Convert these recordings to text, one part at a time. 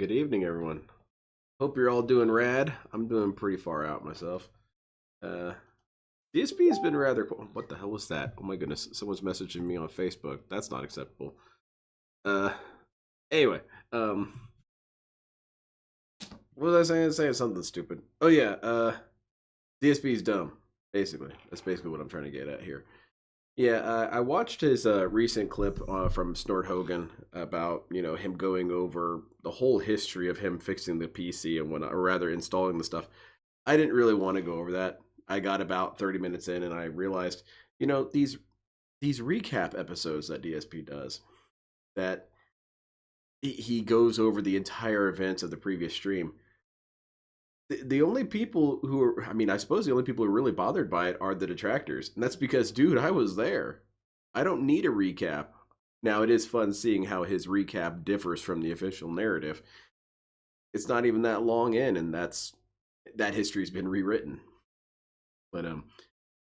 Good evening, everyone. Hope you're all doing rad. I'm doing pretty far out myself. Uh, DSP has been rather cool. What the hell was that? Oh my goodness, someone's messaging me on Facebook. That's not acceptable. Uh, anyway, what was I saying? Saying something stupid. Oh yeah, DSP is dumb. Basically, that's basically what I'm trying to get at here. Yeah, I watched his recent clip from Snort Hogan about him going over the whole history of him fixing the PC and whatnot, or rather installing the stuff. I didn't really want to go over that. I got about 30 minutes in and I realized, these recap episodes that DSP does, that he goes over the entire events of the previous stream. The only people who are, I mean, I suppose the only people who are really bothered by it are the detractors. And that's because, dude, I was there. I don't need a recap. Now, it is fun seeing how his recap differs from the official narrative. It's not even that long in, and that history's been rewritten. But,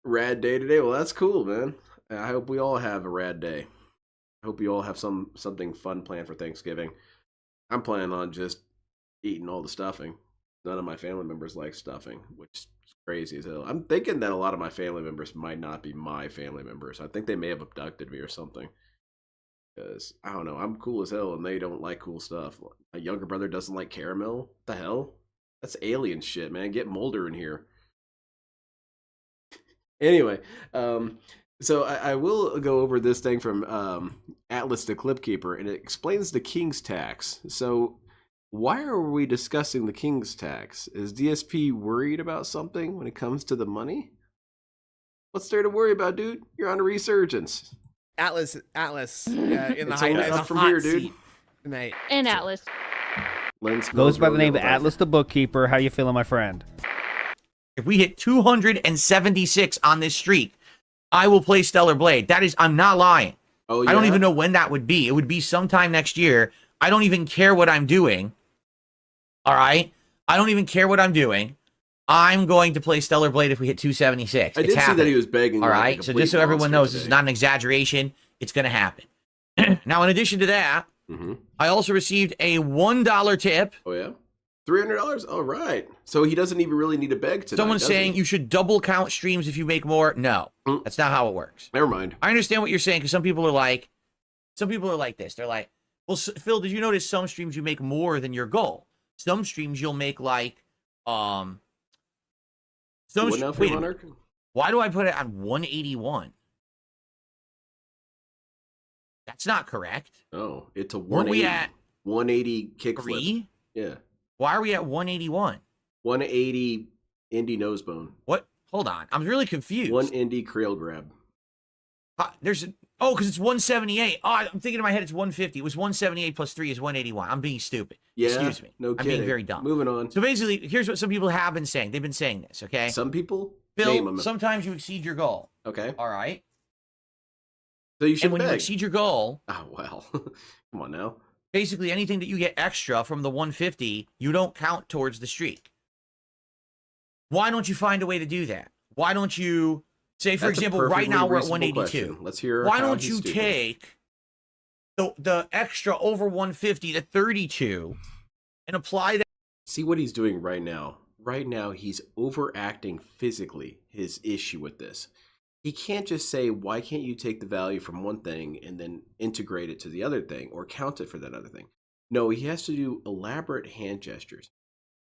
rad day today. Well, that's cool, man. I hope we all have a rad day. I hope you all have something fun planned for Thanksgiving. I'm planning on just eating all the stuffing. None of my family members like stuffing, which is crazy as hell. I'm thinking that a lot of my family members might not be my family members. I think they may have abducted me or something. Because, I don't know, I'm cool as hell and they don't like cool stuff. My younger brother doesn't like caramel. What the hell? That's alien shit, man. Get Mulder in here. Anyway, so I will go over this thing from Atlas the Clipkeeper, and it explains the King's Tax. So, why are we discussing the King's Tax? Is DSP worried about something when it comes to the money? What's there to worry about, dude? You're on a resurgence. Atlas, in the hot from here, dude. Tonight. And Atlas. Goes by the name of Atlas the Bookkeeper. How you feeling, my friend? If we hit 276 on this streak, I will play Stellar Blade. I'm not lying. Oh, yeah? I don't even know when that would be. It would be sometime next year. I don't even care what I'm doing. All right? I don't even care what I'm doing. I'm going to play Stellar Blade if we hit 276. I did see that he was begging. All right? So just so everyone knows, this is not an exaggeration. It's going to happen. Now, in addition to that, I also received a $1 tip. Oh, yeah? $300? All right. So he doesn't even really need to beg tonight. Someone's saying you should double count streams if you make more. No, that's not how it works. Never mind. I understand what you're saying because some people are like this. They're like, well, Phil, did you notice some streams you make more than your goal? Some streams you'll make like, wait a minute. Why do I put it on 181? That's not correct. Oh, it's a 180. Were we at 180 kickflip? 3? Yeah. Why are we at 181? 180 indie nosebone. What? Hold on. I'm really confused. One indie Krail grab. Because it's 178. Oh, I'm thinking in my head it's 150. It was 178 plus 3 is 181. I'm being stupid. Yeah, excuse me. No kidding. I'm being very dumb. Moving on. So basically, here's what some people have been saying. They've been saying this, okay? Some people? Bill, sometimes you exceed your goal. Okay. All right? So you should when you exceed your goal... Oh, well. Come on now. Basically, anything that you get extra from the 150, you don't count towards the streak. Why don't you find a way to do that? Why don't you... Say, for example, right now we're at 182. Question. Let's hear. Why don't you take the extra over 150 to 32 and apply that? See what he's doing right now. Right now, he's overacting physically his issue with this. He can't just say, why can't you take the value from one thing and then integrate it to the other thing or count it for that other thing? No, he has to do elaborate hand gestures.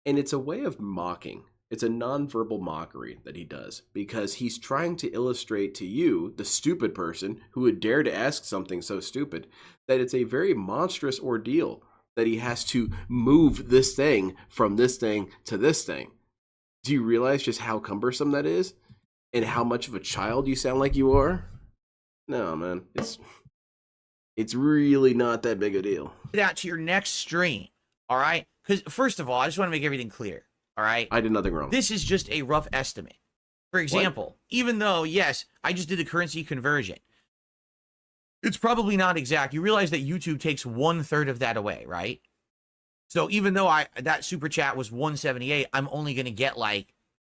And it's a way of mocking. It's a nonverbal mockery that he does because he's trying to illustrate to you, the stupid person who would dare to ask something so stupid, that it's a very monstrous ordeal that he has to move this thing from this thing to this thing. Do you realize just how cumbersome that is and how much of a child you sound like you are? No, man, it's really not that big a deal. That to your next stream, all right? Because first of all, I just want to make everything clear. All right. I did nothing wrong. This is just a rough estimate. For example, even though, yes, I just did the currency conversion, it's probably not exact. You realize that YouTube takes 1/3 of that away, right? So even though that super chat was 178, I'm only going to get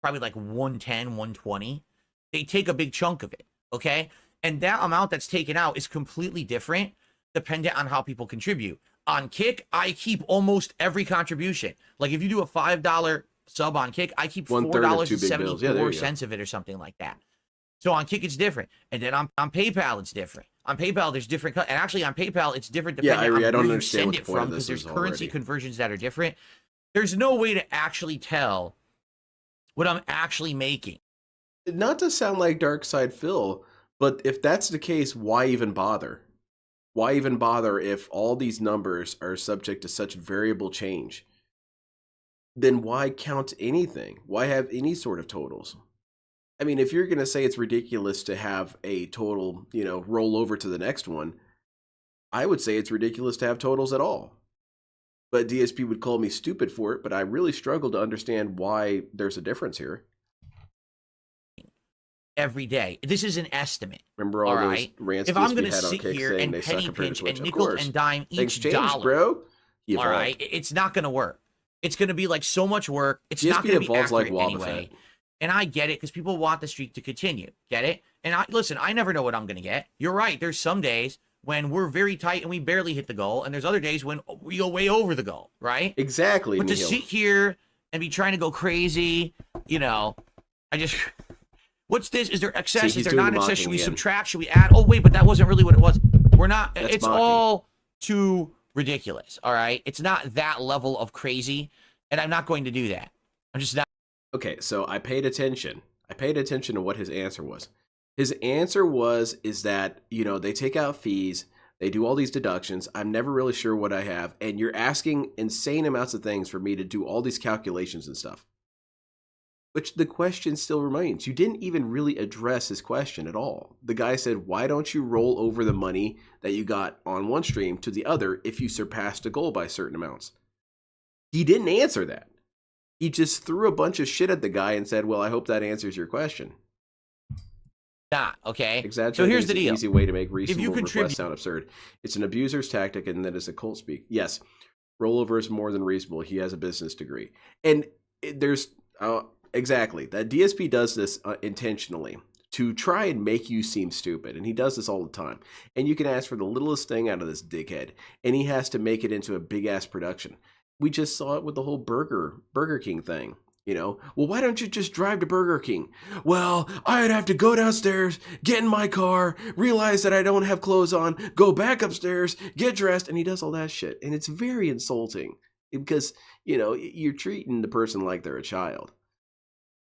probably 110, 120. They take a big chunk of it. Okay. And that amount that's taken out is completely different dependent on how people contribute. On Kick, I keep almost every contribution. Like if you do a $5 sub on Kick, I keep $4.74 of it or something like that. So on Kick, it's different. And then on PayPal, it's different. On PayPal, there's different. And actually, on PayPal, it's different depending on where you send it from, because there's currency conversions that are different. There's no way to actually tell what I'm actually making. Not to sound like Dark Side Phil, but if that's the case, why even bother? Why even bother if all these numbers are subject to such variable change? Then why count anything? Why have any sort of totals? I mean, if you're going to say it's ridiculous to have a total, roll over to the next one, I would say it's ridiculous to have totals at all. But DSP would call me stupid for it, but I really struggle to understand why there's a difference here. Every day. This is an estimate. Remember all those rants if I'm going to sit here and penny pinch and nickel and dime each dollar, bro. All right, it's not going to work. It's going to be like so much work. It's not going to be accurate anyway. And I get it because people want the streak to continue. Get it? And listen, I never know what I'm going to get. You're right. There's some days when we're very tight and we barely hit the goal, and there's other days when we go way over the goal, right? Exactly. But to sit here and be trying to go crazy, I just... What's this? Is there excess? Is there not excess? Should we subtract? Should we add? Oh, wait, but that wasn't really what it was. We're not... It's all too ridiculous, all right? It's not that level of crazy, and I'm not going to do that. I'm just not... Okay, so I paid attention. I paid attention to what his answer was. His answer is that, they take out fees, they do all these deductions, I'm never really sure what I have, and you're asking insane amounts of things for me to do all these calculations and stuff. Which the question still remains. You didn't even really address his question at all. The guy said, why don't you roll over the money that you got on one stream to the other if you surpassed a goal by certain amounts? He didn't answer that. He just threw a bunch of shit at the guy and said, well, I hope that answers your question. Okay. So here's the deal. An easy way to make reasonable requests sound absurd. It's an abuser's tactic, and that is a cult speak. Yes, rollover is more than reasonable. He has a business degree. And there's... exactly. That DSP does this intentionally to try and make you seem stupid. And he does this all the time. And you can ask for the littlest thing out of this dickhead, and he has to make it into a big-ass production. We just saw it with the whole Burger King thing. Well, why don't you just drive to Burger King? Well, I'd have to go downstairs, get in my car, realize that I don't have clothes on, go back upstairs, get dressed, and he does all that shit. And it's very insulting because, you're treating the person like they're a child.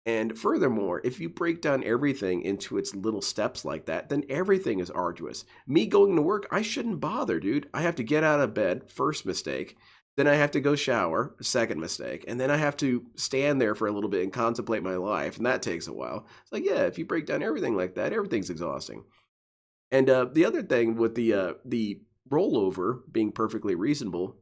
And furthermore, if you break down everything into its little steps like that, then everything is arduous. Me going to work, I shouldn't bother, dude. I have to get out of bed, first mistake. Then I have to go shower, second mistake. And then I have to stand there for a little bit and contemplate my life, and that takes a while. It's like, yeah, if you break down everything like that, everything's exhausting. And the other thing with the rollover being perfectly reasonable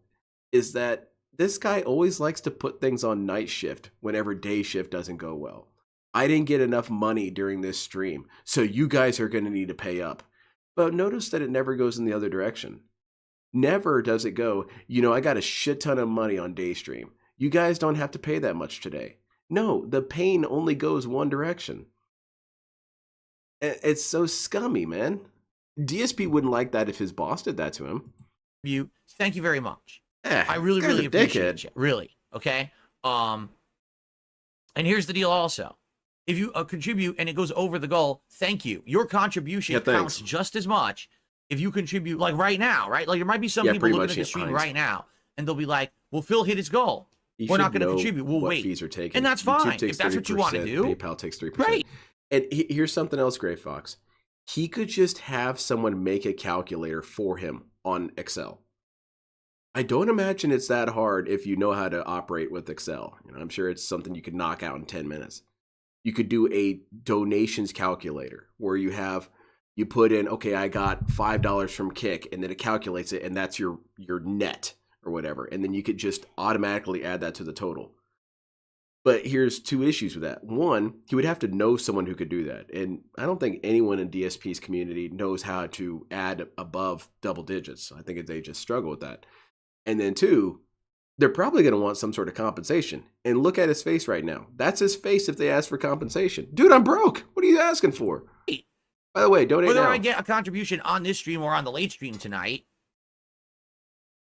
is that this guy always likes to put things on night shift whenever day shift doesn't go well. I didn't get enough money during this stream, so you guys are going to need to pay up. But notice that it never goes in the other direction. Never does it go, I got a shit ton of money on day stream. You guys don't have to pay that much today. No, the pain only goes one direction. It's so scummy, man. DSP wouldn't like that if his boss did that to him. Thank you very much. I really appreciate you. Really. Okay. And here's the deal also. If you contribute and it goes over the goal, thank you. Your contribution counts just as much if you contribute, like right now, right? Like there might be some people looking at the stream right now, and they'll be like, well, Phil hit his goal. We're not going to contribute. We'll wait. Fees are taken. And that's fine. If that's what you want to do. PayPal takes 3%. Right. And here's something else, Gray Fox. He could just have someone make a calculator for him on Excel. I don't imagine it's that hard if you know how to operate with Excel. I'm sure it's something you could knock out in 10 minutes. You could do a donations calculator where you put in, okay, I got $5 from Kick, and then it calculates it, and that's your net or whatever. And then you could just automatically add that to the total. But here's two issues with that. One, he would have to know someone who could do that. And I don't think anyone in DSP's community knows how to add above double digits. I think they just struggle with that. And then two, they're probably going to want some sort of compensation. And look at his face right now. That's his face if they ask for compensation. Dude, I'm broke. What are you asking for? By the way, donate Whether now. I get a contribution on this stream or on the late stream tonight,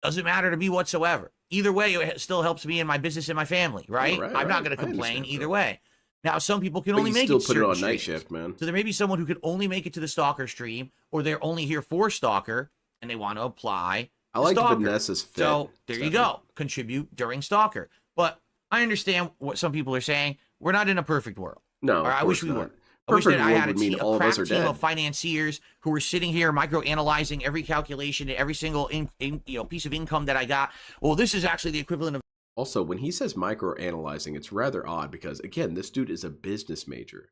Doesn't matter to me whatsoever. Either way, it still helps me in my business and my family, right? Right, I'm not right. going to I complain understand, either bro. way. Now, some people can But only you make still it put it certain on night streams. shift, man. So there may be someone who could only make it to the Stalker stream, or they're only here for Stalker, and they want to apply I like Stalker. Vanessa's fit. So there you Stephanie. go. Contribute during Stalker. But I understand what some people are saying. We're not in a perfect world. No, Or of I wish course we not. were. I wish Perfect that I world had a, would mean all a of crack us are team dead. of financiers who were sitting here microanalyzing every calculation and every single piece of income that I got. Well, this is actually the equivalent of. Also, when he says microanalyzing, it's rather odd because, again, this dude is a business major.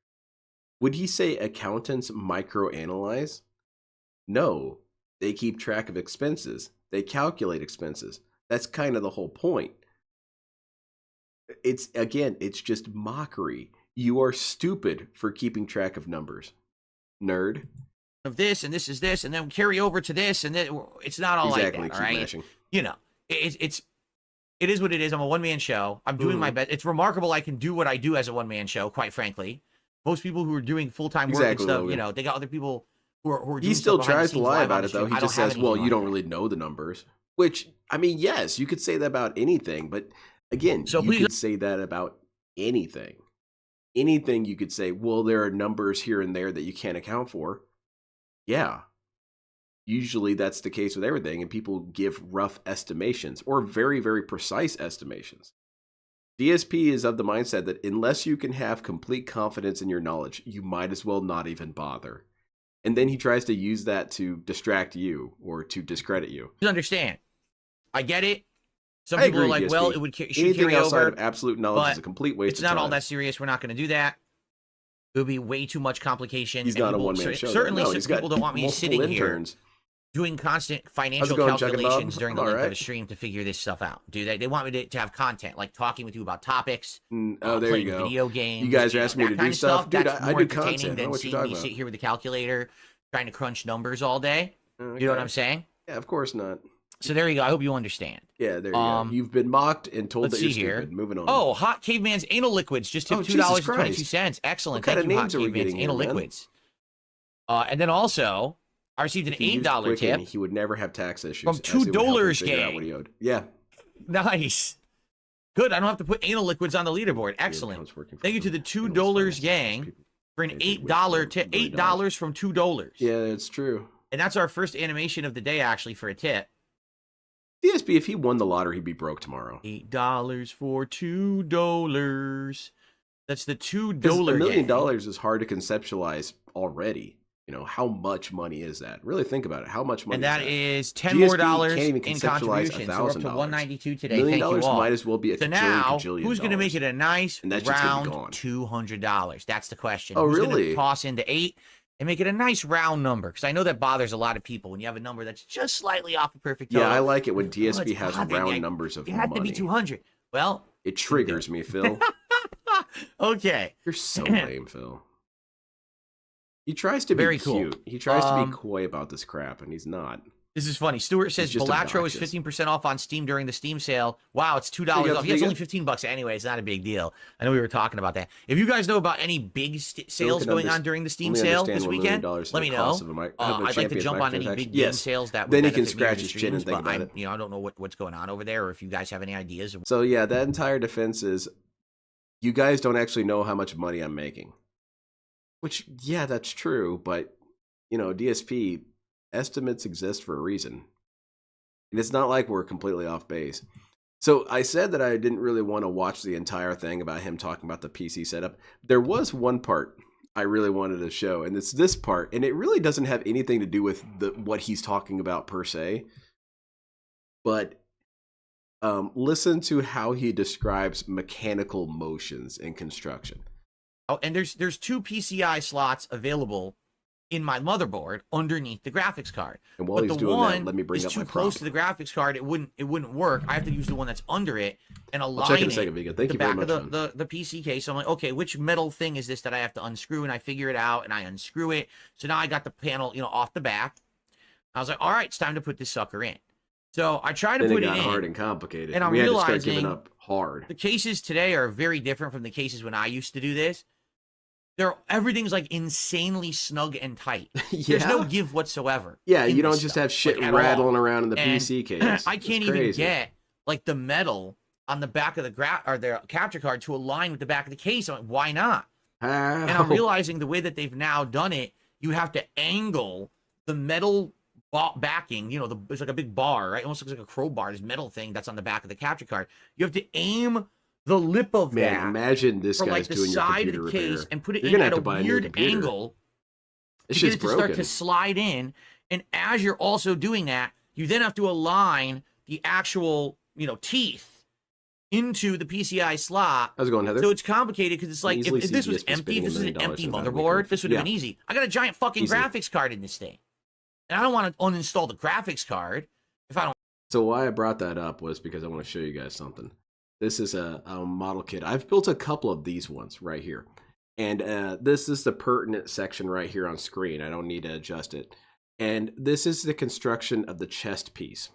Would he say accountants microanalyze? No. They keep track of expenses. They calculate expenses. That's kind of the whole point. It's just mockery. You are stupid for keeping track of numbers. Nerd. Of this, and this is this, and then carry over to this, and then it's not all Exactly. like that, Keep all right? mashing. You know, it is what it is. I'm a one-man show. I'm doing my best. It's remarkable I can do what I do as a one-man show, quite frankly. Most people who are doing full-time work Exactly, and stuff, Logan. they got other people who are doing He still stuff behind the tries to scenes lie live on about the it, though. stream. He I just don't have says, well, anything you don't like really know the numbers. Which, I mean, yes, you could say that about anything. But, again, So you please- could say that about anything. Anything you could say, well, there are numbers here and there that you can't account for. Yeah. Usually that's the case with everything, and people give rough estimations or very, very precise estimations. DSP is of the mindset that unless you can have complete confidence in your knowledge, you might as well not even bother. And then he tries to use that to distract you or to discredit you. Please understand. I get it. Some I people are agree, like, DSP. well, should Anything carry outside over. of absolute knowledge but is a complete waste It's of not time. all that serious. We're not going to do that. It would be way too much complication. He's and not a people- one-man show. though. Certainly, No, some he's got people don't want me multiple sitting here interns. doing constant financial going, Chuck and Bob? calculations during the I'm length of alright. a stream to figure this stuff out. Do they want me to have content, like talking with you about topics, Oh, there playing you go. video games. You guys are asking me that to kind do of stuff? Dude, That's I more do entertaining content. I know than what you're seeing talking me about. sit here with the calculator trying to crunch numbers all day. Okay. You know what I'm saying? Yeah, of course not. So there you go. I hope you understand. Yeah, there you go. You've been mocked and told let's that you're see here. stupid. Moving on. Oh, Hot Caveman's Anal Liquids just Oh, tipped Jesus $2.22. Excellent. What kind Thank of you, Hot names are we Caveman's getting here, Anal man? Liquids. And then also, I received an If he used $8 Quicken, tip. he would never have tax issues. From as it would help him $2 figure out gang. what he owed. Yeah. Nice. Good. I don't have to put anal liquids on the leaderboard. Excellent. Thank you to the $2 gang for an $8 tip. $8 from $2. Yeah, it's true. And that's our first animation of the day, actually, for a tip. DSP, if he won the lottery, he'd be broke tomorrow. $8 for $2. That's the $2 $1 million gang. is hard to conceptualize already. You know, how much money is that? Really think about it. How much money And that is is $10 GSP more can't even in conceptualize contributions. So we're up to $1,000. $192 today. $1 million Thank you all. might as well be a So now, kajillion who's going to make dollars. it a nice And that's just gonna be round gone. $200? That's the question. Oh, Who's really? Gonna toss into 8 and make it a nice round number? Because I know that bothers a lot of people when you have a number that's just slightly off the perfect total. Yeah, I like it when Oh, DSP it's has bothering me. round numbers of It had to be money. 200. Well, It triggers me, Phil. okay. You're so lame, Phil. He tries to be Very cool. cute. He tries to be coy about this crap, and he's not. This is funny. Stuart says just Balatro is obnoxious. 15% off on Steam during the Steam sale. Wow, it's $2 There you go, off. there Yeah, it's you only go. $15 anyway. It's not a big deal. I know we were talking about that. If you guys know about any big sales going on during the Steam sale this weekend, let me know. I'd like to jump on any big game sales that would Then he can benefit me or scratch the his chin and streams, think but about it. I don't know what's going on over there, or if you guys have any ideas. So yeah, that entire defense is, you guys don't actually know how much money I'm making. Which, yeah, that's true, but, you know, DSP, estimates exist for a reason. And it's not like we're completely off base. So I said that I didn't really want to watch the entire thing about him talking about the PC setup. There was one part I really wanted to show, and it's this part, and it really doesn't have anything to do with what he's talking about per se. But listen to how he describes mechanical motions in construction. Oh, and there's 2 PCI slots available in my motherboard underneath the graphics card. And while But he's the doing one that, let me bring is up too my close prop. to the graphics card. It wouldn't work. I have to use the one that's under it and I'll align check in a it second, Vega. Thank the you very back much, of man. the PC case. So I'm like, okay, which metal thing is this that I have to unscrew? And I figure it out and I unscrew it. So now I got the panel, off the back. I was like, all right, it's time to put this sucker in. So I try to Then put it it got in. hard and complicated. And I'm we had to start realizing giving up hard. The cases today are very different from the cases when I used to do this. everything's like insanely snug and tight. Yeah. There's no give whatsoever. Yeah, in you don't this just stuff, have shit like, rattling around in the And PC case. I can't It's even crazy. get like the metal on the back of the capture card to align with the back of the case. I'm like, why not? How? And I'm realizing the way that they've now done it, you have to angle the metal backing. You know, it's like a big bar, right? It almost looks like a crowbar. This metal thing that's on the back of the capture card. You have to aim the lip of Man, that imagine this for guy's like the doing your side of computer the case repair. and put it You're in gonna at have a to buy a new weird computer. angle This to get shit's it to start broken. to slide in. And as you're also doing that, you then have to align the actual, teeth into the PCI slot. How's it going, Heather? So it's complicated because it's like, Easily if this was CGS empty, if this was an spending $1 empty million to have a motherboard, this would have yeah. been easy. I got a giant fucking Easily. graphics card in this thing. And I don't want to uninstall the graphics card if I don't. So why I brought that up was because I want to show you guys something. This is a model kit. I've built a couple of these ones right here. And this is the pertinent section right here on screen. I don't need to adjust it. And this is the construction of the chest piece.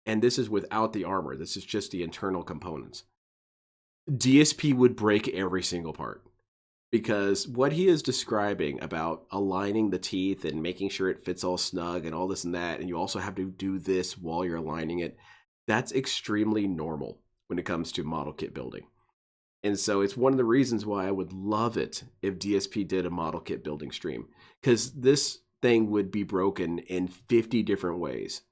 And this is without the armor. This is just the internal components. DSP would break every single part. Because what he is describing about aligning the teeth and making sure it fits all snug and all this and that, and you also have to do this while you're aligning it, that's extremely normal when it comes to model kit building. And so it's one of the reasons why I would love it if DSP did a model kit building stream. Because this thing would be broken in 50 different ways.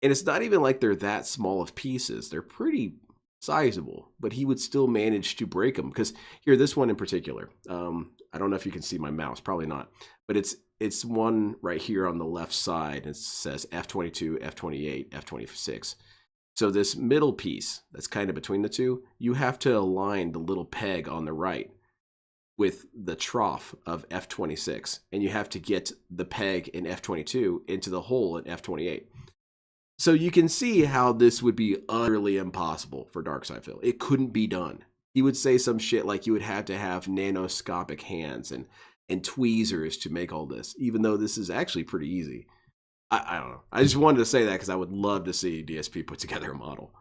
And it's not even like they're that small of pieces. They're pretty sizable, but he would still manage to break them. Because here, this one in particular, I don't know if you can see my mouse, probably not, but it's one right here on the left side. It says F22, F28, F26. So this middle piece that's kind of between the two, you have to align the little peg on the right with the trough of F26, and you have to get the peg in F22 into the hole in F28. So you can see how this would be utterly impossible for Darkseid. It couldn't be done. He would say some shit like you would have to have nanoscopic hands and tweezers to make all this, even though this is actually pretty easy. I don't know. I just wanted to say that because I would love to see DSP put together a model.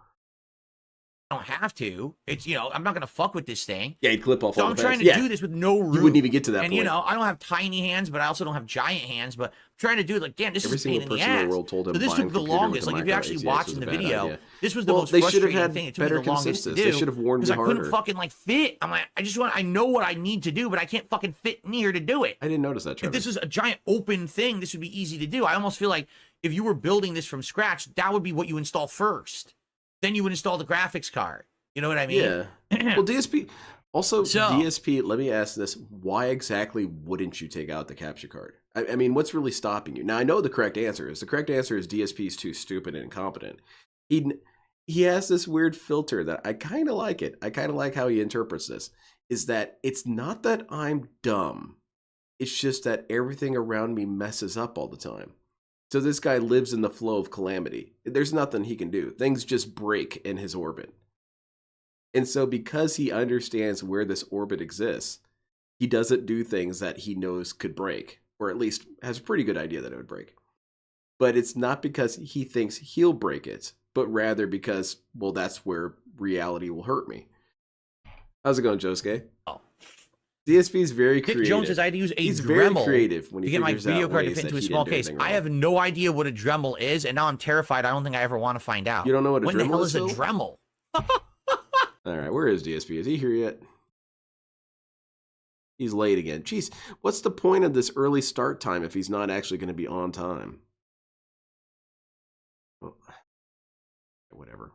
I don't have to. It's, I'm not going to fuck with this thing. Yeah, he'd clip off So all I'm the trying pegs. to do this with no room. You wouldn't even get to that and, point. I don't have tiny hands, but I also don't have giant hands. But I'm trying to do it like, damn, this Every is a pain single in the person in ass. the world told him So this buying took a the computer with longest. a Like, if you're micro actually ACX watching was the a bad video, idea. this was the most they should have frustrating had thing. It took me better the longest to consensus. They do. should have warned Because me I couldn't harder. fucking, fit. I'm like, I know what I need to do, but I can't fucking fit in here to do it. I didn't notice that, If Trevor. this is a giant open thing, this would be easy to do. I almost feel like if you were building this from scratch, that would be what you install first. Then you would install the graphics card. You know what I mean? Yeah. Well, DSP... Also, So- DSP, let me ask this. Why exactly wouldn't you take out the capture card? I mean, what's really stopping you? Now, I know the correct answer is. The correct answer is DSP's too stupid and incompetent. He has this weird filter that I kind of like it. I kind of like how he interprets this. Is that it's not that I'm dumb. It's just that everything around me messes up all the time. So this guy lives in the flow of calamity. There's nothing he can do. Things just break in his orbit. And so because he understands where this orbit exists, he doesn't do things that he knows could break, or at least has a pretty good idea that it would break. But it's not because he thinks he'll break it, but rather because, well, that's where reality will hurt me. How's it going, Josuke? Oh. DSP is very Dick creative. Jones says I had to use a He's very Dremel creative when to he get my figures video out card to ways fit that into a he small didn't do case. anything I wrong. have no idea what a Dremel is, and now I'm terrified. I don't think I ever want to find out. You don't know what a when the Dremel hell is is a still? Dremel? All right, where is DSP? Is he here yet? He's late again. Jeez, what's the point of this early start time if he's not actually going to be on time? Well, whatever.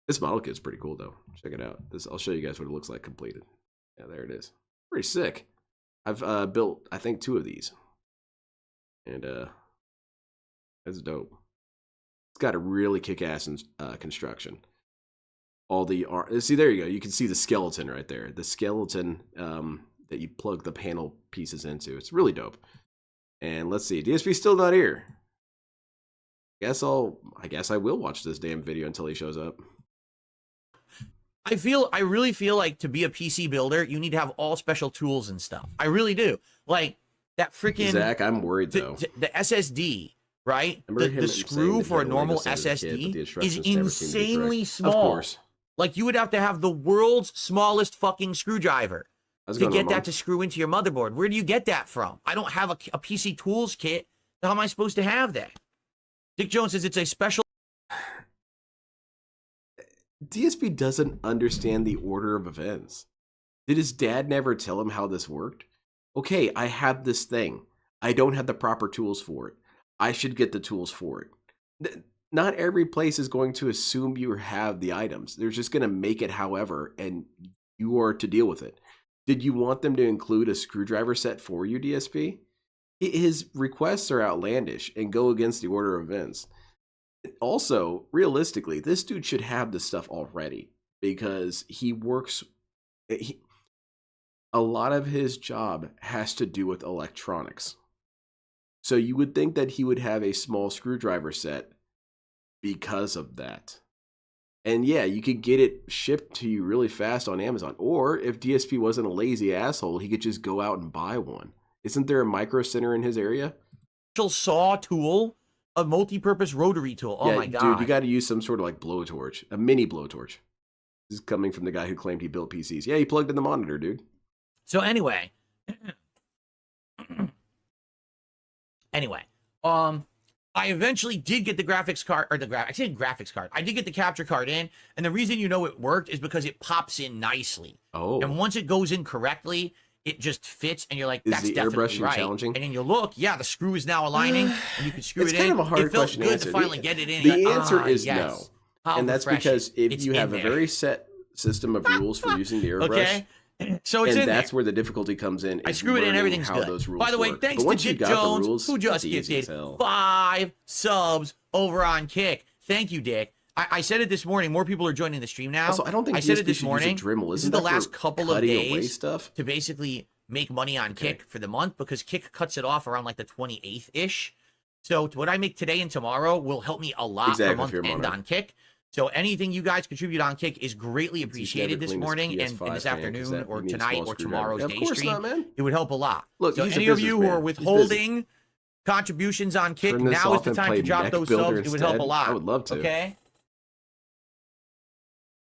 This model kit's pretty cool, though. Check it out. I'll show you guys what it looks like completed. Yeah, there it is. Pretty sick. I've built, I think, 2 of these. And that's dope. It's got a really kick-ass construction. All the see, there you go. You can see the skeleton right there. The skeleton that you plug the panel pieces into. It's really dope. And let's see, DSP's still not here. I guess I will watch this damn video until he shows up. I really feel like to be a PC builder, you need to have all special tools and stuff. I really do. Like that freaking Zach, I'm worried though. the SSD, right? Remember him The saying screw that for a he had a normal Lego set as a kid, but the SSD is instructions never seemed to be insanely correct. small. Of course. Like you would have to have the world's smallest fucking screwdriver. to get that to screw into your motherboard. Where do you get that from? I don't have a PC tools kit. How am I supposed to have that? Dick Jones says it's a special. DSP doesn't understand the order of events. Did his dad never tell him how this worked? Okay, I have this thing. I don't have the proper tools for it. I should get the tools for it. Not every place is going to assume you have the items. They're just going to make it however, and you are to deal with it. Did you want them to include a screwdriver set for you, DSP? His requests are outlandish and go against the order of events. Also, realistically, this dude should have this stuff already because he works. A lot of his job has to do with electronics. So you would think that he would have a small screwdriver set because of that. And yeah, you could get it shipped to you really fast on Amazon. Or if DSP wasn't a lazy asshole, he could just go out and buy one. Isn't there a micro center in his area? Saw tool, a multi-purpose rotary tool. Oh yeah, my god. Dude, you got to use some sort of like blowtorch, a mini blowtorch. This is coming from the guy who claimed he built PCs. Yeah, he plugged in the monitor, dude. So anyway, I eventually did get the graphics card, or I said graphics card. I did get the capture card in, and the reason you know it worked is because it pops in nicely. Oh. And once it goes in correctly, it just fits, and you're like, is that's the definitely airbrushing right. challenging? And then you look, yeah, the screw is now aligning, and you can screw it in. It's kind of a hard question to to answer. answer. To finally get it in. The like, answer is yes. no. How And that's refreshing. because if It's you have a in there. very set system of rules for using the airbrush, Okay. So it's and in that's there. where the difficulty comes in. I is screw it in, learning everything's how good. those rules By the way, work. thanks But to once you Dick got the Jones, rules, who just it's easy as gifted hell. 5 subs over on Kick. Thank you, Dick. I said it this morning. More people are joining the stream now. Also, I don't think I said DSP it this should morning. use a Dremel. This is Isn't the that last for couple of cutting away days stuff? to basically make money on Kick for the month because Kick cuts it off around like the 28th-ish. So what I make today and tomorrow will help me a lot for month end on Kick. So anything you guys contribute on Kick is greatly appreciated this morning and this afternoon or tonight or tomorrow's day stream. It would help a lot. Look, so he's any a of you who are businessman. withholding contributions on Kick, Turn this now is off the and time play to drop Mech those Builder subs. It would help a instead. lot. I would love to. Okay.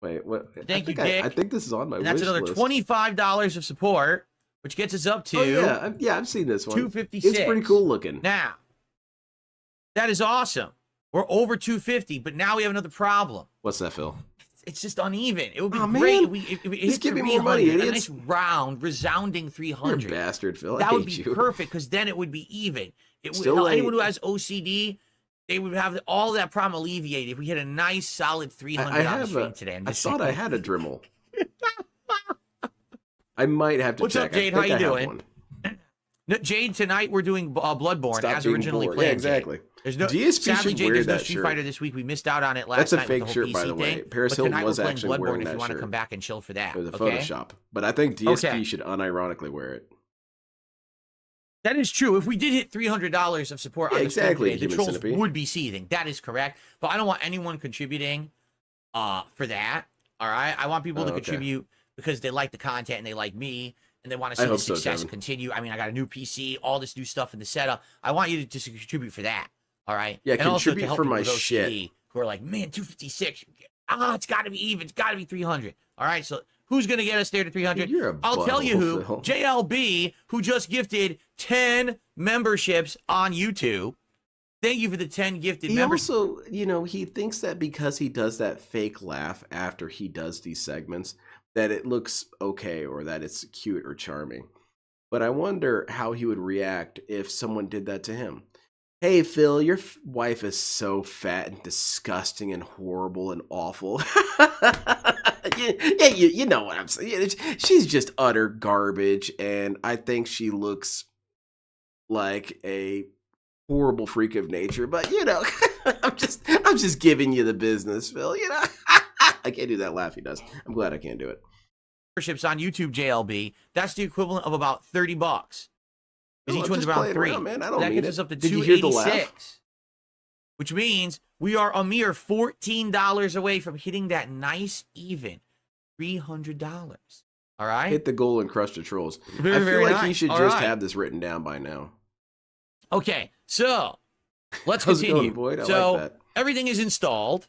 Wait, what? Thank you, Dick. I think this is on my And that's wish another list. $25 of support, which gets us up to Oh, yeah, I've seen this one. $256. It's pretty cool looking. Now, that is awesome. We're over 250, but now we have another problem. What's that, Phil? It's just uneven. It would be Oh, great man. if we Just hit give me more money, 300, a idiots. nice round, resounding You're a 300. bastard, Phil. I That hate would be you. perfect because then it would be even. It would, Still anyone late. who has OCD, they would have all that problem alleviated if we hit a nice solid 300 I on the have stream a, today. I thought I had a Dremel. I might have to What's check. up, Jade? I How think you I have doing? one. No, Jade, tonight we're doing Bloodborne Stop as being originally bored. planned. Yeah, exactly. Jade. There's no DSP sadly, should Jade, wear there's no that Street shirt. Fighter this week. We missed out on it last That's a night fake with the whole shirt, by PC the way. thing. Paris But Hilton tonight was we're playing actually Bloodborne wearing if that you want to shirt. come back and chill for that. It was a Okay? Photoshop. But I think DSP Okay. should unironically wear it. That is true. If we did hit $300 of support Yeah, on the stream exactly, today, the Human trolls Centipede. would be seething. That is correct. But I don't want anyone contributing for that. All right? I want people to okay. contribute because they like the content and they like me and they want to I see the hope so, success Kevin. continue. I mean, I got a new PC, all this new stuff in the setup. I want you to just contribute for that. All right? Yeah, and also to contribute help for people my with OCD shit. who are like, man, 256. It's got to be even. It's got to be 300. All right? So who's going to get us there to 300? Dude, you're a I'll tell you butthole, who. Phil. JLB, who just gifted 10 memberships on YouTube. Thank you for the 10 gifted He members. also, he thinks that because he does that fake laugh after he does these segments, that it looks okay or that it's cute or charming. But I wonder how he would react if someone did that to him. Hey, Phil, your wife is so fat and disgusting and horrible and awful. You know what I'm saying. She's just utter garbage, and I think she looks like a horrible freak of nature. But I'm just giving you the business, Phil. I can't do that laugh he does. I'm glad I can't do it. Memberships on YouTube, JLB. That's the equivalent of about $30. Because No, each I'm one's just around playing 3. around, man. I don't that mean gets it. us up to Did you hear the laugh? 286. Which means we are a mere $14 away from hitting that nice even $300. All right? Hit the goal and crush the trolls. Very, I feel very like he nice. should All just right. have this written down by now. Okay, so let's How's it continue. going, Boyd? I So like that. everything is installed.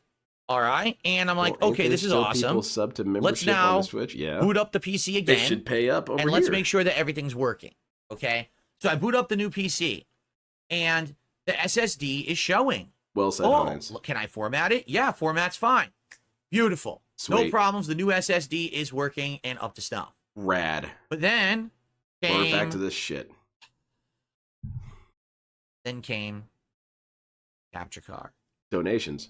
All right. And I'm like, Well, ain't okay, there this is still awesome. People sub to membership now on the Switch. Yeah. Boot up the PC again. They should pay up over and let's here. make sure that everything's working. Okay. So I boot up the new PC and the SSD is showing. Well said, Oh, Hines. can I format it? Yeah, format's fine. Beautiful. No Sweet. problems. The new SSD is working and up to snuff. Rad. But then We're back came, to this shit. then came capture card. Donations.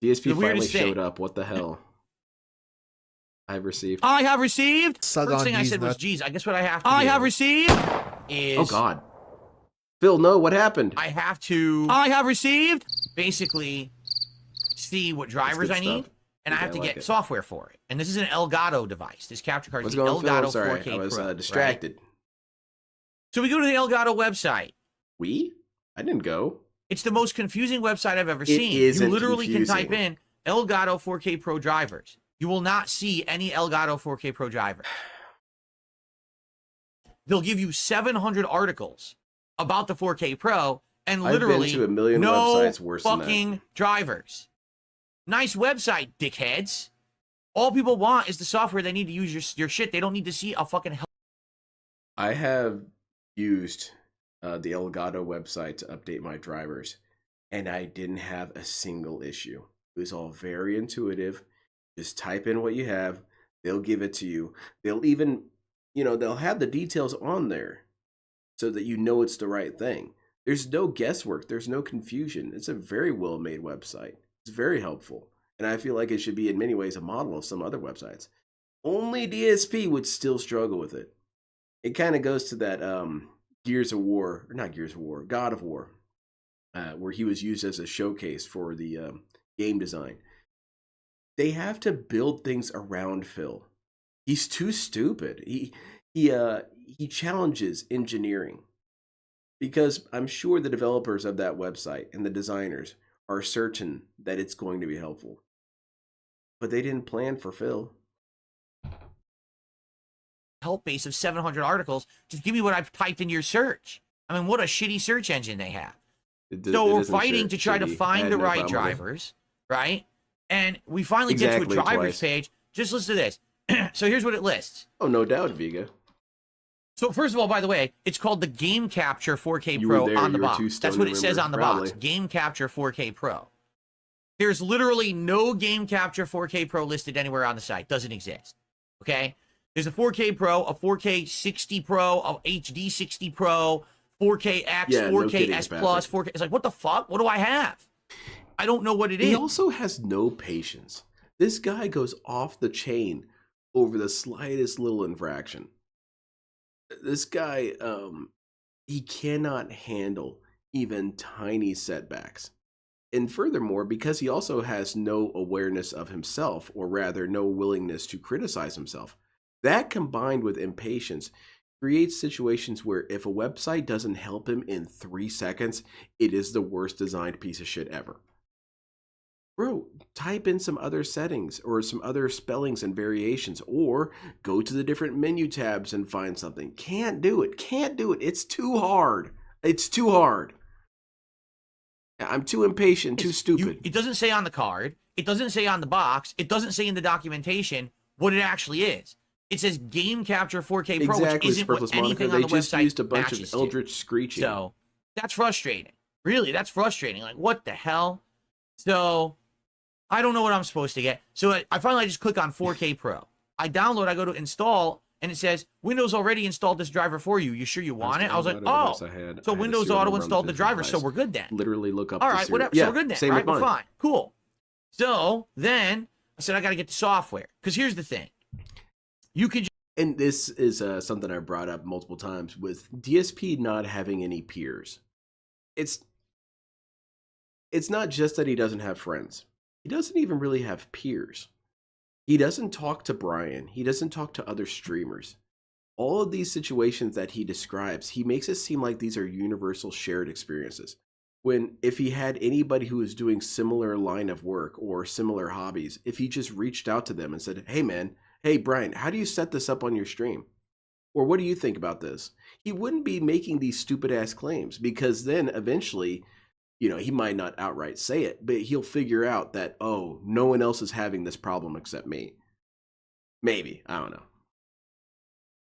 DSP The finally weirdest thing. showed up. What the hell? I've received. I have received. Suck First on thing I these said was, nuts. geez, I guess what I have to do. I have received is. Oh God. Phil, no, what happened? I have to. I have received. Basically, see what drivers good I need, stuff. and I Yeah, have to I like get it. software for it. And this is an Elgato device. This capture card is What's the going on, Phil? I'm Elgato sorry. 4K I was Pro. right? distracted. So we go to the Elgato website. We? I didn't go. It's the most confusing website I've ever It seen. isn't You literally confusing. can type in Elgato 4K Pro drivers. You will not see any Elgato 4K Pro drivers. They'll give you 700 articles about the 4K Pro and literally I've been to a million no websites worse than that. fucking drivers. Nice website, dickheads. All people want is the software. They need to use your shit. They don't need to see a fucking hell. I have used the Elgato website to update my drivers, and I didn't have a single issue. It was all very intuitive. Just type in what you have. They'll give it to you. They'll even, they'll have the details on there so that you know it's the right thing. There's no guesswork. There's no confusion. It's a very well-made website. It's very helpful. And I feel like it should be in many ways a model of some other websites. Only DSP would still struggle with it. It kind of goes to that God of War, where he was used as a showcase for the game design. They have to build things around Phil. He's too stupid. He challenges engineering, because I'm sure the developers of that website and the designers are certain that it's going to be helpful. But they didn't plan for Phil. Help base of 700 articles. Just give me what I've typed in your search. I mean, what a shitty search engine they have. So we're fighting to try to find the right drivers, right? And we finally get to a drivers page. Just listen to this. So here's what it lists. Oh, no doubt, Viga. So first of all, by the way, it's called the Game Capture 4K You were Pro there, on the you were box. too That's stoned what to it says remember, on the probably. box. Game Capture 4K Pro. There's literally no Game Capture 4K Pro listed anywhere on the site. Doesn't exist. Okay? There's a 4K Pro, a 4K 60 Pro, a HD 60 Pro, 4K X, Yeah, 4K no kidding, S Patrick. Plus, 4K. It's like, what the fuck? What do I have? I don't know what it is. He also has no patience. This guy goes off the chain over the slightest little infraction. This guy, he cannot handle even tiny setbacks. And furthermore, because he also has no awareness of himself, or rather no willingness to criticize himself, that combined with impatience creates situations where if a website doesn't help him in 3 seconds, it is the worst designed piece of shit ever. Bro, type in some other settings or some other spellings and variations, or go to the different menu tabs and find something. Can't do it. Can't do it. It's too hard. It's too hard. I'm too impatient, too stupid. It doesn't say on the card. It doesn't say on the box. It doesn't say in the documentation what it actually is. It says Game Capture 4K Pro, which isn't Superfluous what anything Monica. on They the just website used a bunch matches of eldritch screeching. So that's frustrating. Really, that's frustrating. Like, what the hell? So I don't know what I'm supposed to get. So I finally just click on 4K Pro. I download, I go to install, and it says, Windows already installed this driver for you. You sure you want it? I was like, oh. So Windows auto installed the driver, so we're good then. Literally look up. All right, whatever. Yeah, so we're good then. same Right, with we're mine. fine. Cool. So then I said, I got to get the software. Because here's the thing. You could And this is something I brought up multiple times with DSP not having any peers. It's not just that he doesn't have friends. He doesn't even really have peers. He doesn't talk to Brian. He doesn't talk to other streamers. All of these situations that he describes, he makes it seem like these are universal shared experiences. When if he had anybody who was doing similar line of work or similar hobbies, if he just reached out to them and said, hey man, hey Brian, how do you set this up on your stream? Or what do you think about this? He wouldn't be making these stupid ass claims, because then eventually you know, he might not outright say it, but he'll figure out that, oh, no one else is having this problem except me. Maybe. I don't know.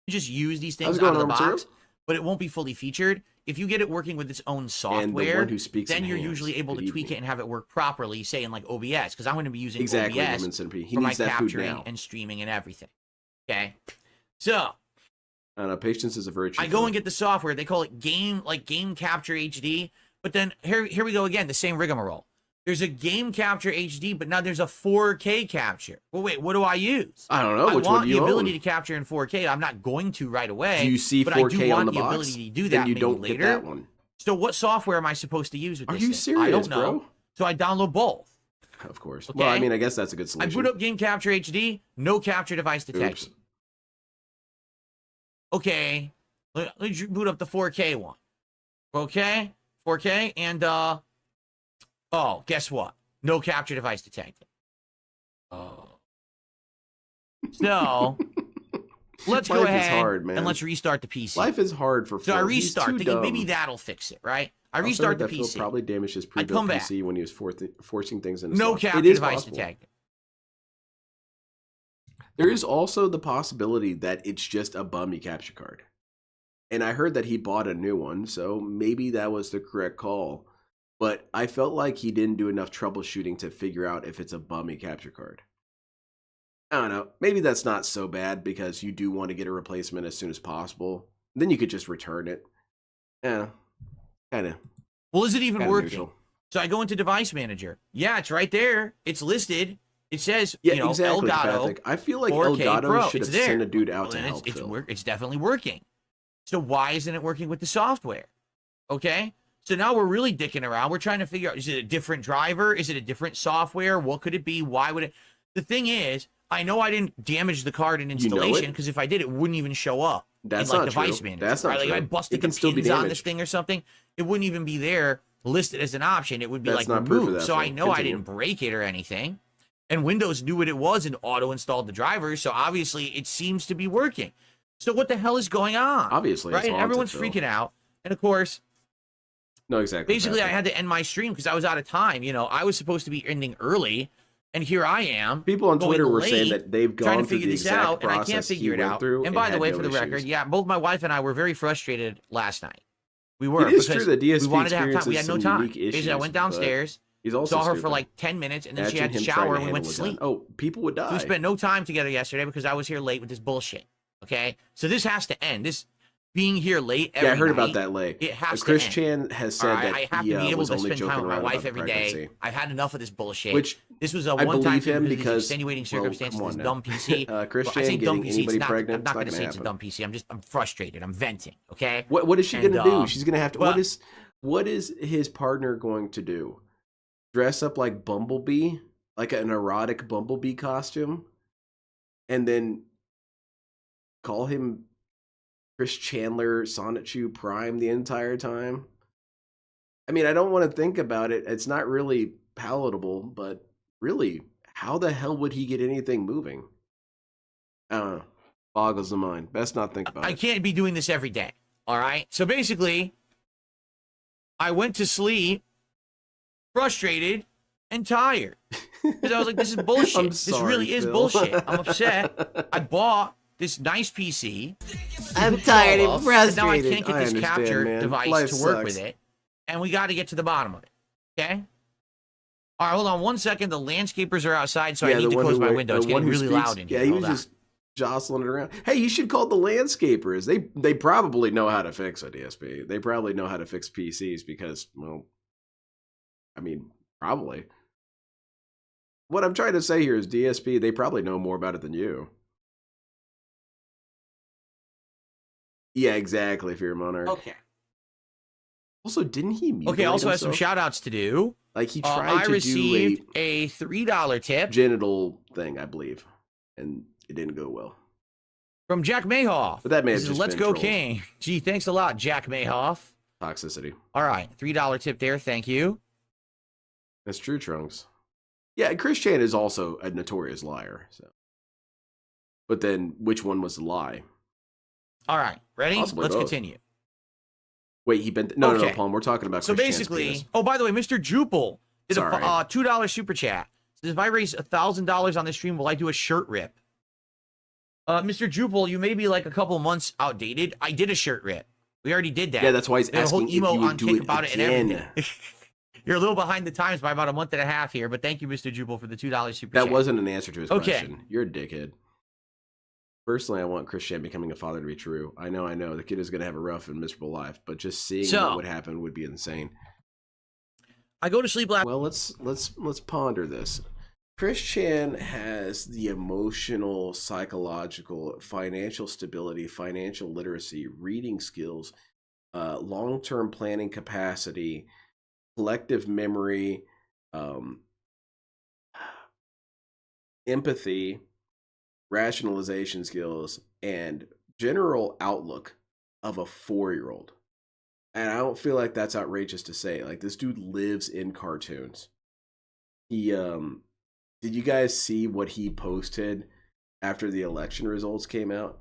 Just use these How's things it going, out of the Arm box, Zero? but it won't be fully featured. If you get it working with its own And the software, one who speaks then in you're hands. usually able to Good tweak evening. it and have it work properly, say in like OBS, because I'm going to be using Exactly, OBS Human Centipede. He for my needs that food capturing now. and streaming and everything. Okay, so I don't know, patience is a virtue. I go and get the software. They call it Game Capture HD, but then here we go again, the same rigmarole. There's a Game Capture HD, but now there's a 4K capture. Well, wait, what do I use? I don't know. I Which one want do you the ability own? to capture in 4K. I'm not going to right away. Do you see 4K but I do on want the the box? ability to do Then that you maybe don't later. get that one. So what software am I supposed to use with Are this you thing? serious, I don't know. bro? So I download both. Of course. Okay. Well, I mean, I guess that's a good I solution. boot up Game Capture HD, no capture device detected. Oops. Okay, let me boot up the 4K one. Okay, 4K, and oh, guess what? No capture device detected. Oh. So let's go Life is ahead hard, man. and let's restart the PC. Life is hard for So I Phil. He's restart, too thinking dumb. maybe that'll fix it, right? I Also restart the heard that Phil PC. probably damaged his I pre-built come back. PC when he was forcing things into No slots. capture It is device possible. detected. There is also the possibility that it's just a bummy capture card. And I heard that he bought a new one, so maybe that was the correct call. But I felt like he didn't do enough troubleshooting to figure out if it's a bummy capture card. I don't know. Maybe that's not so bad because you do want to get a replacement as soon as possible. Then you could just return it. Yeah, kind of. Well, is it even working? Neutral. So I go into Device Manager. Yeah, it's right there. It's listed. It says, Yeah, you know, exactly. Elgato. Pathic. I feel like 4K Elgato Pro. should It's have there. sent a dude out Well, to then help Phil. it's definitely working. So why isn't it working with the software? Okay. So now we're really dicking around. We're trying to figure out, is it a different driver? Is it a different software? What could it be? Why would it? The thing is, I know I didn't damage the card in You know installation it? because if I did, it wouldn't even show up That's in like not Device true. Manager. That's not right? Like true. if I busted It can the still be pins on this damaged. thing or something, it wouldn't even be there listed as an option. It would be That's like not proof of removed. that, So I Phil. know I Continue. didn't break it or anything. And Windows knew what it was and auto-installed the drivers. So obviously it seems to be working. So what the hell is going on? Obviously, right? it's And haunted, everyone's Phil. freaking out. And of course, No, exactly. basically I Pathic. had to end my stream because I was out of time. You know, I was supposed to be ending early, and here I am. People on going Twitter were late, saying that they've trying gone to through figure the this exact out, and I process can't figure he it went out. through And by the had way, no for the record, issues. yeah, both my wife and I were very frustrated last night. We were. It is because true that DSP we wanted to have time. We had experiences no some time. unique Basically, I issues, went but downstairs, He's also saw her stupid. for like 10 minutes, and then she Imagine had to him trying shower, to and we went to handle it sleep. then. Oh, people would So die. we spent no time together yesterday because I was here late with this bullshit. Okay? So this has to end. This being here late every Yeah, I heard about night, that late. It has Chris to end. Chan has said All right, that I have he to be able was to only spend joking time with my around wife about the every day. pregnancy. I've had enough of this bullshit. Which this was a I one-time believe thing him because of these because extenuating well, circumstances. come on This now. dumb PC. Chris I Chan say dumb getting PC. anybody It's not, pregnant, I'm not it's not going to gonna say it's a happen. dumb PC. I'm frustrated. I'm venting. Okay. What is she And, gonna do? She's gonna have to. well- What is his partner going to do? Dress up like Bumblebee, like an erotic Bumblebee costume, and then call him Chris Chandler Sonichu Prime the entire time? I mean, I don't want to think about it. It's not really palatable, but really, how the hell would he get anything moving? I don't know. Boggles the mind. Best not think about I it. can't be doing this every day. All right. So basically, I went to sleep frustrated and tired because I was like, "This is bullshit. I'm This sorry, really is Phil. bullshit." I'm upset. I bought this nice PC. I'm tired and And now I frustrated. can't get I this understand, capture man. device Life to work sucks. with it, and we got to get to the bottom of it. Okay. All right, hold on 1 second. The landscapers are outside, so I need the to one close who my wa- window. the It's one getting who really speaks- loud in Yeah, here. he Hold was on. just jostling it around. Hey, you should call the landscapers. They probably know how to fix a DSP. They probably know how to fix PCs because, well, I mean, probably. What I'm trying to say here is DSP, they probably know more about it than you. Yeah, exactly, Fear Monarch. Okay. Also, didn't he mutilate Okay, also has some himself? shout outs to do. Like, he I tried to received do a $3 tip a genital thing, I believe, and it didn't go well. from Jack Mayhoff. But that may have This is just Let's been Go trolls. King. Gee, thanks a lot, Jack Mayhoff. Toxicity. All right, $3 tip there. Thank you. That's true, Trunks. Yeah, Chris Chan is also a notorious liar. So, but then, which one was the lie? All right, ready? Possibly Let's both. continue. Wait, he bent. No, Okay. Palm. We're talking about. So Chris Chan's basically, penis. oh, by the way, Mr. Jupel did a Sorry. $2 super chat. Says, if I raise $1,000 on this stream, will I do a shirt rip? Mr. Jupel, you may be like a couple months outdated. I did a shirt rip. We already did that. Yeah, that's why he's There's a whole asking if you emo would on do Kick it about it and again. everything. You're a little behind the times by about a month and a half here, but thank you, Mr. Jupel, for the $2 super chat. That wasn't an answer to his Okay. question. You're a dickhead. Personally, I want Chris Chan becoming a father to be true. I know. The kid is going to have a rough and miserable life, but just seeing what would happen would be insane. I go to sleep last. Well, let's ponder this. Chris Chan has the emotional, psychological, financial stability, financial literacy, reading skills, long-term planning capacity, collective memory, empathy, rationalization skills, and general outlook of a 4-year-old. And I don't feel like that's outrageous to say. Like, this dude lives in cartoons. He did you guys see what he posted after the election results came out?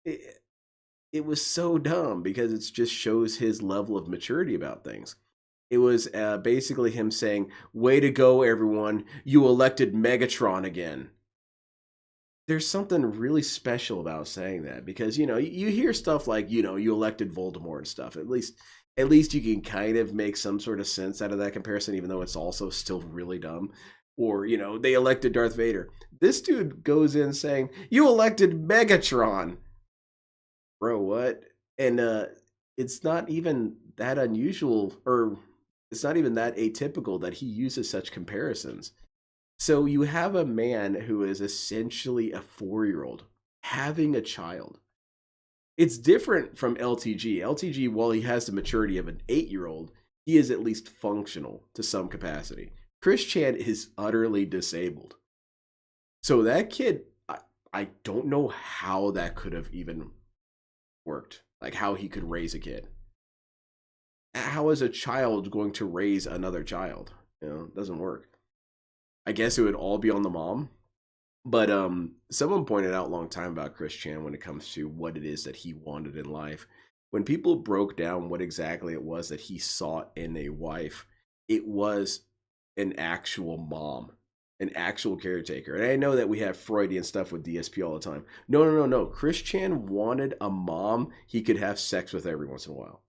It was so dumb because it just shows his level of maturity about things. It was basically him saying, "Way to go, everyone. You elected Megatron again." There's something really special about saying that because, you hear stuff like, you elected Voldemort and stuff. At least you can kind of make some sort of sense out of that comparison, even though it's also still really dumb. Or, they elected Darth Vader. This dude goes in saying, "You elected Megatron." Bro, what? And it's not even that unusual, or it's not even that atypical that he uses such comparisons. So you have a man who is essentially a 4-year-old having a child. It's different from LTG. LTG, while he has the maturity of an 8-year-old, he is at least functional to some capacity. Chris Chan is utterly disabled. So that kid, I don't know how that could have even worked. Like, how he could raise a kid. How is a child going to raise another child? It doesn't work. I guess it would all be on the mom. But someone pointed out a long time about Chris Chan when it comes to what it is that he wanted in life. When people broke down what exactly it was that he sought in a wife, it was an actual mom, an actual caretaker. And I know that we have Freudian stuff with DSP all the time. No. Chris Chan wanted a mom he could have sex with every once in a while.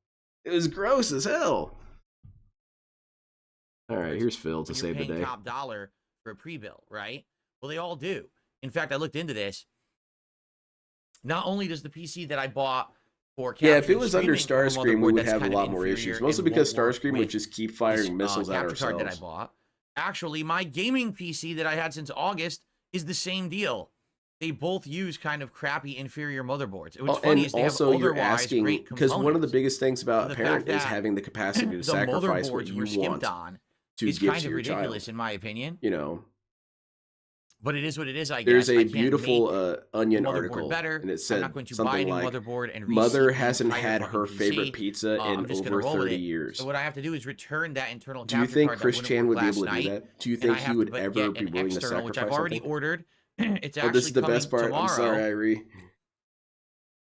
It was gross as hell. All right, here's Phil to save the day. Top dollar for a pre-bill, right? Well, they all do. In fact, I looked into this. Not only does the PC that I bought for if it was under Starscream, we would have a lot more issues. Mostly because Starscream would just keep firing missiles at ourselves. That I bought. Actually, my gaming PC that I had since August is the same deal. They both use kind of crappy, inferior motherboards. It was funny is they also have you're otherwise asking great because components. one of the biggest things about a parent is that having the capacity to sacrifice what you want to is give kind to of your ridiculous child. in my opinion. But it is what it is. I there's guess. a beautiful Onion article, better. and it I'm said not going to something buy a new like, motherboard and "Mother hasn't had her favorite pizza in over 30 it. years." So what I have to do is return that internal. Do you think Chris Chan would be able to do that? Do you think he would ever be willing to sacrifice which I've already something? ordered? It's actually this is the coming best part. tomorrow. I'm sorry, Irie.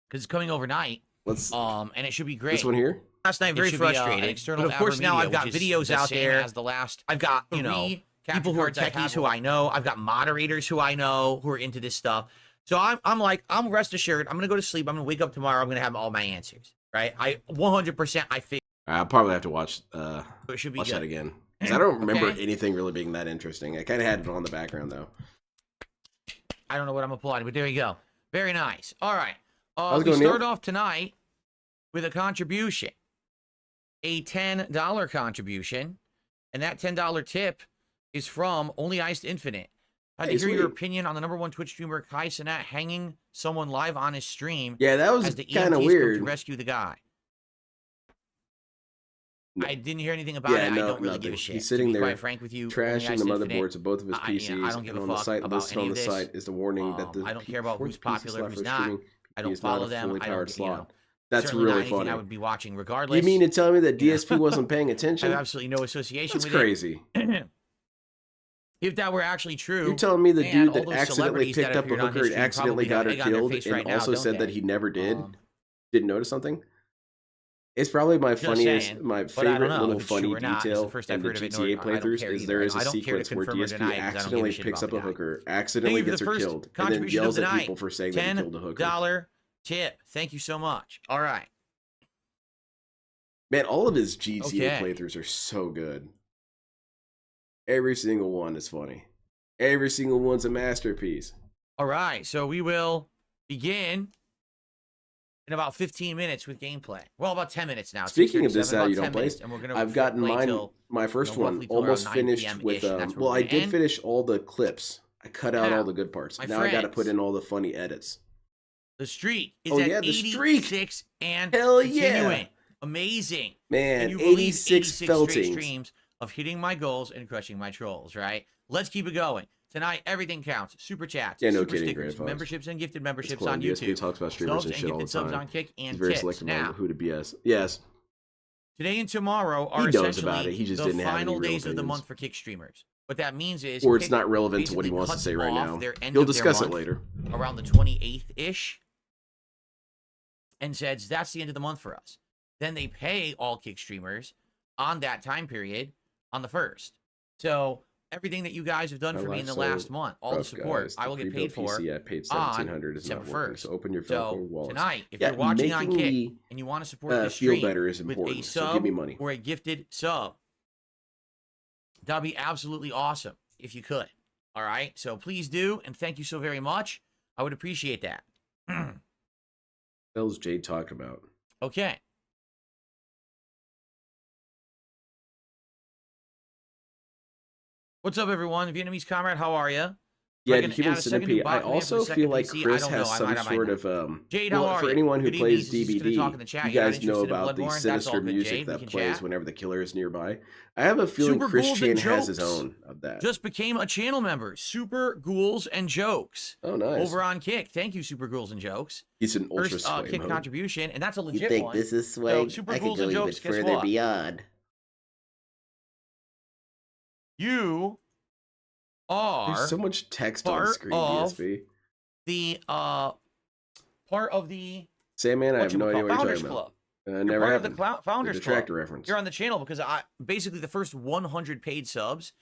Because it's coming overnight. And it should be great. This one here. Last night, very frustrating. But of course, now I've got videos out there. As the last, I've got people who are techies who I know. I've got moderators who I know who are into this stuff. So I'm rest assured. I'm gonna go to sleep. I'm gonna wake up tomorrow. I'm gonna have all my answers. Right? I 100%. I figure. I'll probably have to watch. It should be watch good. that again. Because I don't remember anything really being that interesting. I kind of had it on the background though. I don't know what I'm applauding, but there you go. Very nice. All right. We start off tonight with a contribution, a $10 contribution, and that $10 tip is from Only Iced Infinite. I'd like to hear your opinion on the #1 Twitch streamer Kai Cenat hanging someone live on his stream. Yeah, that was kind of weird. To rescue the guy. No. I didn't hear anything about it. I don't really give a shit. He's sitting there, quite frank with you, trashing the motherboards of both of his PCs. I don't give a on the fuck site about listed any on of the this. site is the warning that the I don't care about who's popular, who's for not. streaming I don't is not follow a them. fully I powered don't, slot. That's certainly really not anything funny. I would be watching regardless. You mean to tell me that DSP wasn't paying attention? I have absolutely no association That's with crazy. it. If that were actually true, You're telling me the man, dude that accidentally picked up a hooker and accidentally got her killed and also said that he never did? Didn't notice something? It's probably my Just funniest, saying, my but I don't favorite know little if it's true funny or not. It's the detail first in I've the heard of it, GTA nor I don't playthroughs care is either. there is I a don't care to sequence where confirm or DSP deny it because I don't give a accidentally shit picks about up a the guy. hooker, Thank accidentally you for the gets her first killed, and then contribution of yells the at night. people for saying that he killed a hooker. $10 tip. Thank you so much. All right. Man, all of his GTA Okay. playthroughs are so good. Every single one is funny. Every single one's a masterpiece. All right. So we will begin in about 15 minutes with gameplay. Well, about 10 minutes now. Speaking of this, 6:37, about you don't 10 play. minutes, and we're gonna I've gotten play mine. till, My first one roughly till almost around 9 finished p.m. with. -ish, and that's where Well, we're I gonna did end. finish all the clips. I cut out Now, all the good parts. my Now I got to put friends, in all the funny edits. The streak is Oh, at yeah, the streak. 86 and Hell yeah. continuing. Amazing. Man, Can you believe 86 straight feltings. streams of hitting my goals and crushing my trolls, right? Let's keep it going. Tonight, everything counts. Super chats, Yeah, no super kidding, stickers, Grey Fox. memberships, and gifted It's memberships cool. on DSP YouTube. talks about streamers Subs and and shit all the gifted subs time. on Kick He's and very tips. selective Now, on who to BS. Yes, today and tomorrow are he knows essentially about it. He just the didn't have final any real days of the opinions. month for Kick streamers. What that means is, Or it's Kick not relevant to what he basically wants to cuts say right off now. their end He'll of their discuss it month later. around the 28th-ish, and says that's the end of the month for us. Then they pay all Kick streamers on that time period on the 1st. So everything that you guys have done My for me in the life's last so month, all the rough, support, guys. I The will get pre-built paid for PC I paid on $1,700 is not December working. 1st. So open your So Velcro wallets. tonight, if Yeah, you're watching on making Kick me and you want to support this feel stream better is with important. a So sub give me money. or a gifted sub, that'd be absolutely awesome if you could. All right, so please do, and thank you so very much. I would appreciate that. What the hell's Jade talking about? Okay. What's up, everyone? Vietnamese comrade, how are you? Yeah, the human centipede. I also feel like Chris has some sort of Jade, how well, are for you? anyone who Good plays evening. Just gonna talk in the DBD, chat. you You're not guys know interested in about the Bloodborne? That's all sinister good, music Jade. We that can plays chat. whenever the killer is nearby. I have a feeling Super Chris Ghouls and Chan has his Jokes own of that. Just became a channel member. Super Ghouls and Jokes. Oh, nice. Over on Kick. Thank you, Super Ghouls and Jokes. He's an ultra First sway Kick mode. contribution, and that's a You legit think one. this is swag? Super I could Ghouls go and even Jokes, guess further what? beyond. You are There's so much text on the part screen, of DSP. the part of the Sandman, I have no idea what you're Founders talking Club. about. You're Never part happened. of the Founders The Club. tractor reference. You're on the channel because I basically the first 100 paid subs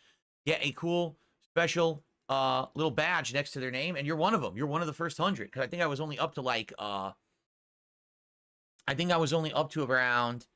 get a cool special little badge next to their name, and you're one of them. You're one of the first 100 because I think I was only up to like I think I was only up to around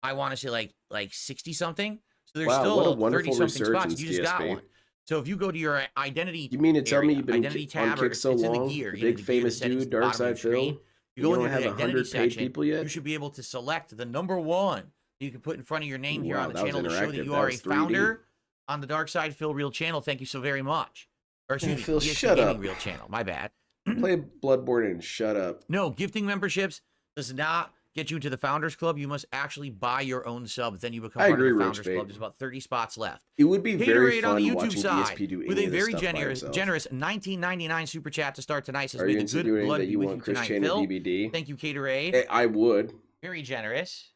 I want to say like 60 something. So there's Wow, what a still wonderful 30 something spots. resurgence, You just got DSP. one. So if you go to your identity, You mean to tell me area, you've been identity on tab, or Kick so it's in long? the gear, The you know, big the gear famous settings dude, at the bottom of your Darkside Phil? screen. You go don't into have the 100 identity paid section. people yet? You should be able to select the number 1 you can put in front of your name here Wow, on the that was channel to show that interactive. you That are a was 3D. founder on the Darkside Phil Real channel. Thank you so very much. Or excuse me, Phil, DSP shut Gaming up. Real channel. My bad. Play Bloodborne and shut up. No, gifting memberships does not get you into the Founders Club. You must actually buy your own sub. Then you become I part agree, of the Rich Founders Bait. Club. There's about 30 spots left. It would be very Haterade on fun the YouTube watching side DSP do any with a of this very stuff by generous himself. $19.99 super chat to start tonight. Says, Are may you the good insinuating blood that be you with want you Chris tonight, Chan Phil. and DBD? Thank you, Caterade. I would. Very generous.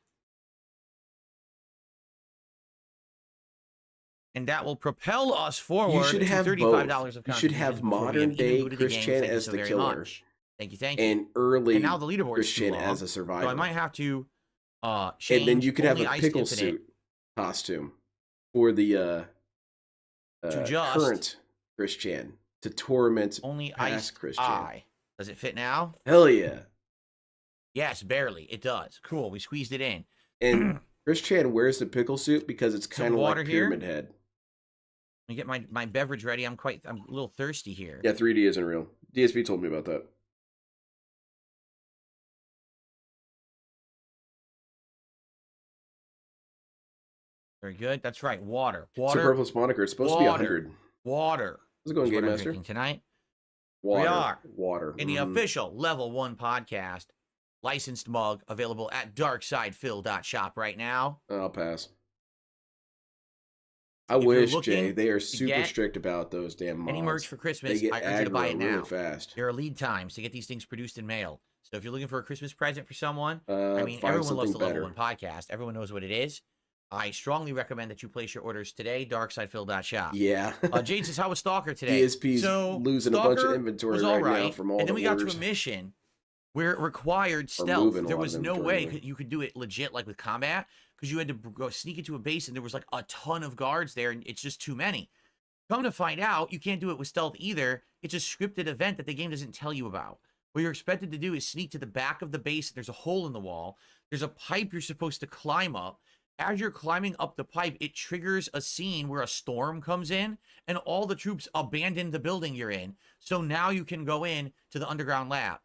And that will propel us forward You should to have $35 both. of You should contributions have before we modern even day booted the Chris game. Chan Thank you as so the very killer much. Thank you, thank you. and early And now the leaderboard's Chris too Chan long, as a survivor. so I might have to change And then you could have only a Ice pickle Infinite suit costume for the to just current Chris Chan to torment only past Ice Chris Chan. Eye. Does it fit now? Hell yeah. Yes, barely. It does. Cool. We squeezed it in. And Chris Chan wears the pickle suit because it's Some kind of water like here? Pyramid Head. Let me get my beverage ready. I'm a little thirsty here. Yeah, 3D isn't real. DSP told me about that. Very good. That's right. Water. Superfluous moniker. It's supposed to be 100. Water. How's it going, Is what Game I'm Master? drinking tonight. Water. We are Water. in the Mhm. official Level 1 podcast licensed mug available at darksidephil.shop right now. I'll pass. I If you're wish, looking Jay. They are to super get strict about those damn mods. Any merch for They Christmas, get I urge you to buy aggro it really now. fast. There are lead times to get these things produced and mailed. So if you're looking for a Christmas present for someone, I mean, Find everyone loves the something Level better. 1 podcast. Everyone knows what it is. I strongly recommend that you place your orders today, darksidephil.shop. Yeah. Jade says, how was Stalker today? DSP's So, losing a bunch of Stalker inventory was right all now right, from all and then the we got orders. to a mission where it required Or stealth. moving a There lot was of no way inventory. you could do it legit like with combat, because you had to go sneak into a base and there was like a ton of guards there, and it's just too many. Come to find out, you can't do it with stealth either. It's a scripted event that the game doesn't tell you about. What you're expected to do is sneak to the back of the base. There's a hole in the wall. There's a pipe you're supposed to climb up. As you're climbing up the pipe, it triggers a scene where a storm comes in and all the troops abandon the building you're in. So now you can go in to the underground lab.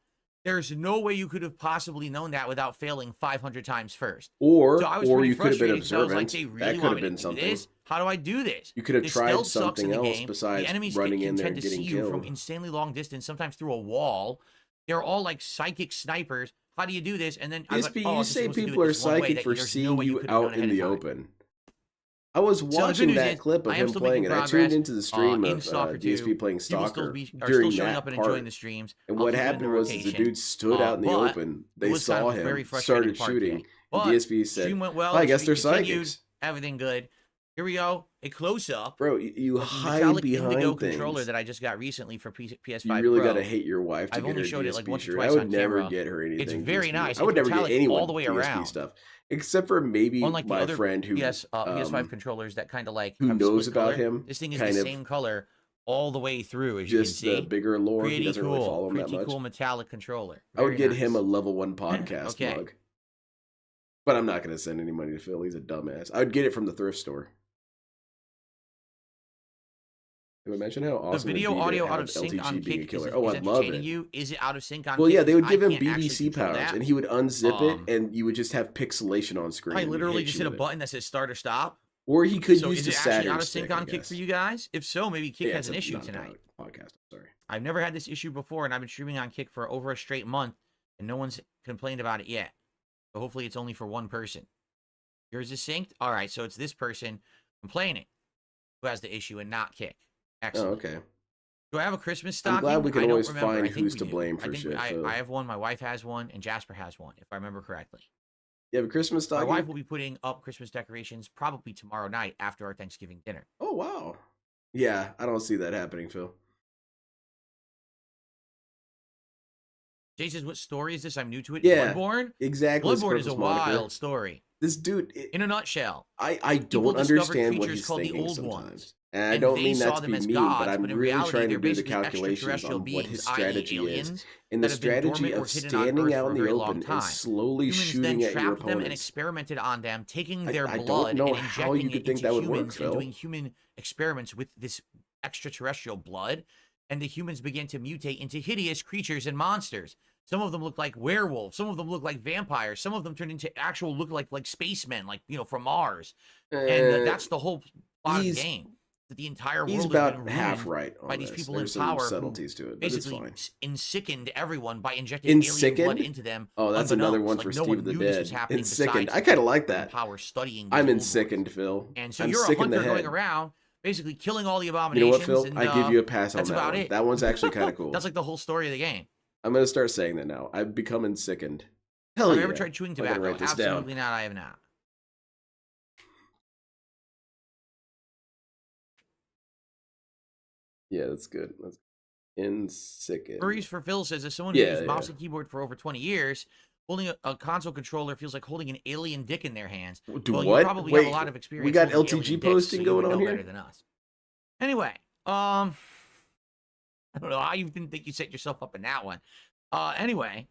There's no way you could have possibly known that without failing 500 times first. Or So I was pretty you could have been frustrated, 'cause I was like, observant. they really That could want have me been to do something. this? How do I do this? You could have The tried stealth sucks in something the else game. besides The enemies running in can there tend and to see getting you from killed. insanely long distance, sometimes through a wall. They're all like psychic snipers. How do you do this? And then I was like, DSP, oh, you I'm just say supposed to do people it are this one way, psychic that for there's no seeing way you you could have done out ahead in of the time. open. I was So the watching good news that is, clip of I am him still playing making it. I progress tuned into the stream in of Stalker 2. DSP playing People Stalker are still during showing that up and enjoying part. the streams. And I'll what keep it in the happened was the rotation. dude stood out in the But open. it They was kind saw of a very him, frustrating started part shooting. today. And But DSP said, stream went well. "Well, I guess they're shooting continued, psychics." Everything good. Here we go. A close up. Bro, you of the hide metallic indigo behind controller things. that I just got recently for PS5 You really Pro. gotta hate your wife to I've get only her showed it DSP like once or shirt. twice I would on never camera. get her anything. It's very DSP. nice. I would It's never get metallic anyone all the way DSP around. stuff, except for maybe Unlike the my other friend who PS5 controllers that kind of like who have knows split about color. him. This thing is kind the of same color all the way through, as you can just see. the bigger lore. He Pretty doesn't really follow cool. him that Pretty much. cool metallic controller. I would Very get him a nice. level 1 podcast Okay. mug. But I'm not gonna send any money to Phil. He's a dumbass. I would get it from the thrift store. Did I mention how The awesome video it'd be to audio out have of sync LTG on being a Kick killer? is, Oh, is I'd love entertaining it. you. Is it out of sync on Well, yeah, Kick? they would I give him can't actually BBC control powers, that. and he would unzip it, and you would just have pixelation on screen. I and he'd literally just you hit a with it. button that says start or stop. Or he could So use is the it actually Saturn out of sync stick, I on Kick guess. for you guys? If so, maybe Kick Yeah, has it's an a issue not a tonight. podcast. Sorry. I've never had this issue before, and I've been streaming on Kick for over a straight month, and no one's complained about it yet. So hopefully it's only for one person. Yours is synced? All right, so it's this person complaining who has the issue and not Kick. Oh, Excellent. okay. Do I have a Christmas I'm stocking? glad we can I don't always remember. find I think who's we to do. blame I for think shit. I so. have one, my wife has one, and Jasper has one, if I remember correctly. You have a Christmas My stocking? wife will be putting up Christmas decorations probably tomorrow night after our Thanksgiving dinner. Oh, wow. Yeah, I don't see that happening, Phil. Jay says, what story is this? I'm new to it. Yeah, Bloodborne? Exactly. Bloodborne is a Purple's moniker. wild story. This dude, In a nutshell, I people don't discovered understand what creatures he's called the thinking Old sometimes. Ones, And I and don't they mean saw that to them be as mean, gods, but I'm but in really reality, trying to they're do the basically calculations extraterrestrial on what beings, his i.e. strategy is. aliens, And the that have been strategy dormant or of hidden on standing Earth out for in a the very long open time. and slowly Humans shooting then at your trapped them and opponents. experimented on them, taking I their don't blood know and how you injecting could it think into that would work, humans and Phil. doing human experiments with this extraterrestrial blood. And the humans began to mutate into hideous creatures and monsters. Some of them look like werewolves. Some of them look like vampires. Some of them turned into actual look like spacemen, like, you know, from Mars. And that's the whole plot of the game. That the entire world He's has been about half ruined right on by these this. people There's in some power who subtleties to it, but it's basically fine. ensickened everyone by injecting alien blood Ensickened? into them. Oh, that's another one unbeknownst. for Like, no Steve one of the knew this Dead. was happening Ensickened. besides I kind of like people in that. power studying these I'm old ones. ensickened, Phil. And so I'm you're a sick in the hunter going head. around, basically killing all the You know abominations. what, Phil? And, I give you a pass on that's that about one. it. That one's actually kind of cool. That's like the whole story of the game. I'm going to start saying that now. I've become ensickened. Hell Have yeah. you ever tried chewing I'm gonna tobacco? write this down. Absolutely not. I have not. Yeah, that's good. That's ensickened. Furries for Phil says, as someone who Yeah, used yeah. mouse and keyboard for over 20 years, holding a console controller feels like holding an alien dick in their hands. Do Well, what? you probably Wait, have a lot of experience. we got holding LTG alien dicks, posting so you going would on know here? better than us. Anyway, I don't know how you didn't think you set yourself up in that one. Anyway.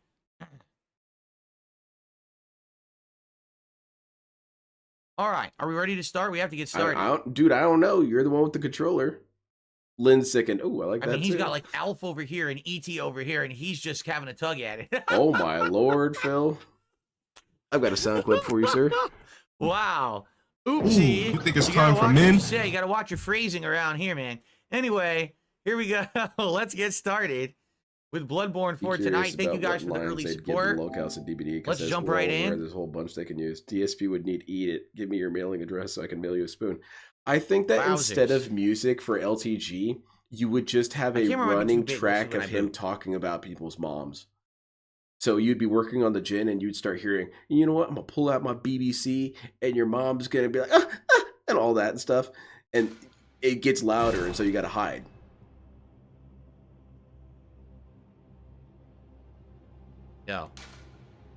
All right, are we ready to start? We have to get started. Dude, I don't know. You're the one with the controller. Lynn's sickened. Oh, I like that I mean, he's too. got like Alf over here and ET over here, and he's just having a tug at it. Oh my lord, Phil. I've got a sound clip for you, sir. Wow. Oopsie. You think it's gotta time watch for what men? you say. You got to watch your phrasing around here, man. Anyway, here we go. Let's get started with Bloodborne for Be tonight. curious Thank you about guys what for the lines early they'd give support. the locales at DBD, 'cause Let's that's jump well right aware in. There's a whole bunch they can use. DSP would need eat it. Give me your mailing address so I can mail you a spoon. I think that instead Wowzers. of music for LTG, you would just have I a can't remember running 2-bit track versus when of I him boot. talking about people's moms. So you'd be working on the gin and you'd start hearing, you know what, I'm going to pull out my BBC and your mom's going to be like, and all that and stuff. And it gets louder, and so you got to hide. No.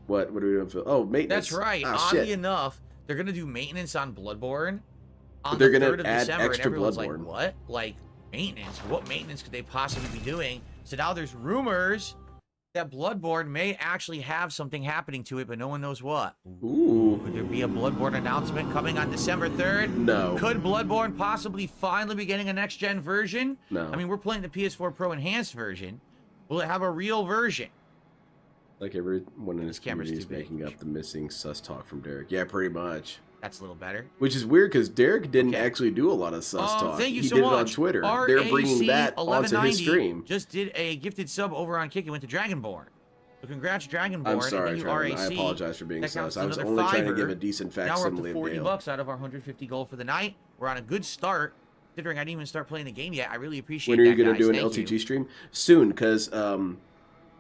What are we doing, Phil? Oh, maintenance. That's right. Oh, Oddly shit. enough, they're gonna do maintenance on Bloodborne on They're the gonna 3rd of add December, and extra everyone's Bloodborne. like, "What? Like maintenance? What maintenance could they possibly be doing?" So now there's rumors that Bloodborne may actually have something happening to it, but no one knows what. Ooh. Could there be a Bloodborne announcement coming on December 3rd? No. Could Bloodborne possibly finally be getting a next-gen version? No. I mean, we're playing the PS4 Pro Enhanced version. Will it have a real version? Like everyone in his camera's community is too big. making up the missing sus talk from Derek. Yeah, pretty much. That's a little better. Which is weird because Derek didn't Okay. actually do a lot of sus talk. Thank you he so did much. it on Twitter. They're bringing that onto his stream. Just did a gifted sub over on Kick and went to Dragonborn. So congrats, Dragonborn. I'm sorry, and then Trevor. you I RAC. apologize for being That sus. counts I was another only trying to $5. give a decent Now we're up facsimile to of Dale. $40 out of our 150 gold for the night. We're on a good start. Considering I didn't even start playing the game yet, I really appreciate When are that, you going to guys. do an Thank LTG you. stream? Soon, because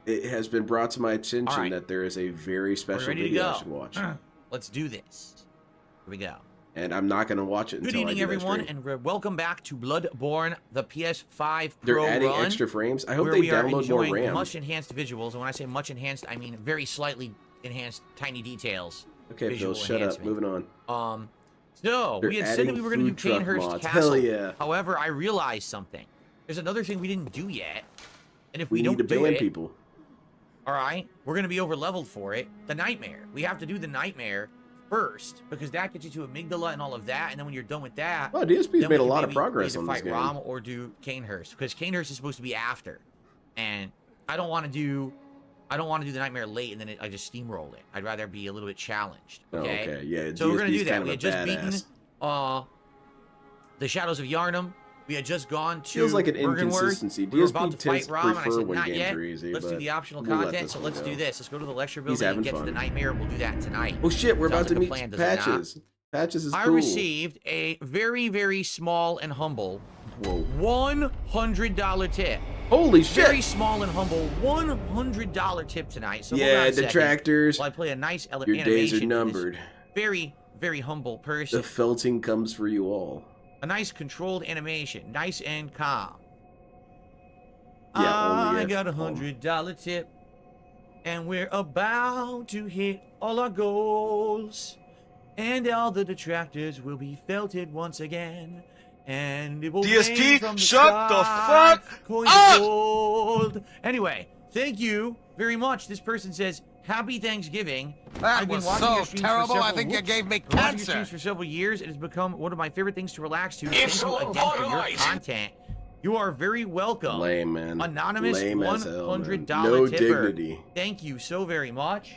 it has been brought to my attention Alright. that there is a very special ready to video I go? should watch. Let's do this. Here we go. And I'm not going to watch it Good until I evening, do that everyone, stream. and welcome back to Bloodborne, the PS5 They're Pro adding run, extra frames. I hope where they we are download more enjoying RAM. much enhanced visuals. And when I say much enhanced, I mean very slightly enhanced, tiny details. Okay, Phil, visual shut up. enhancement. Moving on. So They're we had said that adding we were going to do food truck Canehurst mods. Castle. Hell yeah. However, I realized something. There's another thing we didn't do yet, and if we We don't need to do ban it, people. all right, we're going to be over leveled for it. The Nightmare. We have to do the Nightmare first because that gets you to Amygdala and all of that, and then when you're done with that, Well, DSP's then we made a can lot of maybe progress either on this fight game. Rom or do Canehurst because Canehurst is supposed to be after, and I don't want to do the Nightmare late and then I just steamroll it. I'd rather be a little bit challenged. Okay. Oh, okay. Yeah. So we're gonna DSP's do that. kind We of had a just beaten badass. the Shadows of Yarnum. We had just gone to Feels like an Bergenworth. inconsistency. We were DSP about to tends fight to Rom, and I prefer said, when not games yet. are easy, Let's do but the optional we'll let content, this so one let's go. do this. Let's go to the lecture He's building and having get to the fun. Nightmare, and we'll do that tonight. Oh shit, we're Sounds about to like a meet plan, does it not? Patches. Patches is I cool. received a very, very small and humble Whoa. $100 tip. Holy shit. Very small and humble $100 tip tonight. So hold on Yeah, a second detractors. while I play a nice Your animation days for are this numbered. very, very humble person. The felting comes for you all. A nice controlled animation, nice and calm. Yeah, only I if got a calm. $100 tip, and we're about to hit all our goals, and all the detractors will be felted once again, and it will DSP, rain from the shut the sky, fuck coins up! of gold. Anyway, thank you very much. This person says, "Happy Thanksgiving." That I've been was watching so your streams terrible, For several, I think you whoops. gave me I've been watching your cancer. streams for several years. It has become one of my favorite things to relax to. It's Thank you all again for your right. content. You are very welcome. Lame, man. Anonymous Lame as hell, man. $100 No tipper. dignity. Thank you so very much.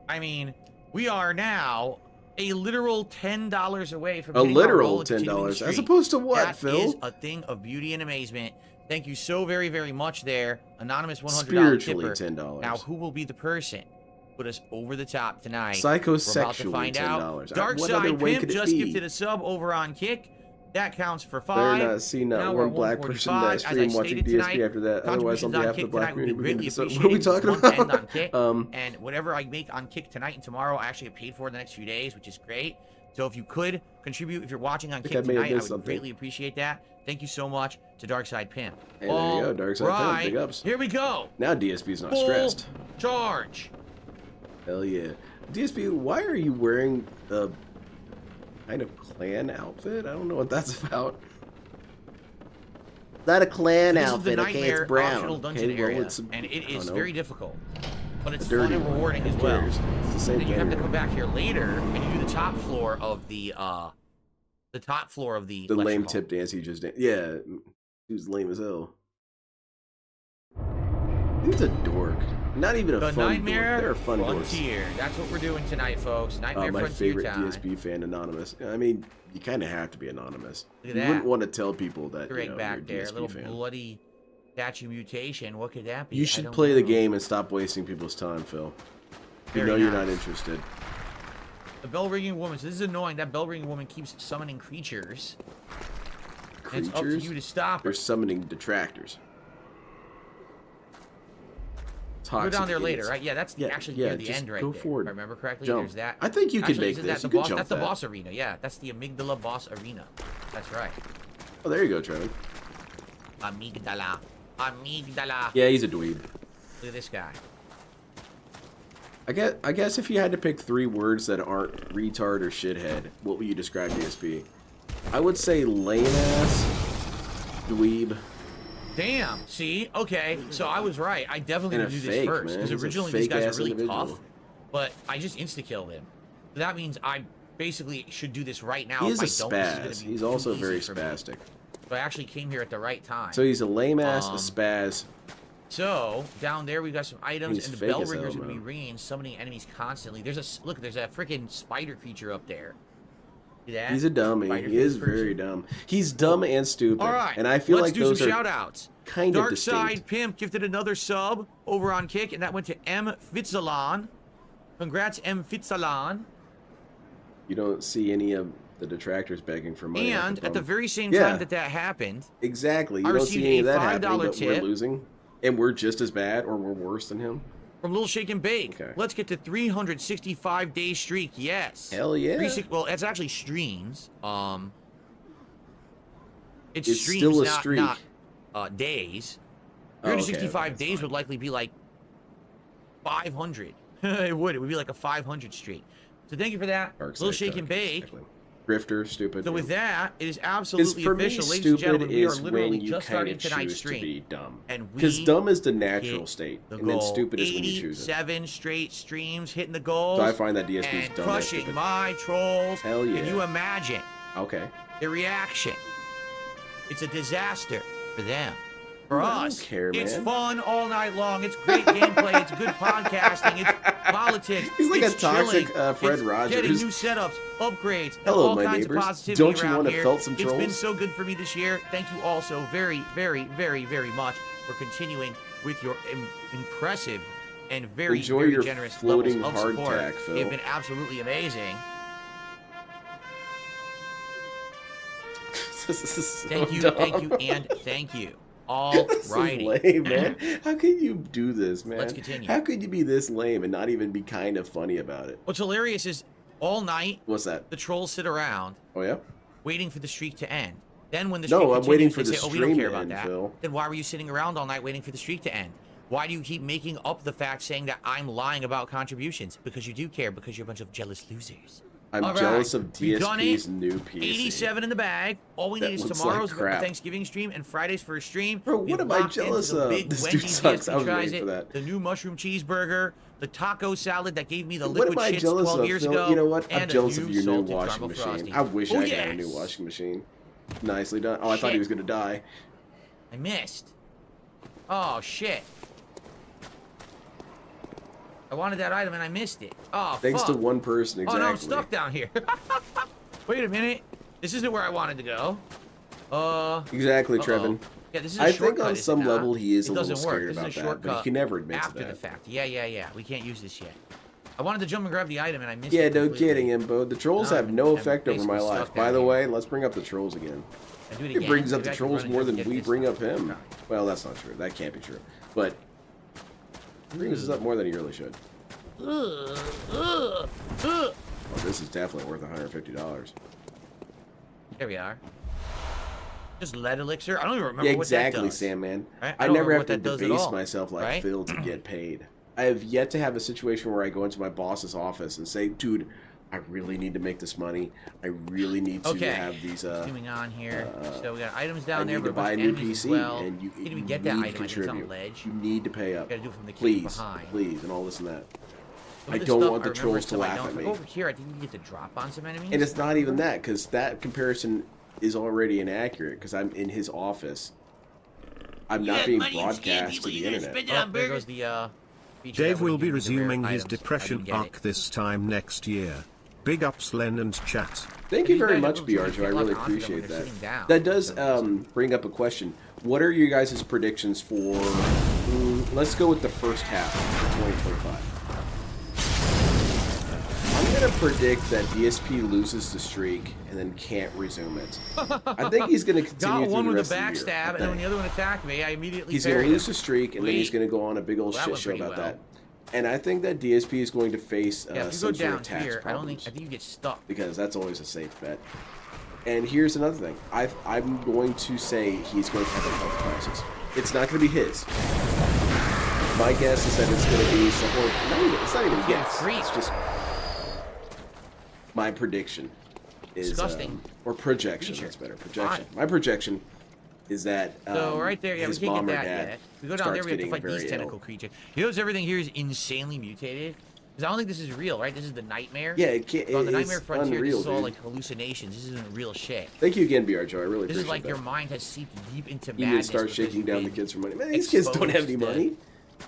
I mean, we are now a literal $10 away from A hitting our literal goal of continuing $10. As streak. opposed to what, That Phil? is a thing of beauty and amazement. Thank you so very, very much there. Anonymous $100 Spiritually tipper. $10. Now, who will be the person put us over the top tonight? Psychosexually We're about to find out. $10. Dark What other Side way Pimp could it just be? gifted a sub over on Kick. That counts for Better 5. not see Now not we're one black person that 145. As I stream watching stated DSP tonight, after that. Otherwise, on contributions on behalf of the Kick black tonight would be community, greatly so what are we appreciated. talking It's 110 about? on Kick. And whatever I make on Kick tonight and tomorrow, I actually get paid for in the next few days, which is great. So if you could contribute, if you're watching on think Kick I may have tonight, I missed would something. greatly appreciate that. Thank you so much to Darkside Pimp. Hey, there you go, Darkside Pimp. Big ups. Here we go. Now DSP's not Full stressed. charge. Hell yeah. DSP, why are you wearing the kind of clan outfit? I don't know what that's about. Not a clan This is outfit, the okay, Nightmare it's brown. optional dungeon Okay, well, area, it's and it I is don't know, very difficult, but it's a fun dirty and one. rewarding Who as well. cares? It's the same And you have to thing. come back here later and you do the top floor of the The lecture lame hall. tip dance he just did. Yeah, he was lame as hell. He's a dork. Not even a The fun Nightmare dork. They're fun dorks. Frontier. That's what we're doing tonight, folks. Nightmare My Frontier favorite time. DSP fan, Anonymous. I mean, you kind of have to be anonymous. Look at You that. wouldn't want to tell people that Greg you're a back there, DSP little fan. bloody statue mutation. What could that be? You I should don't play the know. game and stop wasting people's time, Phil. You Very know you're not nice. interested. The bell ringing woman. So this is annoying. That bell ringing woman keeps summoning creatures. And it's up to Creatures? you to stop her. They're summoning detractors. Go Toxic down there later, idiots. right? Yeah, that's Yeah, actually yeah, near the just end right go there. forward. If I remember correctly, Jump. there's that. I think you can Actually, make isn't this. that You the can boss? jump That's the that. boss arena. Yeah, that's the Amygdala boss arena. That's right. Oh, there you go, Trevor. Amygdala. Amygdala. Yeah, he's a dweeb. Look at this guy. I guess if you had to pick 3 words that aren't retard or shithead, what would you describe DSP? I would say lame ass, dweeb. Damn. See? Okay. So I was right. I definitely And would a do this fake, first. man. Because He's a originally these guys fake-ass are really individual. tough. But I just insta-killed him. So that means I basically should do this right now. He is if a I don't, this is spaz. gonna be He's too also easy very for me. spastic. So I actually came here at the right time. So he's a lame ass, a Um, spaz. So down there we got some items, He's and the fake bell as hell, ringer's gonna be man. ringing, summoning enemies constantly. There's a look. There's a freaking spider creature up there. See that? He's a dummy. Spider He is face very person. dumb. He's dumb and stupid. All right. And I feel let's like do those some are shout outs. kind of Dark distinct. Side Pimp gifted another sub over on Kick, and that went to M. Fitzalan. Congrats, M. Fitzalan. You don't see any of the detractors begging for money. like And a at the bum. very same Yeah. time that happened, Exactly. You I don't received see any of a that happening, $5 but we're tip. losing. And we're just as bad, or we're worse than him. from Little Shake and Bake. Okay. Let's get to 365-day streak. Yes. Hell yeah. Well, it's actually streams. It's It's streams, still a not, streak. not days. Oh, okay, 365 that's days fine. would likely be like 500. It would. It would be like a 500 streak. So thank you for that. Dark Little side Shake dark, and Bake. exactly. Grifter, stupid. So yeah. with that, it is It's absolutely for me, official, ladies and stupid gentlemen. We are is literally when you just kind starting of tonight's choose to stream. be dumb. And Because we dumb is the natural hit state, the and then goal. stupid is when you choose it. 87 straight streams hitting the goals. So I find that DSP is and dumb and crushing stupid. my trolls. Hell yeah. Can you imagine Okay. the reaction? It's a disaster for them. For I don't us, care, it's man. fun all night long. It's great gameplay. It's good podcasting. It's politics. He's like it's a toxic chilling. Fred it's Rogers. Getting new setups, upgrades, and Hello, all my kinds neighbors. of positivity Don't you around want to here. felt some It's been trolls? so good for me this year. Thank you all so very, very, very, very, very much for continuing with your impressive and very, Enjoy very your generous floating levels of support. hardtack, Phil. They've been absolutely amazing. This is so Thank you, dumb. thank you, and thank you. All This is righty. lame, man. How can you do this, man? Let's continue. How could you be this lame and not even be kind of funny about it? What's hilarious is all night What's that? the trolls sit around Oh yeah. waiting for the streak to end. Then when the No, streak I'm continues, waiting for they the say, "Oh, we don't stream care to about end, that." Phil. Then why were you sitting around all night waiting for the streak to end? Why do you keep making up the fact saying that I'm lying about contributions? Because you do care, because you're a bunch of jealous losers. I'm All jealous right, of we've done DSP's it. new PC. 87 in the bag. All we That need is looks tomorrow's like crap. Thanksgiving stream and Fridays for a stream. Bro, We've what am I locked into jealous the of? Big This dude Wendy's sucks. DSP I was tries waiting for it, that. the new mushroom cheeseburger, the taco salad that gave me the What liquid am I shits jealous 12 of, years Phil? ago. You know what? I'm and a jealous of your new salted washing caramel machine. frosty. I wish Oh, I had a new yes. washing machine. Nicely done. Oh, I thought he Shit. was gonna die. I missed. Oh, shit. I wanted that item and I missed it. Oh, Thanks fuck. to one person, Oh, exactly. no, I'm stuck down here. Wait a minute. This isn't where I wanted to go. Exactly, uh-oh. Trevin. Yeah, this is a I think shortcut, on is it some not? level he is It a little doesn't work. scared This about is a that, but he shortcut can never admit to after the that. fact. Yeah. We can't use this yet. I wanted to jump and grab the item and I missed Yeah, it no completely. kidding, Imbo. The trolls No, have no I'm effect over my basically life. stuck By down the here. way, let's bring up the trolls again. I do it He again. brings up Maybe the I can trolls run more and than get we this bring time. up him. Well, that's not true. That can't be true. But he brings us up more than he really should. Oh, this is definitely worth $150. There we are. Just lead elixir? I don't even remember Yeah, what that exactly, does. Sam, man. Right? I don't never remember have what to that does at debase all, myself like right? Phil to get paid. I have yet to have a situation where I go into my boss's office and say, dude, I really need to make this money. I really need to Okay. have these Continuing on here. uh, So we got items I down there, need but to a bunch buy a of new enemies PC, as well. and you Can't even you get that need item. to I think it's on contribute. a ledge. You need to pay up. Gotta do it from the cave Please, behind. please, and all this and that. Some I of this don't stuff want the remember, trolls to some I laugh don't. at If I me. go over here, I think you get to drop on some enemies. And it's not even that, because that comparison is already inaccurate, because I'm in his office. I'm not being broadcast to the internet. Oh, there goes the feature that Dave would will be give you the rare resuming his items. I depression didn't get arc it. this time next year. Big ups, Len and chat. Thank These you very guys much, don't really BRJ. I get really locked onto them when appreciate they're that. sitting down, That does for some reason. bring up a question. What are your guys' predictions for... let's go with the first half of 2025. I'm going to predict that DSP loses the streak and then can't resume it. I think he's going to continue Got through one the with rest a of the year. backstab, and then when the other one attacked me, I immediately He's going parried to lose him. the streak, and then he's going to go on a big old Well, that shit went show pretty about well. that. And I think that DSP is going to face Yeah, if you go some sort down of tax here, problems. I think you get stuck. Because that's always a safe bet. And here's another thing. I'm going to say he's going to have a health crisis. It's not going to be his. My guess is that it's going to be somewhere. It's not even a guess. Freak. It's just my prediction is Disgusting. Or projection. Creature. That's better. Projection. Fine. My projection is that So right there, yeah, we his can't mom get or that dad yet. We go down there, we have to starts fight these getting tentacle very creatures. You notice everything here is insanely mutated? Because I don't think this is real, right? This is the nightmare. Yeah, it can't. So on the It's Nightmare Frontier, unreal, this is all dude. like hallucinations. This isn't real shit. Thank you again, BR Joe. I really This appreciate is like that. your mind has seeped deep into You need to madness. start because shaking you've down the been kids for money. Man, these kids don't have any exposed to, money.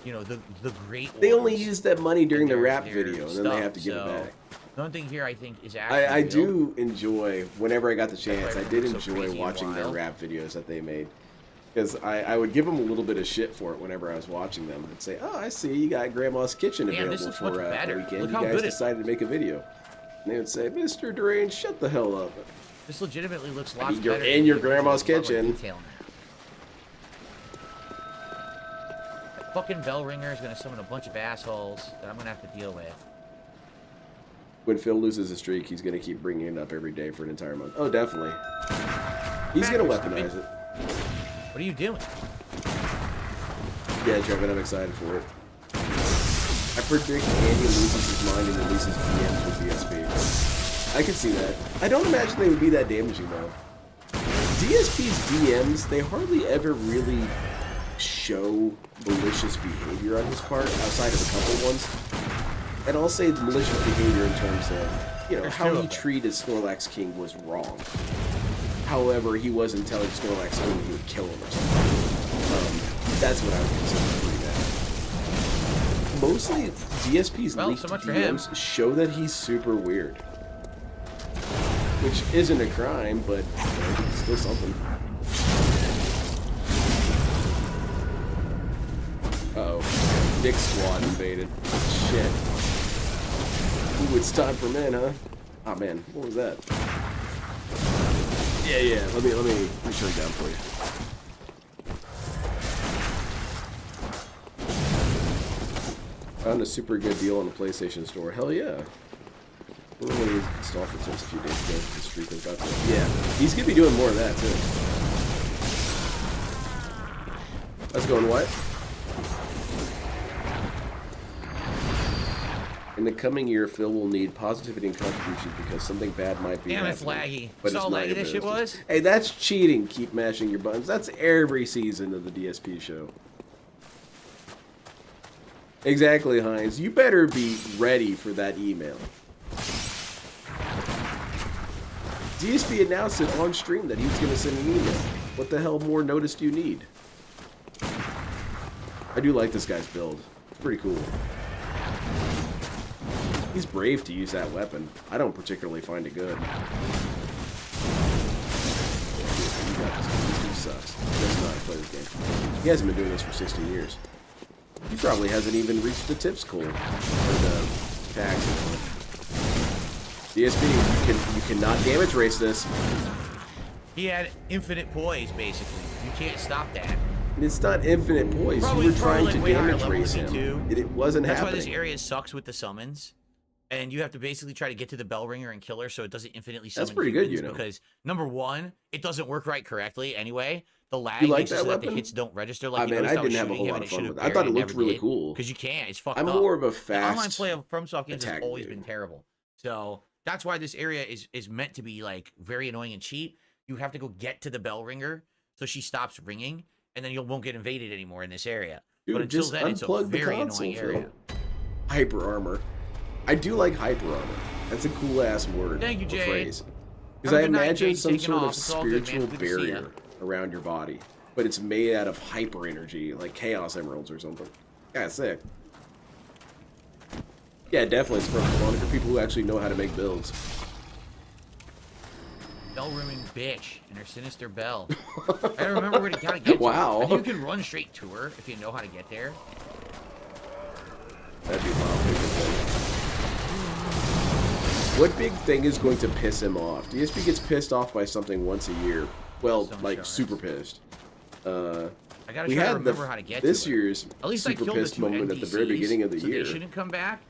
You know, the great They only ones use that money during the and rap their video, and then they stuff, have to give so it back. The only thing here I think is actually I real. do enjoy, whenever I got the chance, why I did everyone's so enjoy crazy and watching their wild. rap videos that they made. Because I would give them a little bit of shit for it whenever I was watching them. I'd say, oh, I see you got Grandma's Kitchen Damn, available this looks for much a better. weekend. Look You how guys good it- decided to make a video. And they would say, Mr. Deranged, shut the hell up. This legitimately looks I lots mean, you're better. in than your the original grandma's level of kitchen. detail now. That fucking bell ringer is gonna summon a bunch of assholes that I'm gonna have to deal with. When Phil loses a streak, he's going to keep bringing it up every day for an entire month. Oh, definitely. He's going to weaponize it. What are you doing? Yeah, Trevin, I'm excited for it. I predict Andy loses his mind and releases DMs with DSP. I can see that. I don't imagine they would be that damaging, though. DSP's DMs, they hardly ever really show malicious behavior on his part, outside of a couple ones. And I'll say malicious behavior in terms of, you know, There's how two he of them. treated Snorlax King was wrong. However, he wasn't telling Snorlax King he would kill him or something. That's what I would consider pretty bad. Mostly, DSP's Well, leaked so much for him. DMs show that he's super weird. Which isn't a crime, but you know, it's still something. Uh-oh. Dick Squad invaded. Shit. Ooh, it's time for men, huh? Ah, man, what was that? Yeah. Let me turn it down for you. Found a super good deal on the PlayStation Store. Hell yeah. We're only installed for just a few days ago. The streak was about to. Yeah, he's gonna be doing more of that too. That's going what? In the coming year, Phil will need positivity and contribution because something bad might be Damn, it's happening. laggy. But Saw it's how not laggy your this shit business. was? Hey, that's cheating. Keep mashing your buttons. That's every season of the DSP show. Exactly, Heinz. You better be ready for that email. DSP announced it on stream that he was going to send an email. What the hell more notice do you need? I do like this guy's build. It's pretty cool. He's brave to use that weapon. I don't particularly find it good. This dude sucks. He doesn't know how to play this game. He hasn't been doing this for 16 years. He probably hasn't even reached the tip score. Or the tax. DSP, you cannot damage race this. He had infinite poise, basically. You can't stop that. It's not infinite poise. Probably- You were trying probably to like way higher damage level race than him. me too. It wasn't That's why happening. this area sucks with the summons. And you have to basically try to get to the bell ringer and kill her so it doesn't infinitely summon pretty good, humans, you know. because number one, it doesn't work right correctly anyway. The lag You like makes it that so that the weapon? hits don't register I like mean, I didn't have a whole lot of fun with it. I thought it looked really cool. Because you can't. It's fucked I'm up. more of a The online fast play of FromSoft games has attack always dude. been terrible. So that's why this area is meant to be like very annoying and cheap. You have to go get to the bell ringer so she stops ringing, and then you won't get invaded anymore in this area. Dude, but until just then, it's a unplug the very console, annoying area. Phil. Hyper armor. I do like hyper armor. That's a cool ass word. Thank you, or Jade. phrase. Have Because a I good night, imagine Jade. some Taking sort of off. It's all good, man. spiritual Good to see ya. barrier around your body, but it's made out of hyper energy, like chaos emeralds or something. Yeah, sick. Yeah, definitely. It's for people who actually know how to make builds. Bell ringing bitch and her sinister bell. I don't remember where to gotta get to. Wow. I think you can run straight to her if you know how to get there. That'd be wild. What big thing is going to piss him off? DSP gets pissed off by something once a year. Well, Stone like shards. super pissed. I gotta We try to had remember how to get this to her. year's At least I super killed the pissed two moment at the very NPCs, beginning of the so year. They shouldn't come back.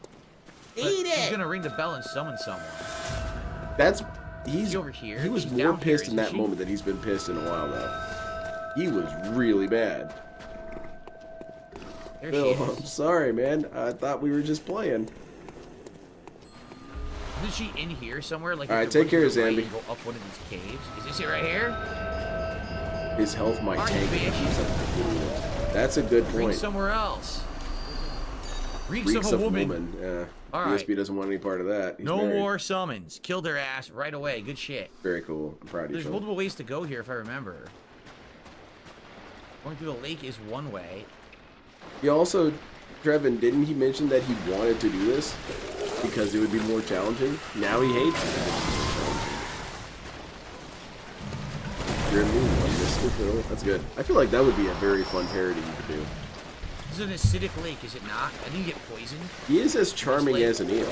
But Eat she's it! gonna ring the bell and summon someone. That's he's She's over here. He was She's more down here, pissed in isn't that she? moment than he's been pissed in a while though. He was really bad. There Phil, she I'm is. sorry, man. I thought we were just playing. Isn't she in here somewhere? Like, All right, if you take care run of to the right Zambi. and Go up one of these caves. Is this it right here? His health might Alright, tank if he bitch. keeps up the food. That's a good Reek point. somewhere else. Reeks Reeks of a woman. Yeah. All right. DSP doesn't want any part of that. He's No married. more summons. Killed their ass right away. Good shit. Very cool. I'm proud of you. There's Phil. multiple ways to go here, if I remember. Going through the lake is one way. He also, Trevin, didn't he mention that he wanted to do this because it would be more challenging? Now he hates it. You're a new one, Mr. Phil. That's good. I feel like that would be a very fun parody you could do. This is an acidic lake, is it not? I didn't get poisoned. He is as charming lake. as an eel.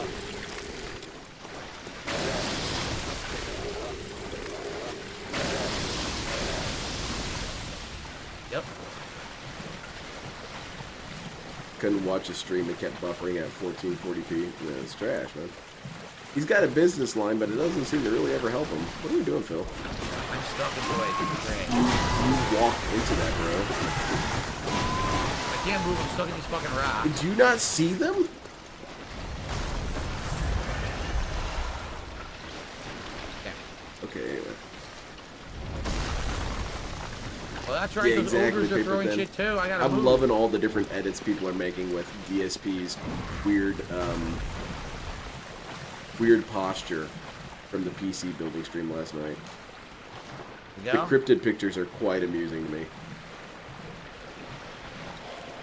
Yep. Couldn't watch his stream. It kept buffering at 1440p. Yeah, it's trash, man. He's got a business line, but it doesn't seem to really ever help him. What are we doing, Phil? I'm stuck in the way. Great. You walked into that, bro. I can't move. I'm stuck in these fucking rocks. Did you not see them? Okay, anyway. Well, that's right. Yeah, Those exactly, ogres are Paper throwing Ben. shit too. I gotta I'm move. loving all the different edits people are making with DSP's weird, weird posture from the PC building stream last night. You The go? cryptid pictures are quite amusing to me.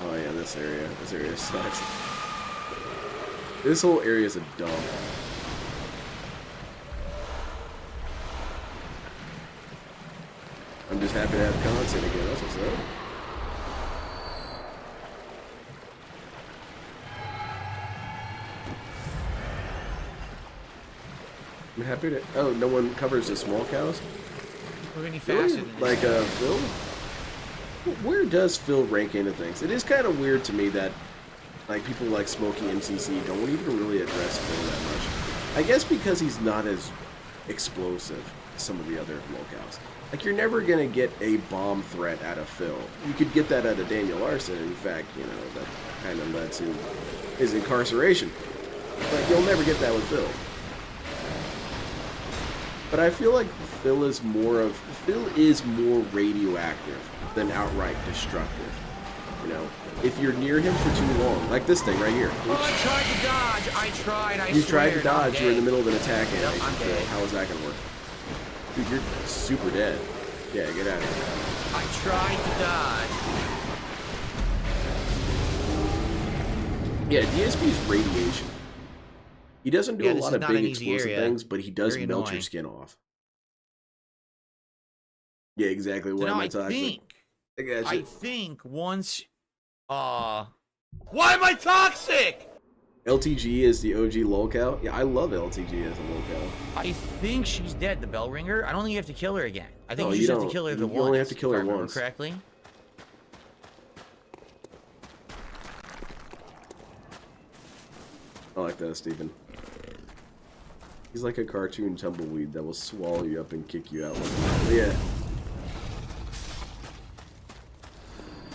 Oh yeah, this area sucks. This whole area is a dump. I'm just happy to have content again, that's what's up. I'm happy to... Oh, no one covers the small cows? We're any Really? faster than Like, Phil? Where does Phil rank into things? It is kind of weird to me that, like, people like Smokey MCC don't even really address Phil that much. I guess because he's not as explosive as some of the other locales. Like, you're never going to get a bomb threat out of Phil. You could get that out of Daniel Larson. In fact, you know, that kind of led to his incarceration. But you'll never get that with Phil. But I feel like Phil is more radioactive than outright destructive. You know, if you're near him for too long, like this thing right here. Oh, I tried to dodge. I tried. You tried to dodge. You're in the middle of an attack Yep, animation. I'm Phil. dead. How is that gonna work? Dude, you're super dead. Yeah, get out of here. I tried to dodge. Yeah, DSP's radiation. He doesn't do a this lot is of not big an easy explosive area. things, but he does Very melt your annoying. skin off. Yeah, exactly. So What now am I I talking? think, I I think once, why am I toxic? LTG is the OG lolcow. Yeah, I love LTG as a lolcow. I think she's dead, the bell ringer. I don't think you have to kill her again. I think No, you you just have to don't. kill her the You once. only have to kill if I her remember once. correctly. I like that, Stephen. He's like a cartoon tumbleweed that will swallow you up and kick you out. Yeah.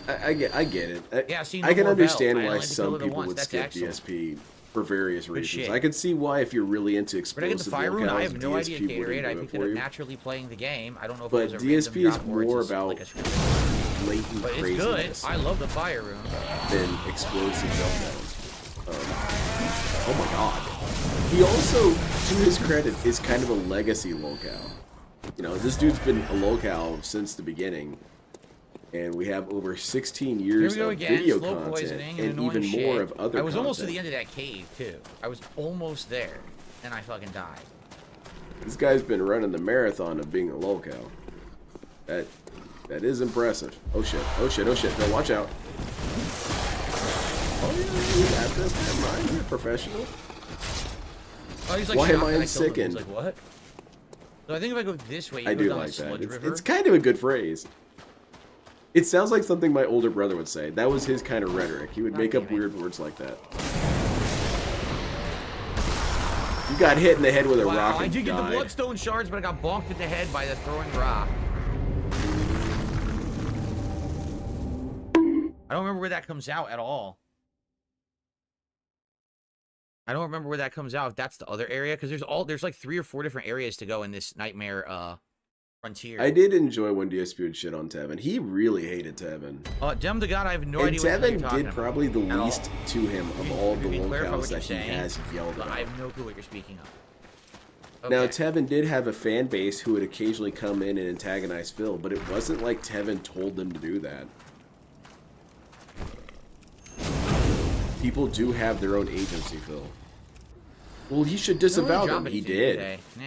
I get it. Yeah, see, I no can more understand bells. I why only have to kill some her the people once. would That's skip excellent. DSP for various reasons. shit. I could see why if you're really into But I explosive get the fire rune. I have no locales, idea, DSP Gatorade. wouldn't I do it picked it for up you. naturally playing the game. I don't know if But it was a DSP random is drop or it's more just about like a script. blatant But it's good. craziness I love the fire rune. than explosive meltdowns. Oh my god. He also, to his credit, is kind of a legacy locale. You know, this dude's been a locale since the beginning. And we have over 16 Here years we go of again. video Slow content poisoning and annoying even shit. more of other I was almost to content. the end of that cave too. I was almost there, and I fucking died. This guy's been running the marathon of being a locale. That is impressive. Oh shit, oh shit, oh shit. Phil, watch out. Oh yeah, you got this. Never mind, you're a professional. Oh, he's like, Why am shocked I that killed him. unsickened? He's like, what? So I think if I go this way, you I go do down like a sludge that. river. It's kind of a good phrase. It sounds like something my older brother would say. That was his kind of rhetoric. He would God make up damn it. weird words like that. You got hit in the head with a Wow, rock and I did get the died. bloodstone shards, but I got bonked in the head by the throwing rock. I don't remember where that comes out at all. I don't remember where that comes out. If that's the other area, because there's like 3 or 4 different areas to go in this Nightmare Frontier. I did enjoy when DSP would shit on Tevin. He really hated Tevin. Dem to God, I have no And idea what you're Tevin talking did probably the about least to him of all the clarify locales what you're that he saying, has yelled but at. I have no clue what you're speaking of. Now, Okay. Tevin did have a fan base who would occasionally come in and antagonize Phil, but it wasn't like Tevin told them to do that. People do have their own agency, Phil. Well, he should disavow them. He did. Nah.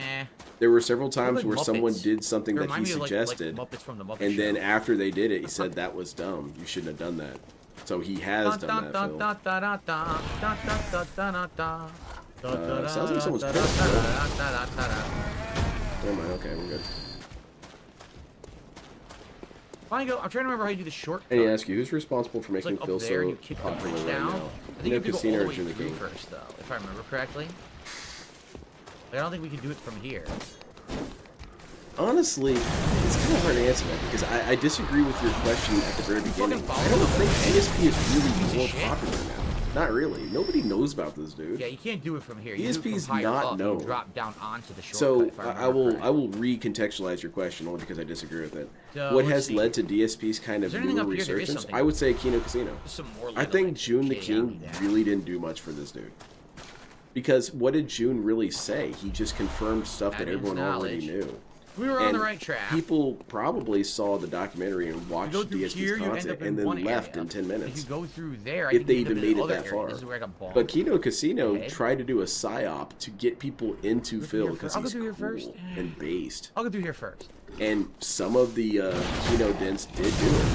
There were several times like where Muppets. someone did something that Remind he me of, suggested, like Muppets from the Muppet and then Show. after they did it, he said that was dumb. You shouldn't have done that. So he has done that, Phil. Sounds like someone's pissed, Never mind, okay, we're good. I'm trying to remember how you do the shortcut. And he asks you, who's responsible for It's making like Phil up there, and so you kick the popular bridge right down. now? I think You you know, have to go Casino all or the way Jimmy through King? first, though, if I remember correctly. Like, I don't think we can do it from here. Honestly, it's kind of hard to answer that because I disagree with your question at the very beginning. follow I don't him. think DSP is Piece really of more shit. popular now. Not really. Nobody knows about this dude. Yeah, you can't do it from here. You do it DSP's from higher not up, known. You drop down onto the shortcut. So if I remember will correctly. recontextualize your question only because I disagree with it. So, What let's has see. led to DSP's kind of Is there anything newer up here? There is resurgence? something. I would say Kino Casino. Just some more I little, think like, June the shitty King alley there. really didn't do much for this dude. Because what did June really say? He just confirmed stuff that Admin's everyone already knowledge. knew. We were on And the right track. People probably saw the documentary and watched You go through DSP's here, you end content up in and then one left area. in 10 If minutes. you go through there, I If think they you end even up in made it other that area. far. This is where I got bombed. But Kino Casino Okay. tried to do a psyop to get people into Go through Phil here because first. I'll go he's through here cool first. and based. I'll go through here first. And some of the Kino dents did do it.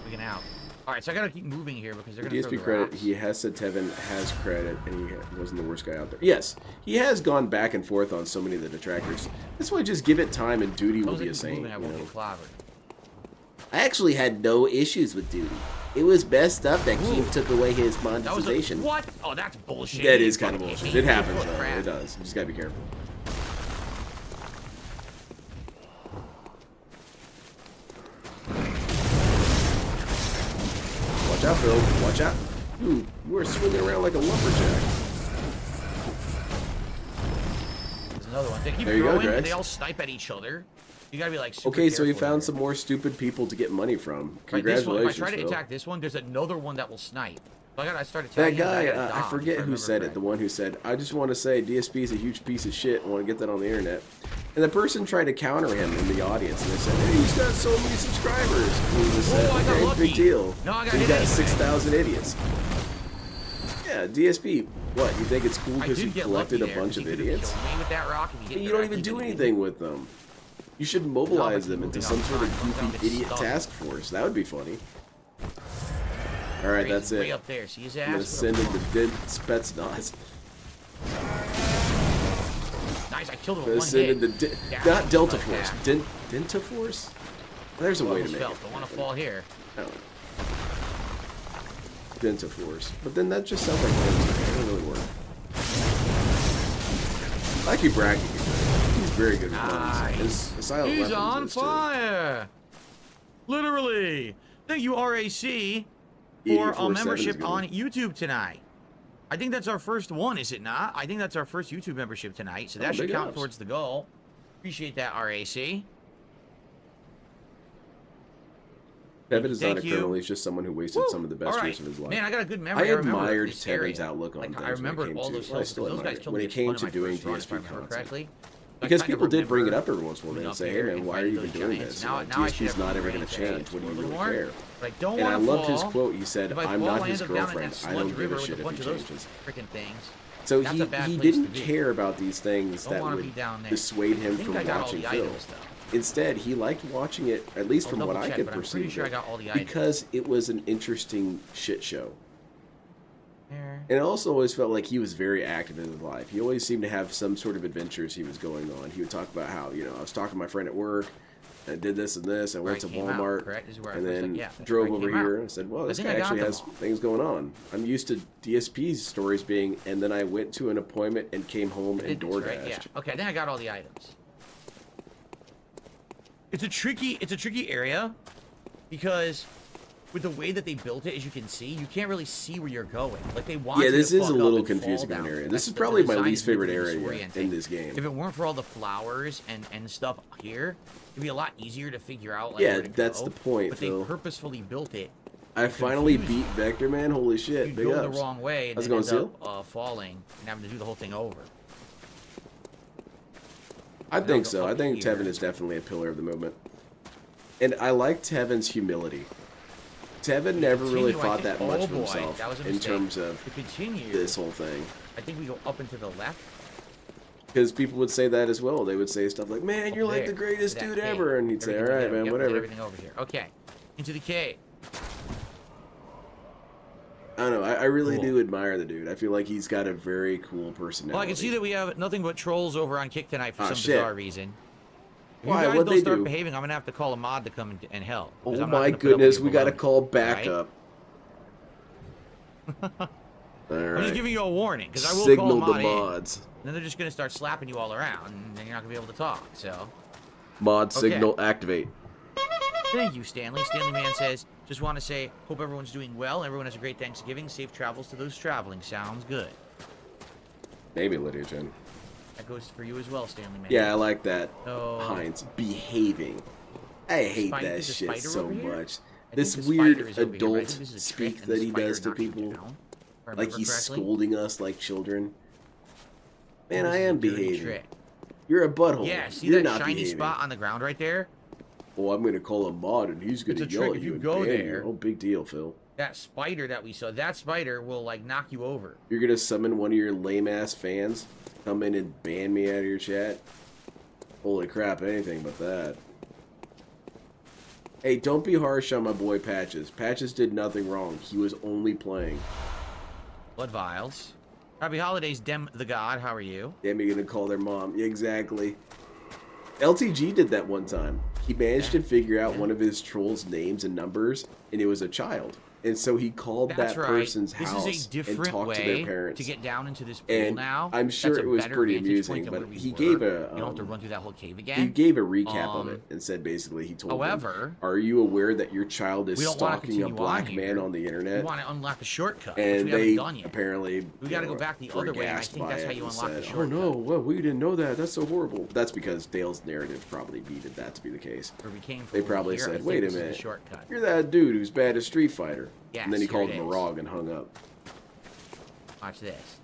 We can out. All right, so I gotta keep moving here because they're gonna DSP throw the credit, rocks. he has said Tevin has credit and he wasn't the worst guy out there. Yes, he has gone back and forth on so many of the detractors. That's why just give it time and Duty will Those be that a keep saint. moving, I You won't know? get clobbered. I actually had no issues with Duty. It was messed up that Keem Ooh. took away his That was monetization. what? Oh, that's bullshit. That You is kind of fucking bullshit. hate It happens people, though. crap. It does. You just gotta be careful. Watch out, Phil. Watch out. Ooh, you are swinging around like a lumberjack. There's another one. They keep There you go, throwing and Drex. they all snipe at each other. You gotta be like super Okay, so he careful found here. some more stupid people to get money from. Right, this one, if I Congratulations, try to Phil. attack this one, there's another one that will snipe. So I started That attacking him, guy, and I got I dodged, forget if I who remember said it. correctly. The one who said, I just want to say DSP is a huge piece of shit. I want to get that on the internet. And the person tried to counter him in the audience. And they said, hey, he's got so many subscribers. And he just said, I got okay, lucky. big deal. No, I got he hit got anyway. 6,000 idiots. Yeah, DSP, what? You think it's cool I because did you get collected a lucky there, bunch 'cause of he could've idiots? killed me with that rock if he hit And you the don't rock, even he do could've anything with them. You should mobilize them into some sort of goofy idiot task force. That would be funny. All right, Crazy, that's way it. up there. See his I'm gonna ass? send in the dead Spetsnaz. Nice, I killed him I'm with gonna one send in hit. the Yeah, not Delta like Force, that. Denta Force. There's a way to make it. Felt. Don't want to fall here. I don't know. Denta Force, but then that just sounds like Denta. It doesn't really work. I like you bragging. He's very good with guns. Nice. His silent He's weapons on is, too. fire. Literally. Thank you, RAC, for 8847 a is membership good. on YouTube tonight. I think that's our first one, is it not? I think that's our first YouTube membership tonight, so that Oh, should big count ups. towards the goal. Appreciate that, RAC. Tevin is not a Thank you. criminal. He's just someone who wasted Woo! some of the best All years right. of his life. Man, I got a good memory. I remember admired this area. Tevin's outlook on Like, things I remember when it all came those to. Well, I hills. still Those admire guys it. killed When me it came one to of my doing first runs, if I DSP remember content. correctly. I Because kind of people did bring it remember up every once in a while going and up say, hey here man, and why are fighting you even those doing giants. this? Now I DSP's should have not free ever going reign to today. change. What do you A really little more, care? but I don't And I want to loved his fall. quote. He said, If I I'm fall, not I his end up down in girlfriend. that I don't sludge give river a with shit a if bunch he of those changes. freaking things. So That's a bad he place to didn't be. care about these things Don't that want to would be down there. dissuade I him think from I got all watching the Phil. items, though. Instead, he liked watching it, at least I'll from what double I check, could but I'm perceive, pretty sure I got all the items. because it was an interesting shit show. There. And I also always felt like he was very active in his life. He always seemed to have some sort of adventures he was going on. He would talk about how, you know, I was talking to my friend at work, and I did this and this, I Where went I to came out, Walmart, correct? This is where I and first, then like, yeah, that's drove where I over came out. here and said, well, this think guy I got actually them has all. things going on. I'm used to DSP's stories being, and then I went to an appointment and came home I and did this, DoorDashed. right? Yeah. Okay, then I got all the items. It's a tricky area. because with the way that they built it, as you can see, you can't really see where you're going. Like they want. Yeah, you this to is a fuck up little and fall confusing of an down. area. This That's is the probably my design least favorite really area disorienting. in this game. If it weren't for all the flowers and stuff here, it'd be a lot easier to figure out. Like, Yeah, where to that's go, the point, But Phil. they purposefully built it. I finally confusing. beat Vector Man. Holy shit! You Big go ups. the wrong way and How's it then going, end up falling and having to do the whole thing over. I think go so. I up think here. Tevin is definitely a pillar of the movement. And I like Tevin's humility. Tevin never really Continue, I thought think- that much oh of boy, himself that was a in mistake. terms of To continue, this whole thing. I think we go up and to the left. Because people would say that as well. They would say stuff like, man, you're Up like there, the greatest to that dude cave. ever. And he'd say, all Everything's right, there. man, Yep, we did whatever. everything over here. Okay, into the cave. I don't know. I really Cool. do admire the dude. I feel like he's got a very cool personality. Well, I can see that we have nothing but trolls over on Kick tonight for Ah, some shit. bizarre reason. If Why? you guys What'd don't they start do? behaving, I'm gonna have to call a mod to come and help. 'cause Oh I'm not my gonna put up with goodness, your we got to baloney, call all right? backup. All I'm just right. giving you a warning because I will Signal call a the mod in. mods. Then they're just gonna start slapping you all around, and then you're not gonna be able to talk. So, Mod Okay. signal activate. thank you, Stanley. Stanley Man says, just want to say, hope everyone's doing well. Everyone has a great Thanksgiving. Safe travels to those traveling. Sounds good. Maybe Lydia Jen. That goes for you as well, Stanley Man. Yeah, I like that. Oh. Heinz behaving. I hate Spider- that there's a shit spider so over here? much. I This think the weird spider is over here, but I adult think this is a trick, speak and that the he spider does to knocks you people. down, if I Like remember he's correctly. scolding us like children. Man, This I is a am dirty behaving. trick. You're a butthole. Yeah, see You're that not shiny behaving. spot on the ground right there? Oh, I'm gonna call a mod and he's gonna It's a yell trick. at If you you and go ban there- you. Oh, big deal, Phil. That spider that we saw, that spider will like knock you over. You're gonna summon one of your lame ass fans, come in and ban me out of your chat? Holy crap, anything but that. Hey, don't be harsh on my boy Patches. Patches did nothing wrong. He was only playing. Blood vials. Happy holidays, Dem the God. How are you? Damn, you're gonna call their mom. Yeah, exactly. LTG did that one time. He managed to figure out one of his trolls' names and numbers, and it was a child. And so he called That's that right. person's This house is a and different talked to way their parents. to get down into this pool And now. I'm sure That's it a was better pretty vantage amusing, point than but where we he were. gave a, You don't have to run through that whole cave again. He gave a recap of Um, it and said basically he told However, them, are you aware that your child is we don't wanna stalking a continue black on man here. on the we internet? want to unlock the shortcut, which And we they haven't done yet. apparently We gotta go back the other way, and I aghast think by that's it how you and unlock the said, oh shortcut. no, well, we didn't know that. That's so horrible. That's because Dale's narrative probably needed that to be the case. Where we came from They over probably here, I said, think wait a this is the minute, shortcut. you're that dude who's bad at Street Fighter. Yes, And then he here called it him a is. ROG and hung up. Watch this.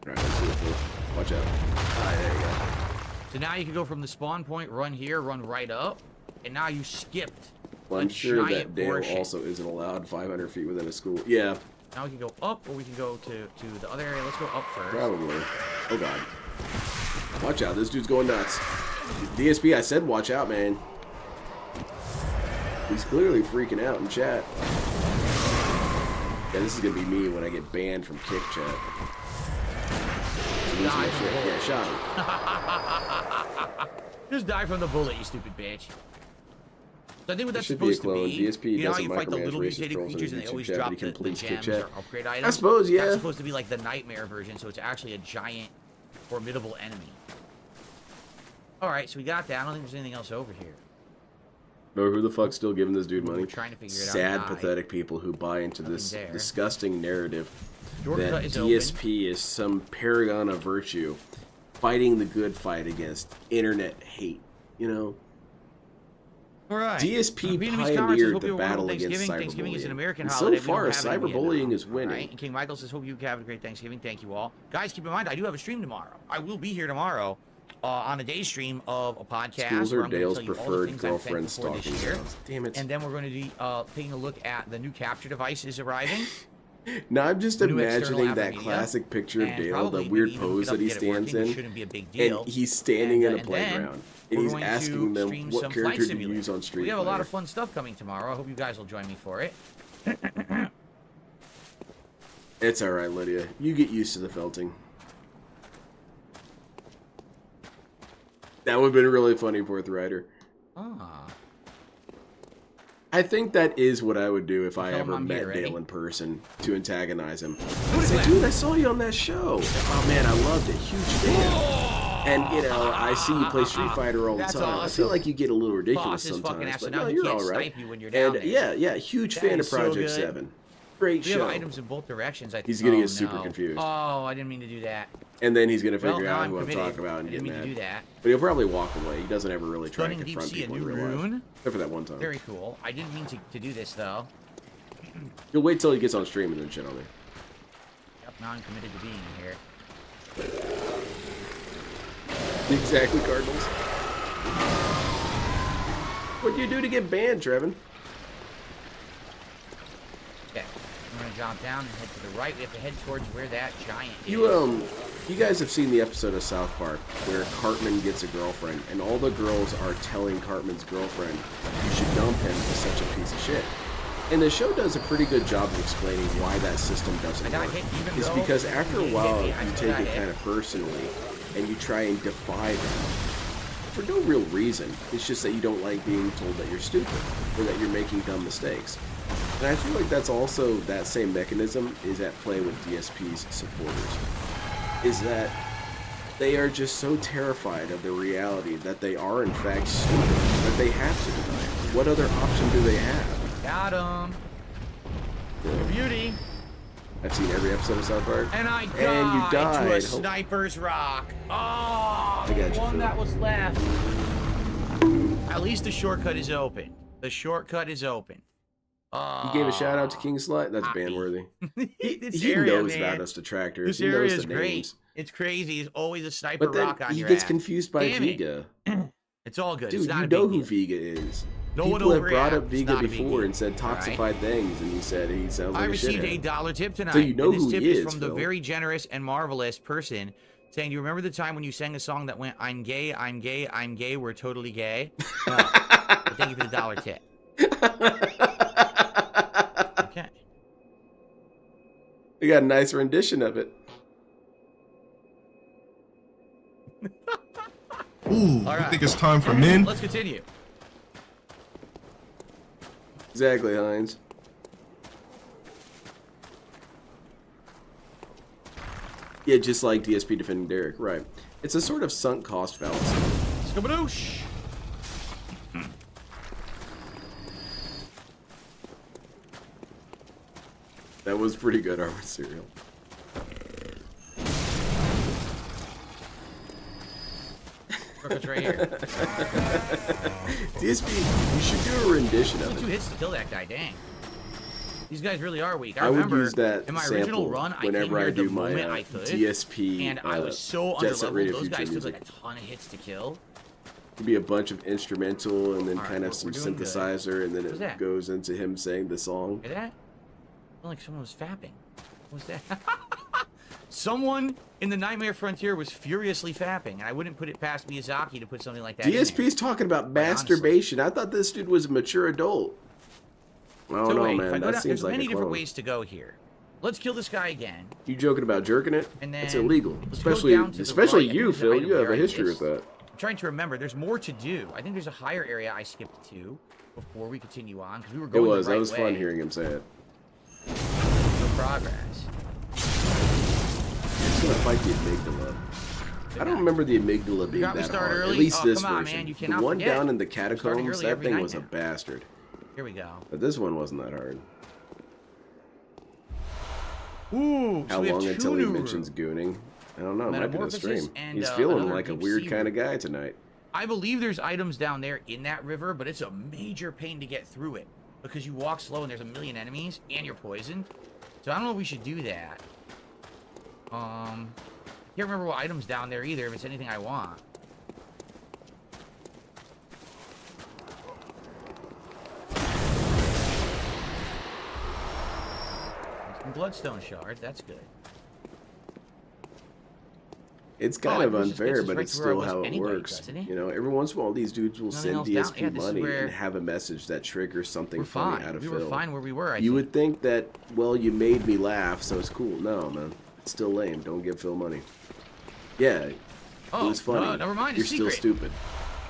Alright, let's see it. Watch out. Ah, there you go. So now you can go from the spawn point, run here, run right up, and now you skipped Well, a I'm sure that giant Dale portion. also isn't allowed 500 feet within a school. Yeah, Now we can go up, or we can go to the other area. Let's go up first. probably. Oh god. Watch out, this dude's going nuts. DSP, I said watch out, man. He's clearly freaking out in chat. Yeah, this is gonna be me when I get banned from Kick chat. Lose my shit. Yeah, shot him. Just die from the bullet, you stupid bitch. So I think what that's should be a supposed to clone. be. DSP You know how doesn't you fight the micromanage little racist mutated trolls in creatures his and they YouTube always chat, but drop he can the please Kick gems chat. or upgrade items? I suppose, yeah. That's supposed to be like the nightmare version, so it's actually a giant, formidable enemy. Alright, so we got that. I don't think there's anything else over here. No, who the fuck's still giving this dude We're money? trying to figure it out Sad, now. pathetic people who buy into this Nothing there. disgusting narrative Shortcut that is DSP is some paragon of virtue, fighting the good fight against internet hate. You know, Alright. DSP Vietnamese comments says, pioneered hope the you have a battle wonderful against Thanksgiving. Thanksgiving is an cyberbullying. American And holiday. so We don't far, have it in cyberbullying Vietnam. is winning. Alright, and King Michael says, hope you have a great Thanksgiving. Thank you all. Guys, keep in mind, I do have a stream tomorrow. I will be here tomorrow on a day stream of a podcast. Schools where are I'm gonna Dale's tell you all the preferred things I'm girlfriend thankful for stalking this year. grounds. Damn it. And then we're going to be taking a look at the new capture device is arriving. Now I'm just the new external imagining that Avenida, classic picture of and Dale, probably the weird maybe even pose get up that he and get it stands working. It in. shouldn't be a big deal. And he's standing in a And then playground. And we're he's going asking to them stream what some character Flight to Simulator. use on Street We have a lot Fighter. of fun stuff coming tomorrow. I hope you guys will join me for it. It's alright, Lydia. You get used to the felting. That would have been really funny, Fourth Rider. Ah. I think that is what I would do if I Tell him ever I'm met here, ready? Dale in person to antagonize him. What is Say, that? dude, I saw you on that show. Oh man, I loved it. Huge fan. And you know, I see you play Street Fighter all the That's time. I awesome. feel like you get a little ridiculous Boss is fucking sometimes, but astronaut. no, He you're can't all right. snipe you when you're down And there. yeah, huge That fan of is so Project good. 7. Great We have show. items in both directions. I think. He's gonna Oh, get super no. confused. Oh, I didn't mean to do that. And then he's gonna Well, figure now out I'm who I'm committed. talking about and I get didn't mean mad. to do that. But he'll probably walk away. He doesn't ever really try to Stunning deep confront sea, a people in new real life. rune. Except for that one time. Very cool. I didn't mean to do this though. He'll wait till he gets on stream and then shit on me. Yep, now I'm committed to being here. Exactly, Cardinals. What'd you do to get banned, Trevin? Okay, I'm gonna drop down and head to the right. We have to head towards where that giant is. You guys have seen the episode of South Park where Cartman gets a girlfriend, and all the girls are telling Cartman's girlfriend, "You should dump him. He's such a piece of shit." And the show does a pretty good job of explaining why that system doesn't I got work. hit even It's though because after a he hit while, me, you I still take got it hit. kind of personally, and you try and defy them. For no real reason. It's just that you don't like being told that you're stupid, or that you're making dumb mistakes. And I feel like that's also, that same mechanism is at play with DSP's supporters. Is that they are just so terrified of the reality that they are in fact stupid, that they have to deny it. What other option do they have? Got him. Your beauty. I've seen every episode of South Park. And I died, And you died. to a sniper's rock. Oh, I got you, the one Phil. that was left. At least the shortcut is open. The shortcut is open. You gave a shout out to King Slut? That's Happy. ban-worthy. This He area, knows man. about us detractors. This He area knows is the great. names. It's crazy. There's always a sniper But then rock on he your gets ass. confused by Damn it. Vega. It's all good. Dude, it's not you a know big who deal. Vega is. No one People have brought overreacts. up It's Vega not a big before deal. and said toxified things, and he said he sounds like I a received shithead. $8 tip tonight. So you know and this who tip he is is, from the Phil. very generous and marvelous person saying, "Do you remember the time when you sang a song that went, I'm gay, I'm gay, I'm gay, we're totally gay?" No. But thank you for the $1 tip. Okay. We got a nice rendition of it. Ooh, All I right. think it's time for men. Let's continue. Exactly, Heinz. Yeah, just like DSP defending Derek, right. It's a sort of sunk cost fallacy. Skabadoosh. That was pretty good, Armored Cereal. Crooked's right here. DSP, you should do a rendition Only of 2 it. hits to kill that guy, dang. These guys really are weak. I I would remember use that in my sample original run, I came whenever I here the do my moment I could. DSP And I was so Jet Set underleveled. Radio Those Future guys took music. like a ton of hits to kill. It'd be a bunch of instrumental and then All right, kind of we're some doing good. synthesizer, and then What's it that? goes into him saying the song. Hear that? I feel like someone was fapping. What was that? Someone in the Nightmare Frontier was furiously fapping, and I wouldn't put it past Miyazaki to put something like that in there. DSP's talking about masturbation. I thought this dude was a mature adult. I don't So know, wait, if I man. go That down, seems there's like many a different clone. ways to go here. Let's kill this guy again. You joking about jerking it? And It's then illegal. let's go Especially, down to the especially right. I you, think there's an Phil. item You have there a I history with missed. that. I'm trying to remember. There's more to do. I think there's a higher area I skipped to before we continue on because we were It going was. the right That was way. fun hearing him say it. No progress. He's gonna fight the amygdala. I don't remember the amygdala being got me that started hard. early? At least Oh, this come on, version. man, you The cannot one forget. down in the Starting catacombs, early that every thing night was a now. bastard. Here we go. But this one wasn't that hard. Ooh, How so we have long two until he new mentions gooning? I don't know. It might be the Metamorphosis stream. and, He's feeling another like a deep weird sea kind of room. guy tonight. I believe there's items down there in that river, but it's a major pain to get through it because you walk slow and there's a million enemies and you're poisoned. So I don't know if we should do that. Can't remember what items down there either. If it's anything I want. Some bloodstone shards. That's good. It's kind it of pushes- gets unfair, us but right it's to where I still was how it anyway, works. doesn't it? You know, every once in a while, these dudes will Nothing send else down- DSP yeah, this is money where- and have a message that triggers something We're funny fine. out of We Phil. were fine where we were. I You think. would think that, well, you made me laugh, so it's cool. No, man. It's still lame. Don't give Phil money. Yeah, it Oh, was funny. no, never mind. You're It's still secret. stupid.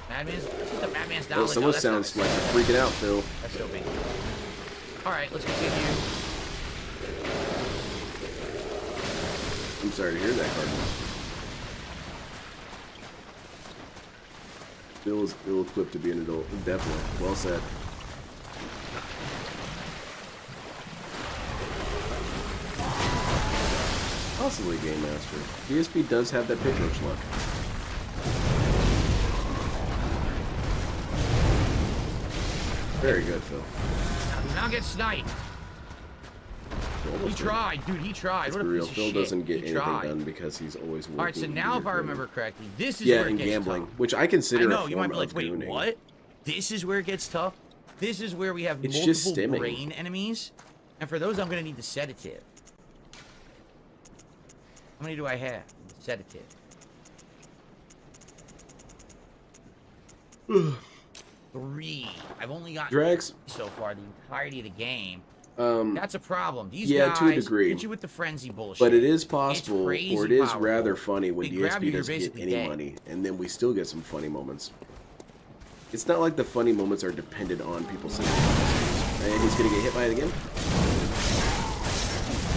Madman's. It's just a Madman's Well, dollar. someone that's not sounds a- like they're freaking out, Phil. That's so big. All right, let's continue. I'm sorry to hear that, Cardinals. Bill is ill-equipped to be an adult. Definitely. Well said. Possibly Game Master. DSP does have that pick roach luck. Very good, Phil. Now get sniped. He tried, dude. He tried. Let's What a be real. piece of Phil shit. doesn't get He anything tried. done because he's always working. All right, so now if I remember correctly, this is yeah, where it and gets gambling, tough. which I consider I know a you form might be like, of wait, gooning. what? This is where it gets tough. This is where we have It's just multiple stimming. brain enemies, and for those, I'm gonna need the sedative. How many do I have? The sedative. 3. I've only got Drax. so far the entirety of the game. Um, That's a problem. These yeah, guys to a degree. hit you with the frenzy bullshit. but it is It's possible, crazy or it is powerful. rather funny when They grab you, DSP you're doesn't get basically any dead. money, and then we still get some funny moments. It's not like the funny moments are dependent on people saying, and he's gonna get hit by it again.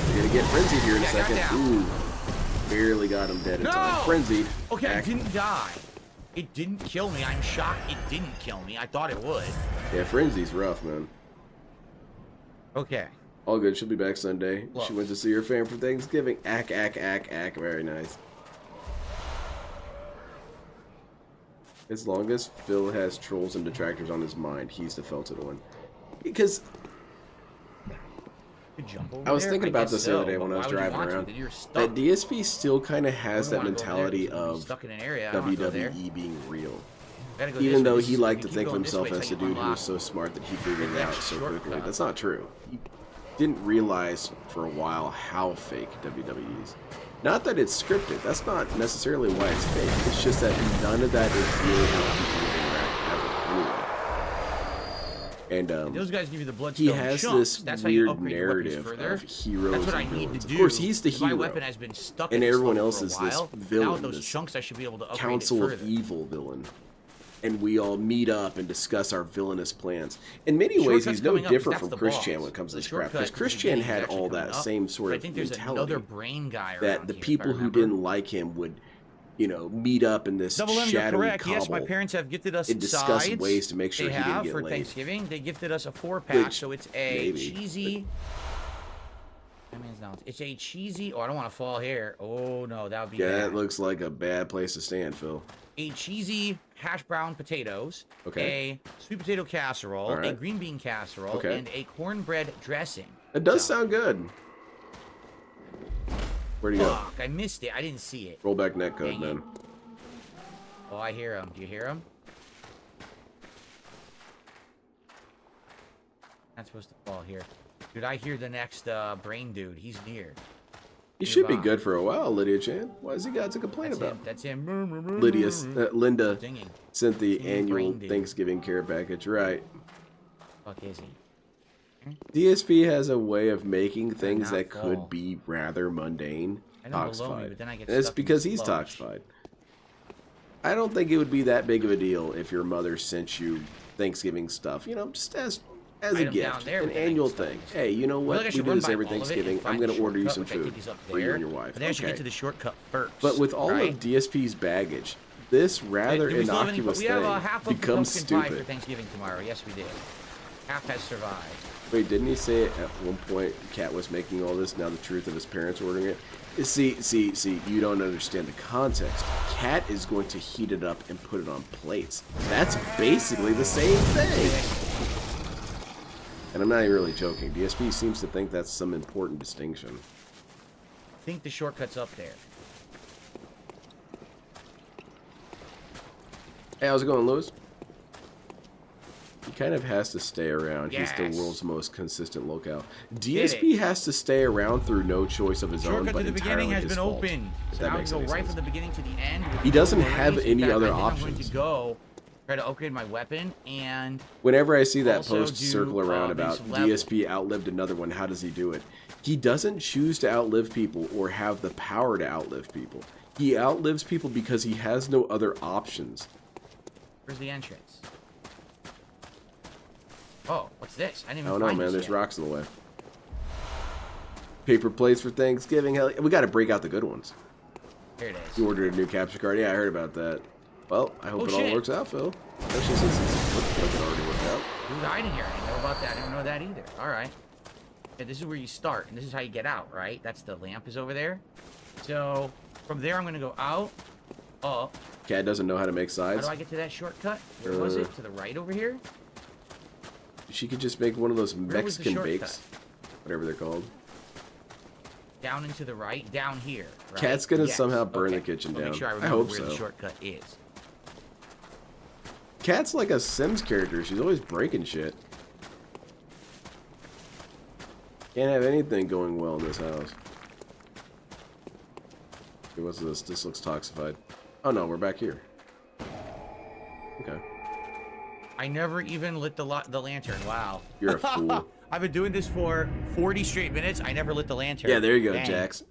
We're gonna get frenzied here in a Yeah, got second. down. Ooh, barely got him dead in No! time. Frenzied. Okay, I Back. didn't die. It didn't kill me. I'm shocked it didn't kill me. I thought it would. Yeah, frenzy's rough, man. Okay. All good. She'll be back Sunday. Close. She went to see her fam for Thanksgiving. Ack, ack, ack, ack. Very nice. As long as Phil has trolls and detractors on his mind, he's the felted one. Because Could jump over I was there? thinking about guess this the so, other day but when I was why would you driving want to? around. Then you're stuck. that DSP still kind of has I that wouldn't wanna go over there mentality 'cause you'll be of stuck in an area. I don't wanna go there. WWE being real. Gotta go Even this way. though This he is- liked if to you think of go this himself way, it's as the how you dude who was unlock so smart that he figured it the out next so quickly. shortcut. That's not true. He didn't realize for a while how fake WWE is. Not that it's scripted. That's not necessarily why it's fake. It's just that none of that is really how people interact ever anyway. And Those guys give you the he bloodstone has chunks. this That's how you weird upgrade your weapons narrative further. of heroes That's what I and need villains. to do. Of course, he's the My hero. weapon has been stuck And in this everyone level else for a is this while. villain, Now with those this chunks, I should be able to upgrade Council it of further. Evil villain. And we all meet up and discuss our villainous plans. In many ways, Shortcut's he's no coming up, different 'cause from that's the Chris boss. Chan when it comes to The this crap. shortcut Because at the Chris Chan beginning is had actually all coming that up, same sort but I of think there's mentality. another brain guy That around the here, if I people who remember. didn't like him would, you know, meet up in this Double M, you're shadowy correct. Yes, my cobble parents have gifted us and discuss sides. ways to make sure They he didn't have get for laid. Thanksgiving. They gifted us a 4-pack, Which, so it's a maybe. cheesy. I mean, it's a cheesy. Oh, I don't want to fall here. Oh no, that would be Yeah, bad. that looks like a bad place to stand, Phil. A cheesy hash brown potatoes, Okay. a sweet potato casserole, All right. a green bean casserole, Okay. and a cornbread dressing. It does So, sound good. Where'd he go? Fuck, I missed it. I didn't see it. Roll back netcode, Dang it. man. Oh, I hear him. Do you hear him? Not supposed to fall here. Dude, I hear the next brain dude. He's near. He should be Nearby. good for a while, Lydia Chan. Why has he got to complain That's about? him. That's him. Linda Singing. sent the Singing annual brain dude. Thanksgiving care package. Right. Fuck is he? DSP has a way of making things not that fall. could be rather mundane I know below me, toxified. but then I get And it's stuck in because the he's sludge. toxified. I don't think it would be that big of a deal if your mother sent you Thanksgiving stuff. You know, just as a Item down gift, there, an but then I annual get stuck. thing. Hey, you know I feel what? like I We should do run this by every all of it and Thanksgiving. I'm find going the to order you shortcut, some which I food think is up for you there, and your wife. But then I should Okay. get to the shortcut first. But with all right? of DSP's baggage, this rather Did we still have any- innocuous we have thing half of the becomes pumpkin pie for stupid. Thanksgiving tomorrow. Yes, we did. Half has survived. Wait, didn't he say at one point Cat was making all this, now the truth of his parents ordering it? See, you don't understand the context. Cat is going to heat it up and put it on plates. That's basically the same thing. And I'm not even really joking. DSP seems to think that's some important distinction. I think the shortcut's up there. Hey, how's it going, Lewis? He kind of has to stay around. He's Yes. the world's most consistent locale. DSP has to stay around through no choice of his own, Shortcut but to the beginning entirely has his been fault. opened. If So that now we makes go any right sense. from the beginning to the end. with He doesn't no have worries. any In fact, other I think I'm going options. to go try to upgrade my weapon and Whenever I see that also post do, circle around maybe about some level. DSP outlived another one, how does he do it? He doesn't choose to outlive people or have the power to outlive people. He outlives people because he has no other options. where's the entrance? Oh, what's this? I didn't I even don't know, find man. this There's yet. rocks in the way. Paper plates for Thanksgiving. Hell, we got to break out the good ones. Here it is. You ordered a new capture card. Yeah, I heard about that. Well, I hope Oh, it all shit. works out, Phil. Especially since it looks like it already worked out. Who's hiding here? I didn't know about that. I didn't know that either. All right. Yeah, this is where you start, and this is how you get out, right? That's the lamp is over there. So from there, I'm gonna go out, up. Cat doesn't know how to make How sides. do I get to that shortcut? Where was it? To the right over here? She could just make one of those Where was the Mexican shortcut? bakes, whatever they're called. Down and to the right? Down here, right? Cat's gonna Yes. somehow burn the Okay. kitchen I'll down. Make sure I I remember hope where so. the shortcut is. Cat's like a Sims character. She's always breaking shit. Can't have anything going well in this house. Okay, what's this? This looks toxified. Oh no, we're back here. Okay. I never even lit the lantern. Wow. You're a fool. I've been doing this for 40 straight minutes. I never lit the lantern. Yeah, there you go, Dang. Jax.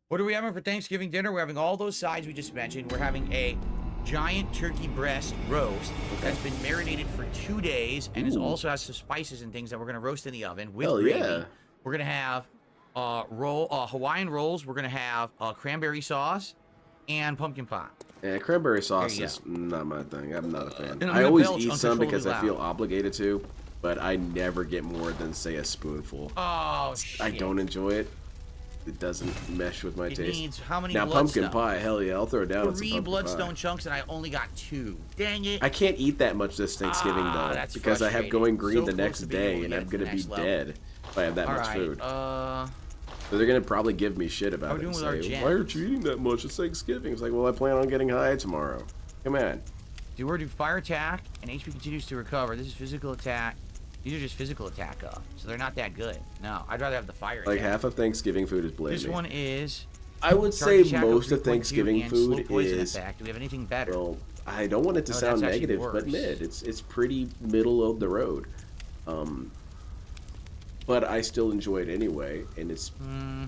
What are we having for Thanksgiving dinner? We're having all those sides we just mentioned. We're having a giant turkey breast roast that's been marinated for 2 days and it Ooh. also has some spices and things that we're going to roast in the oven with Hell gravy. yeah. We're going to have Hawaiian rolls. We're going to have cranberry sauce and pumpkin pie. Yeah, cranberry sauce you is not my thing. I'm not a fan. And I'm I gonna always belch eat some because I uncontrollably feel obligated to, but I never get more than, say, a spoonful. Oh, shit. I don't enjoy it. It doesn't mesh with my It taste. needs how many Now, pumpkin bloodstone? pie, hell yeah, I'll throw it down with some 3 pumpkin bloodstone pie. chunks and I only got 2. Dang it. I can't eat that much this Thanksgiving, though, That's because I have frustrating. going green So the close next to being able day, to and get I'm it to the going to be next level. dead if I have that much food. So they're going to probably give me shit about How we it and doing with our say, why aren't gems? you eating that much? It's Thanksgiving. It's like, well, I plan on getting high tomorrow. Come on. Do we do fire attack and HP continues to recover. This is physical attack. These are just physical attack up, so they're not that good. No, I'd rather have the fire Like, attack. half of Thanksgiving food is blaming. This one is. I would charge say attack most of 3.2 Thanksgiving and slow food poison is, effect. Do we have anything better? well, I don't want it to No, sound that's actually negative, but worse. mid. It's pretty middle of the road. But I still enjoy it anyway, and it's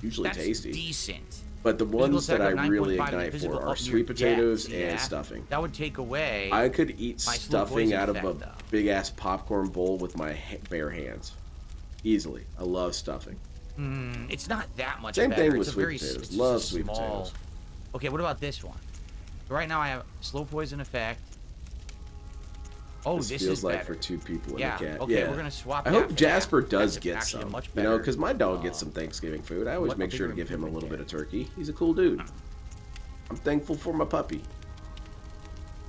usually That's tasty. decent. But the Physical ones that I attack of really 9.5 ignite physical for up are your sweet potatoes depth, and yeah. stuffing. That would take away. I could eat my slow stuffing poison out of a effect, though. big ass popcorn bowl with my bare hands, easily. I love stuffing. It's not that much Same better. thing with It's a sweet very, potatoes. it's just Love a sweet small... potatoes. Okay, what about this one? So right now I have slow poison effect. Oh, This this feels is like better. for 2 people and Yeah, a cat. okay, yeah. we're gonna swap I that hope for Jasper that. does That's get actually some. much You know, better. because my dog gets some Thanksgiving food. I always What a make sure to bigger give him a little bit improvement of turkey. He's a cool dude. I'm thankful for my puppy.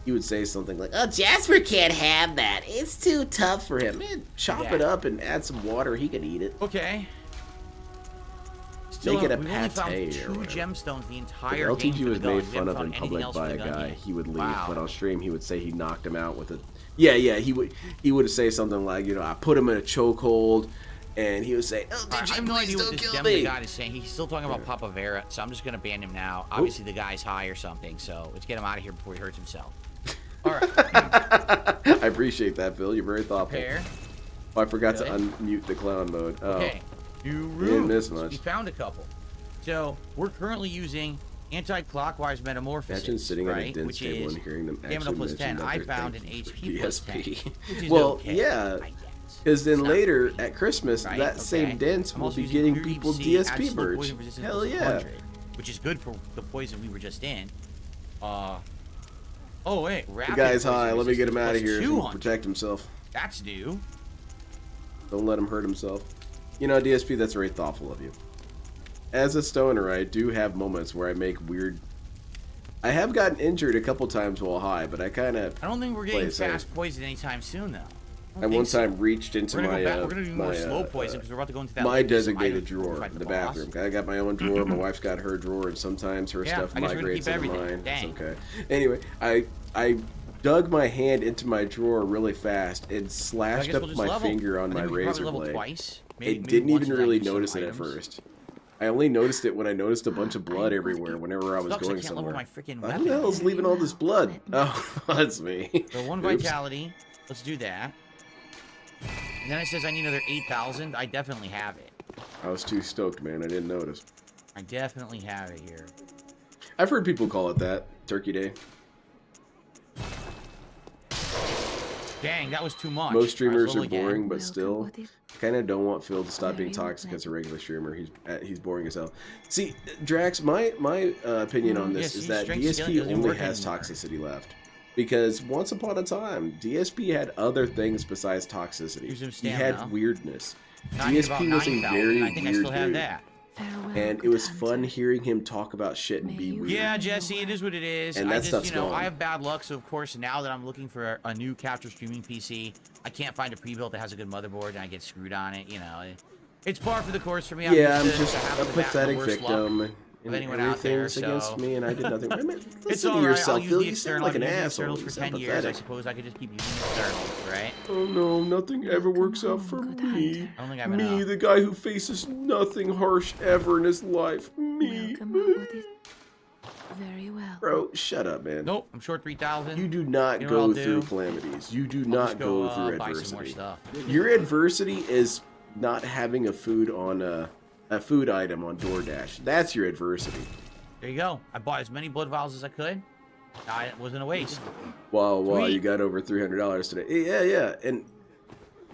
He would say something like, "Oh, Jasper can't have that. It's too tough for him. Man, chop it Yeah. up and add some water. He can eat it." Okay. Make it a we've only pate found or 2 whatever. gemstones the If entire game LTG for was the gun. made We fun haven't of found in anything public else for by the a gun guy, yet. he would leave. Wow. But on stream, he would say he knocked him out with a. Yeah. He would say something like, you know, I put him in a chokehold, and he would say, "Oh, I did you have no please idea what don't this kill Dem me?" the God is saying. He's still talking about Papa Vera, so I'm just gonna ban him now. Obviously, the guy's high or something, so let's get him out of here before he hurts himself. All right. I appreciate that, Phil. You're very thoughtful. Prepare. Oh, I forgot to Good. unmute the clown mode. Oh. Okay. New didn't miss rooms. much. We found a couple. So we're currently using anti-clockwise metamorphosis. Imagine sitting right? at a dense which table is and hearing them stamina actually plus mention 10. that I they're found an thankful for HP plus 10. DSP. Which is Well, okay, yeah. I guess. Because then It's not later great. at Christmas, Right, that same okay. dents I'm will also be using getting Pure people DSP, adds DSP slow merch. poison resistance Hell plus yeah. 100, which is good for the poison we were just in. Oh wait, The rapid guy's poison high. Let me get him resistance out of plus here so he can 200. protect himself. That's new. Don't let him hurt himself. You know, DSP, that's very thoughtful of you. As a stoner, I do have moments where I make weird... I have gotten injured a couple times while high, but I kind of... I don't think we're Play getting it safe. fast poison anytime soon, though. I one time reached into We're gonna my go back. We're gonna do more my, slow poison because we're about to go into that. my like, some designated items before we drawer fight in the boss. bathroom. I got my own drawer. My wife's got her drawer, and sometimes her Yeah, stuff I guess we're gonna migrates keep into everything. mine. Dang. It's okay. Anyway, I dug my hand into my drawer really fast and So I slashed guess up we'll just my level. finger on I my think we can probably razor level blade. twice. It didn't once even is really actually some notice it at items. first. I only noticed it when I noticed a bunch of blood everywhere whenever I was Sucks I going can't level somewhere. my freaking Who weapon the hell's yet. leaving all this blood? Oh, that's me. So 1 Oops. vitality. Let's do that. And then it says I need another 8,000. I definitely have it. I was too stoked, man. I didn't notice. I definitely have it here. I've heard people call it that. Turkey Day. Dang, that was too much. Most streamers Alright, are roll again. boring, but still, I kind of don't want Phil to stop being toxic as a regular streamer. He's boring as hell. See, Drax, my opinion on this is that DSP only has toxicity left. Because once upon a time, DSP had other things besides toxicity. He had weirdness. DSP was a very weird dude. And it was fun hearing him talk about shit and be weird. Yeah, Jesse, it is what it is. And that stuff's gone. I have bad luck, so of course now that I'm looking for a new capture streaming PC, I can't find a pre-built that has a good motherboard, and I get screwed on it. You know, it's par for the course for me. I'm just a pathetic victim. Of anyone out there, against me, and I did nothing. It's all right. I'll use the external. Like an asshole. For 10 years, I suppose I could just keep using the externals, right? Oh no, nothing ever works out for me. I don't think I've me, the guy who faces nothing harsh ever in his life. Me. Very well. Bro, shut up, man. Nope, I'm short 3,000. You do not go through calamities. You do not go through adversity. Your adversity is not having a food item on DoorDash. That's your adversity. There you go. I bought as many blood vials as I could. It wasn't a waste. Wow, you got over $300 today. Yeah. And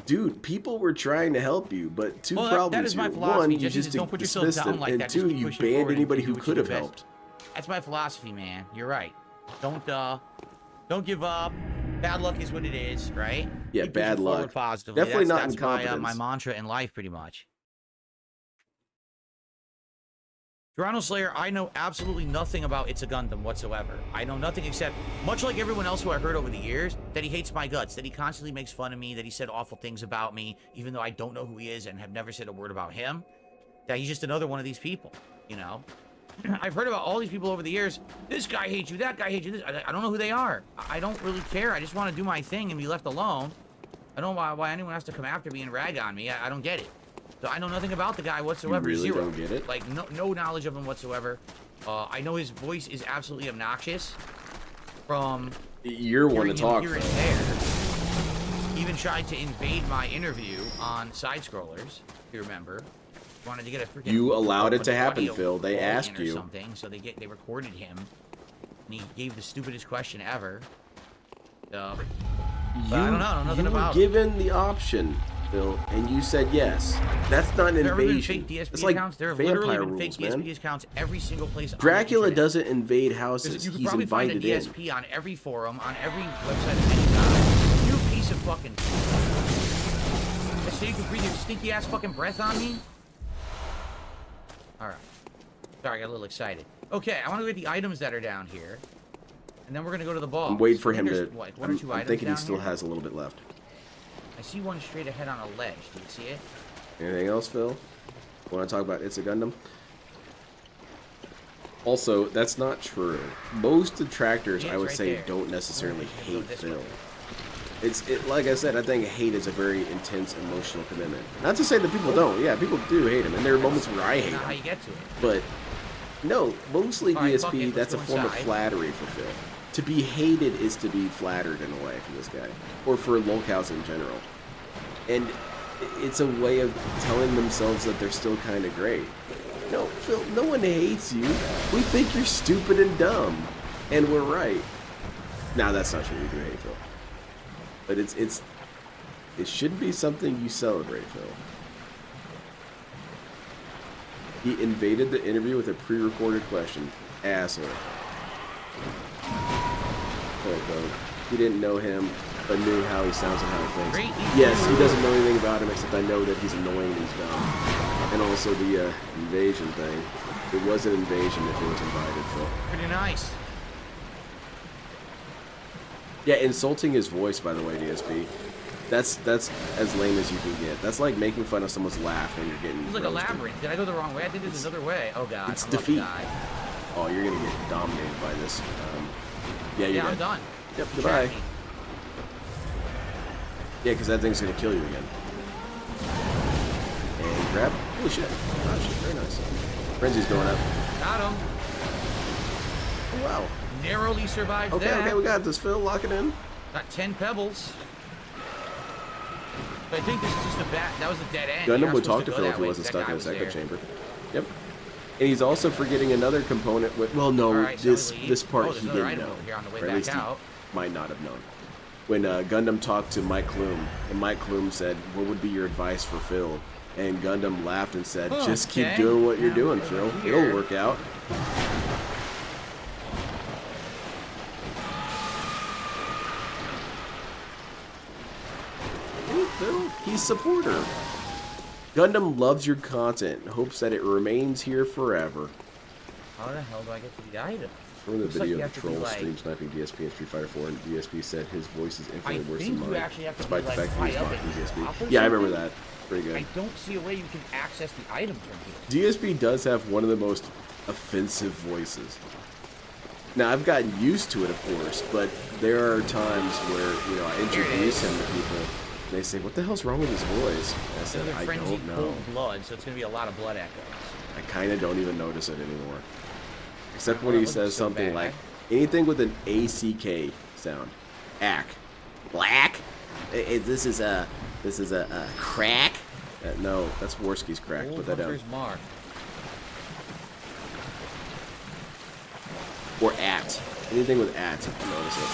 dude, people were trying to help you, but two problems that is my here. philosophy. One, you just don't put yourself dismissed down them, like and that. two, you banned anybody who could have helped. That's my philosophy, man. You're right. Don't give up. Bad luck is what it is, right? Yeah, Keep bad luck. Positively. Definitely not that's incompetence. my mantra in life, pretty much. Toronto Slayer, I know absolutely nothing about It's a Gundam whatsoever. I know nothing except, much like everyone else who I heard over the years, that he hates my guts, that he constantly makes fun of me, that he said awful things about me, even though I don't know who he is and have never said a word about him, that he's just another one of these people, you know? I've heard about all these people over the years. This guy hates you, that guy hates you. I don't know who they are. I don't really care. I just want to do my thing and be left alone. I don't know why anyone has to come after me and rag on me. I don't get it. So I know nothing about the guy whatsoever. You really Zero. don't get it? Like, no knowledge of him whatsoever. I know his voice is absolutely obnoxious. From you're one to talk. Here and there. Even tried to invade my interview on Side Scrollers. If you remember, wanted to get a freaking. You allowed it to happen, Phil. They asked you something, so they recorded him, and he gave the stupidest question ever. So I don't know nothing about. You were given the option, Phil, and you said yes. That's not an invasion. It's like there have vampire literally been fake rules, DSP accounts every single place. Dracula doesn't invade houses. You could He's probably find a invited DSP on every forum, on every website of any kind. You piece of fucking. So you can breathe your stinky ass fucking breath on me? Alright. Sorry, I got a little excited. Okay, I want to get the items that are down here. And then we're going to go to the ball. I'm waiting for him to. Like one or two I'm items thinking he down still here. has a little bit left. I see one straight ahead on a ledge. Do you see it? Anything else, Phil? Want to talk about It's a Gundam? Also, that's not true. Most detractors, I would right say, there. don't necessarily hate this Phil. one. Like I said, I think hate is a very intense emotional commitment. Not to say that people don't. Yeah, people do hate him, and there are moments where I hate Not how him. you get to it. But no, mostly Alright, fuck DSP, it, that's a let's go form of inside. flattery for Phil. To be hated is to be flattered in a way for this guy, or for locals in general. And it's a way of telling themselves that they're still kind of great. No, Phil, no one hates you. We think you're stupid and dumb, and we're right. Now that's not true. We do hate Phil, but it should be something you celebrate, Phil. He invaded the interview with a pre-recorded question. Asshole. Oh, bro. He didn't know him, but knew how he sounds and how he thinks. Yes, he doesn't know anything about him, except I know that he's annoying and he's dumb. And also the invasion thing. It was an invasion if it was invited, Phil. Pretty nice. Yeah, insulting his voice, by the way, DSP. That's as lame as you can get. That's like making fun of someone's laugh when you're getting It's like a roasted. labyrinth. Did I go the wrong way? I did this another way. Oh god. It's I'm about to defeat. die. Oh, you're gonna get dominated by this. Yeah, you're Yeah, I'm dead. done. Yep, goodbye. Track me. Yeah, because that thing's gonna kill you again. And grab. Holy shit. Oh shit, very nice. Frenzy's going up. Got him. Oh wow. Narrowly survived Okay, that. okay, we got this, Phil. Lock it in. Got 10 pebbles. But I think this is just a that was a dead end. Gundam would talk to Phil if he wasn't stuck in his echo chamber. Yep. And he's also forgetting another component with. Well, no, Right, this so this part there's he another didn't item know. over here on the way Or at back least he out. might not have known. when Gundam talked to Mike Kloom, and Mike Kloom said, "What would be your advice for Phil?" And Gundam laughed and said, "Just keep doing what you're doing, Phil. It'll work out." Hey, Phil, he's a supporter. Gundam loves your content and hopes that it remains here forever. How the hell do I get to the item? Remember the Looks like video you of have to be, Troll like- stream sniping DSP in Street Fighter 4, and DSP said his voice is I infinitely worse think than you mine, actually have to despite be, the like, fact that he's high up mocking at the DSP. top or Yeah, I remember something. that. Pretty good. I don't see a way you can access the items from here. DSP does have one of the most offensive voices. Now, I've gotten used to it, of course, but there are times where, I introduce him to people, and they say, "What the hell's wrong with his voice?" And I said, Another "I frenzy don't know." cold blood, so it's going to be a lot of blood echoes. I kind of don't even notice it anymore. Except when Well, he it says wasn't so something bad. like, anything with an ACK sound. Ack. Black? This is a crack? No, that's Worski's crack. Old Put that down. Hunter's Mark. Or at. Anything with at, you notice it.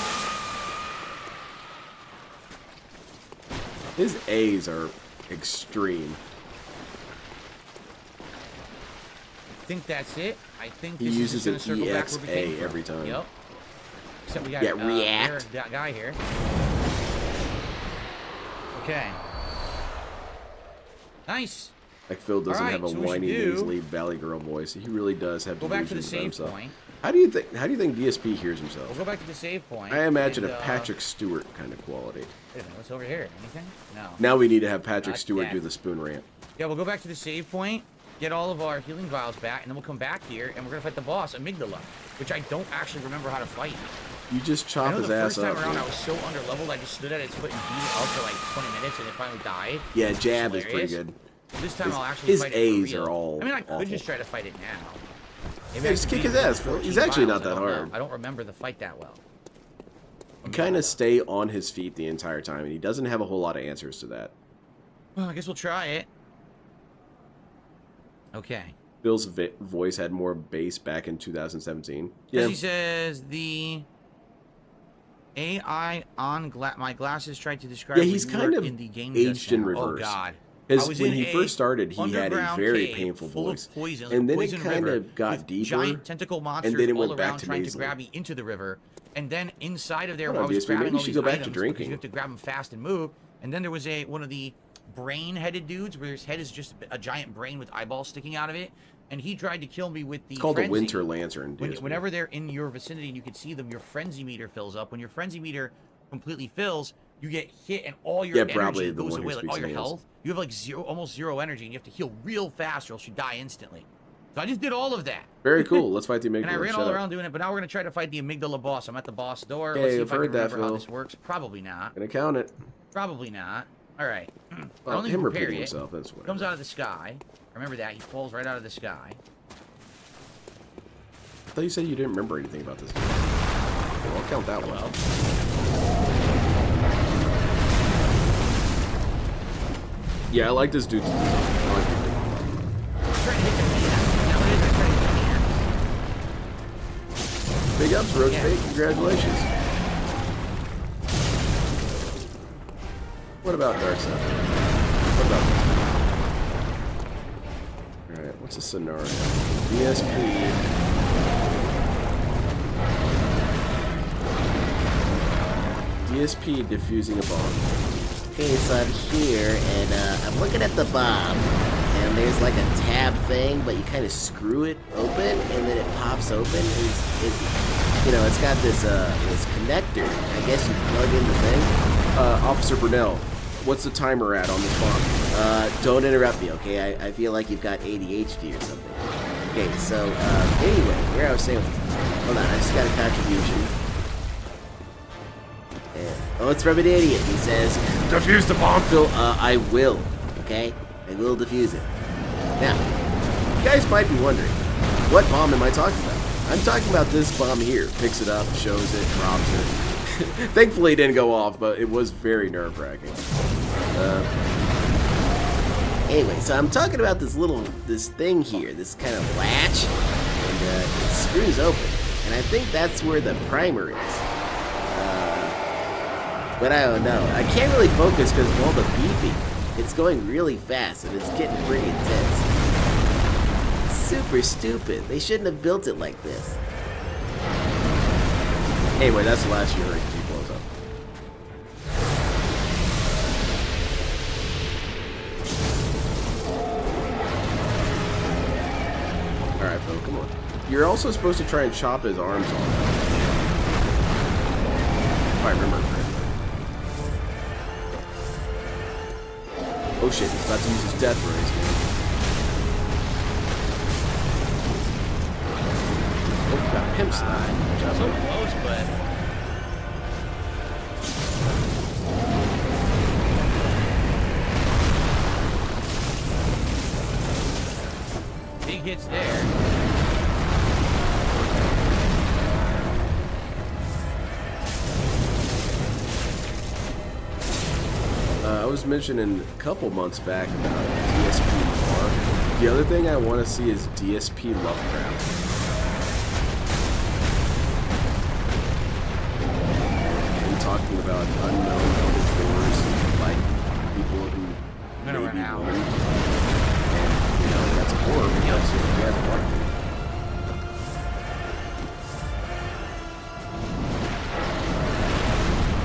His A's are extreme. I think that's it. I think He this uses is just an gonna circle back where we came EXA from. every time. Yep. Except we got Yeah, react. that guy here. Okay. Nice. Like Phil doesn't Alright, have a so what we whiny, should do- nasally Valley Girl voice. He really does have Go back to the delusions about save himself. point. How do you think DSP hears We'll himself? go back to the save point. I imagine and, a Patrick Stewart kind of quality. Wait a minute, what's over here? Anything? No. Now we need to have Patrick Not Stewart yet. do the spoon rant. Yeah, we'll go back to the save point, get all of our healing vials back, and then we'll come back here and we're gonna fight the boss, Amygdala, which I don't actually remember how to fight. You just I chop know his the ass first time up. around dude. I was so underleveled, I just stood at its foot and beat it up for like 20 minutes and it finally died. Yeah, It's jab is pretty hilarious. good. This time His- I'll actually his fight it for A's real. are all I mean, I could awful. just try to fight it now. Maybe Yeah, I just could kick beat his it with ass, Phil. 14 He's actually vials. not that I don't know. hard. I don't remember the fight that well. You kind of stay on his feet the entire time, and he doesn't have a whole lot of answers to that. Well, I guess we'll try it. Okay. Phil's voice had more bass back in 2017. As Yeah, he says, the AI on my glasses tried to describe Yeah, what he's you kind were of in the game aged just in now. reverse. Oh God. I because was when in he a first started, he had a underground very cave painful full voice. of poison, And then it poison kind river of got with deeper, giant tentacle monsters then it all went back around to trying to nasally. grab me into the river. And then inside of there, Hold on, I was DSP, maybe grabbing you all should these go back to items because drinking. you have to grab them fast and move. And then there was one of the brain-headed dudes where his head is just a giant brain with eyeballs sticking out of it. And he tried to kill me with the It's called the frenzy. Winter Lantern. Whenever they're in your vicinity and you can see them, your frenzy meter fills up. When your frenzy meter completely fills, you get hit and all your probably energy the goes one who away, like all speaks your in hands. health. You have like almost zero energy, and you have to heal real fast or else you die instantly. So I just did all of that. Very cool. Let's fight the amygdala. And I ran Shut all up. around doing it, but now we're gonna try to fight the amygdala boss. I'm at the boss door. Okay, Let's see I've if I can heard that, remember how Phil. this works. Probably not. Gonna count it. Probably not. All right. I Well, don't need him to prepare repeating it. himself. That's what. Comes out of the sky. Remember that he falls right out of the sky. I thought you said you didn't remember anything about this. Well, I'll count that one. Well, Yeah, I like this dude. I like this dude. I'm trying to hit the hand. Now it is. I'm trying to hit the hand. Big ups, Roach Yeah. Fate. Congratulations. What about Dark Side? What about Alright, what's the scenario? DSP. DSP defusing a bomb. Okay, so I'm here, and I'm looking at the bomb, and there's like a tab thing, but you kind of screw it open, and then it pops open. It's got this connector. I guess you plug in the thing. Officer Brunel, what's the timer at on this bomb? Don't interrupt me, okay? I feel like you've got ADHD or something. Okay, so anyway, where I was saying, hold on, I just got a contribution. Oh, it's from an idiot. He says, Defuse the bomb, Phil. I will, okay? I will defuse it. Now, you guys might be wondering, what bomb am I talking about? I'm talking about this bomb here. Picks it up, shows it, drops it. Thankfully it didn't go off, but it was very nerve-wracking. Anyway, so I'm talking about this thing here, this kind of latch, and it screws open. And I think that's where the primer is. But I don't know. I can't really focus because of all the beeping. It's going really fast and it's getting pretty intense. Super stupid. They shouldn't have built it like this. Anyway, that's the last you heard. He blows up. Alright, Phil, come on. You're also supposed to try and chop his arms off. If I remember correctly. Oh shit, he's about to use his death rays, man. Oh, got him slide. So close, but big hits there. I was mentioning a couple months back about DSP lore. The other thing I want to see is DSP Lovecraft. I'm talking about unknown elders, like people who I'm gonna may run be out. women. And, you know, that's a horror because we have one.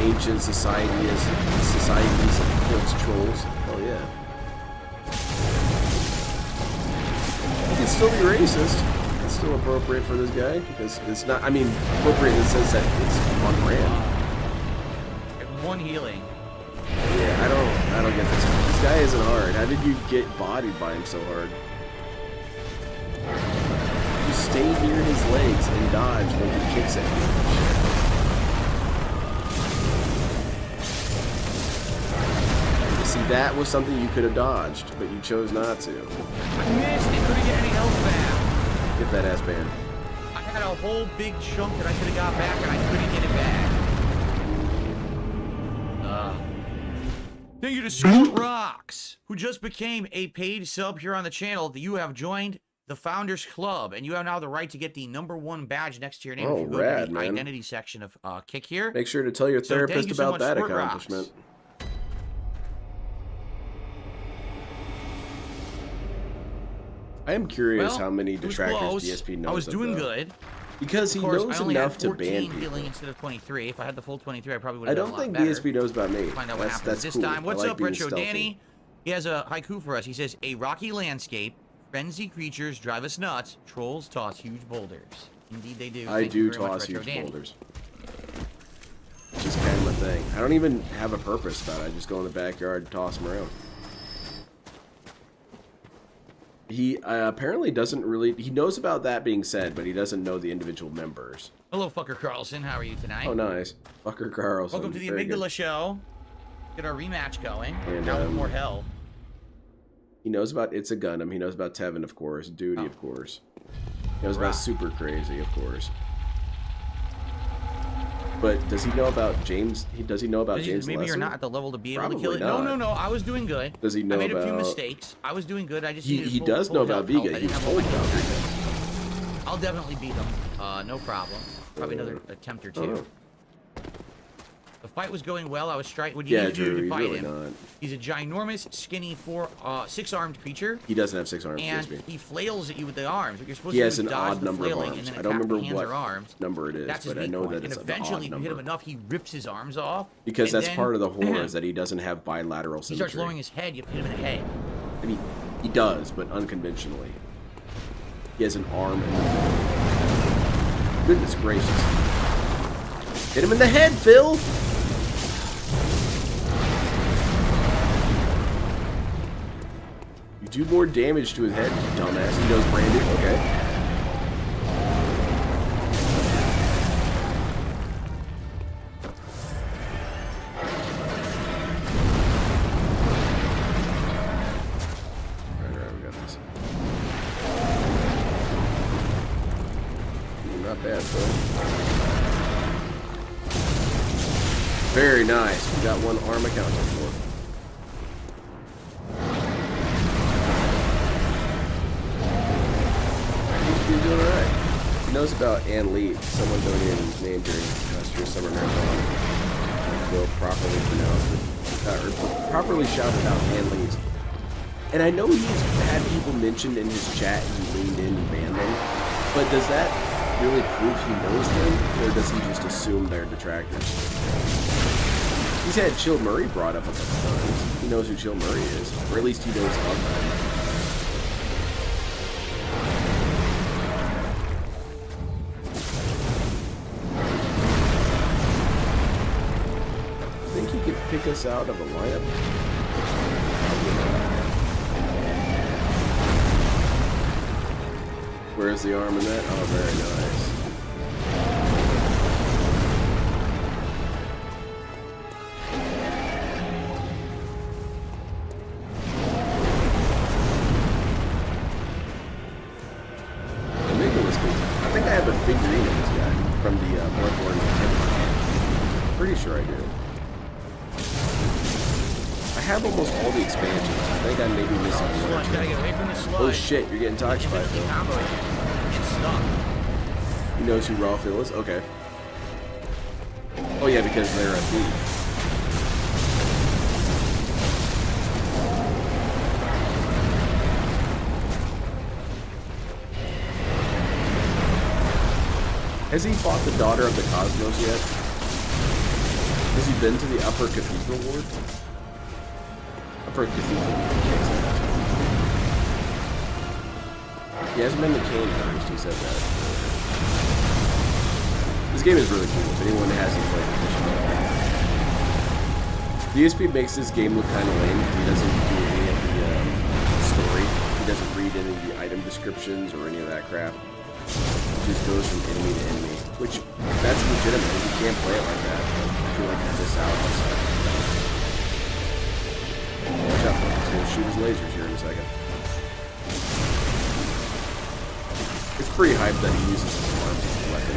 Ancient societies of quartz trolls. Oh yeah. It can still be racist. It's still appropriate for this guy because it's not. I mean, appropriate in the sense that it's on brand. One healing. Yeah, I don't get this. This guy isn't hard. How did you get bodied by him so hard? You stay near his legs and dodge when he kicks at you. See, that was something you could have dodged, but you chose not to. I missed. It couldn't get any health back. Get that ass banned. I had a whole big chunk that I could have got back, and I couldn't get it back. Thank you to Scott Rocks, who just became a paid sub here on the channel. You have joined the Founders Club, and you have now the right to get the #1 badge next to your name Oh, if you go rad, to the man. identity section of Kick here. Make sure to tell your So thank therapist you so about much, that Squirt Rocks. accomplishment. I am curious Well, how many it was detractors close. DSP knows I was doing of, though. good. Because he Of course, knows I only enough had to 14 ban people. healing instead of 23. If I had the full 23, I probably would I have done don't a lot think better. DSP knows about me. Find out what happens That's this cool. time. What's I like up, being Retro stealthy. Danny? He has a haiku for us. He says, "A rocky landscape, frenzy creatures drive us nuts. Trolls toss huge boulders." Indeed, they do. I Thank you do very much, toss Retro huge Danny. boulders. It's just kind of my thing. I don't even have a purpose about it. I just go in the backyard and toss them around. He apparently doesn't really... He knows about that being said, but he doesn't know the individual members. Hello, Fucker Carlson. How are you tonight? Oh, nice. Fucker Carlson. Welcome to the Very Amygdala good. Show. Get our rematch going. And, now with more help. He knows about It's a Gundam. He knows about Tevin, of course. Duty, of course. He knows about Super Crazy, of course. But does he know about James? Does he know about James Maybe Lesser? you're not at the level to be able to Probably kill it. not. No. I was doing good. Does he know I made a few about- mistakes. I was doing good. I just He needed full- does full know about health. Vega. I He didn't was have all told my about health. Vega. I'll definitely beat him. No problem. Probably another attempt or two. Oh. The fight was going well. I was striking. What do you Yeah, need to do Drew, to he's fight really him? not. He's a ginormous, skinny, six-armed creature, He doesn't have 6 arms, and DSP. he flails at you with the arms. What you're supposed He to has do is an dodge odd the number of flailing arms. and then I don't attack remember the hands what or arms. number it is, That's his but I weak know point. that And it's an eventually, odd if you hit him number. enough, he rips his arms off. Because and that's then part of the horror is that he doesn't have bilateral he symmetry. starts lowering his head. You have to hit him in the head. I mean, he does, but unconventionally. He has an arm and a... Goodness gracious. Hit him in the head, Phil! You do more damage to his head, you dumbass. He knows branding. Okay. Alright, we got this. Ooh, not bad, Phil. Very nice. We got one arm accounted for. He's doing alright. He knows about Ann Lee, someone donated his name during last year's summer marathon. Phil properly pronounced it, or properly shouted out handlings. And I know he's had people mentioned in his chat and he leaned in and banned them, but does that really prove he knows them, or does he just assume they're detractors? He's had Chill Murray brought up a couple times. He knows who Chill Murray is, or at least he knows of him. Think he could pick us out of a lineup? Where's the arm in that? Oh, very nice. I'm making this good. I think I have a figurine of this guy from the Bloodborne. Pretty sure I do. I have almost all the expansions. I think I may be missing one. Gotta get away from the sludge. Oh shit, you're getting toxified, Phil. Get stuck. He knows who Raw Phil is? Okay. Oh yeah, because they're a thief. Has he fought the Daughter of the Cosmos yet? Has he been to the Upper Cathedral Ward? Upper Cathedral. He hasn't been to Cane first, he said that. This game is really cool, if anyone hasn't played it, they should. DSP makes this game look kind of lame because he doesn't do any of the story. He doesn't read any of the item descriptions or any of that crap. He just goes from enemy to enemy, which, that's legitimate. You can't play it like that. I feel like I miss out on stuff. Watch out for him. He's going to shoot his lasers here in a second. It's pretty hype that he uses his arms as a weapon.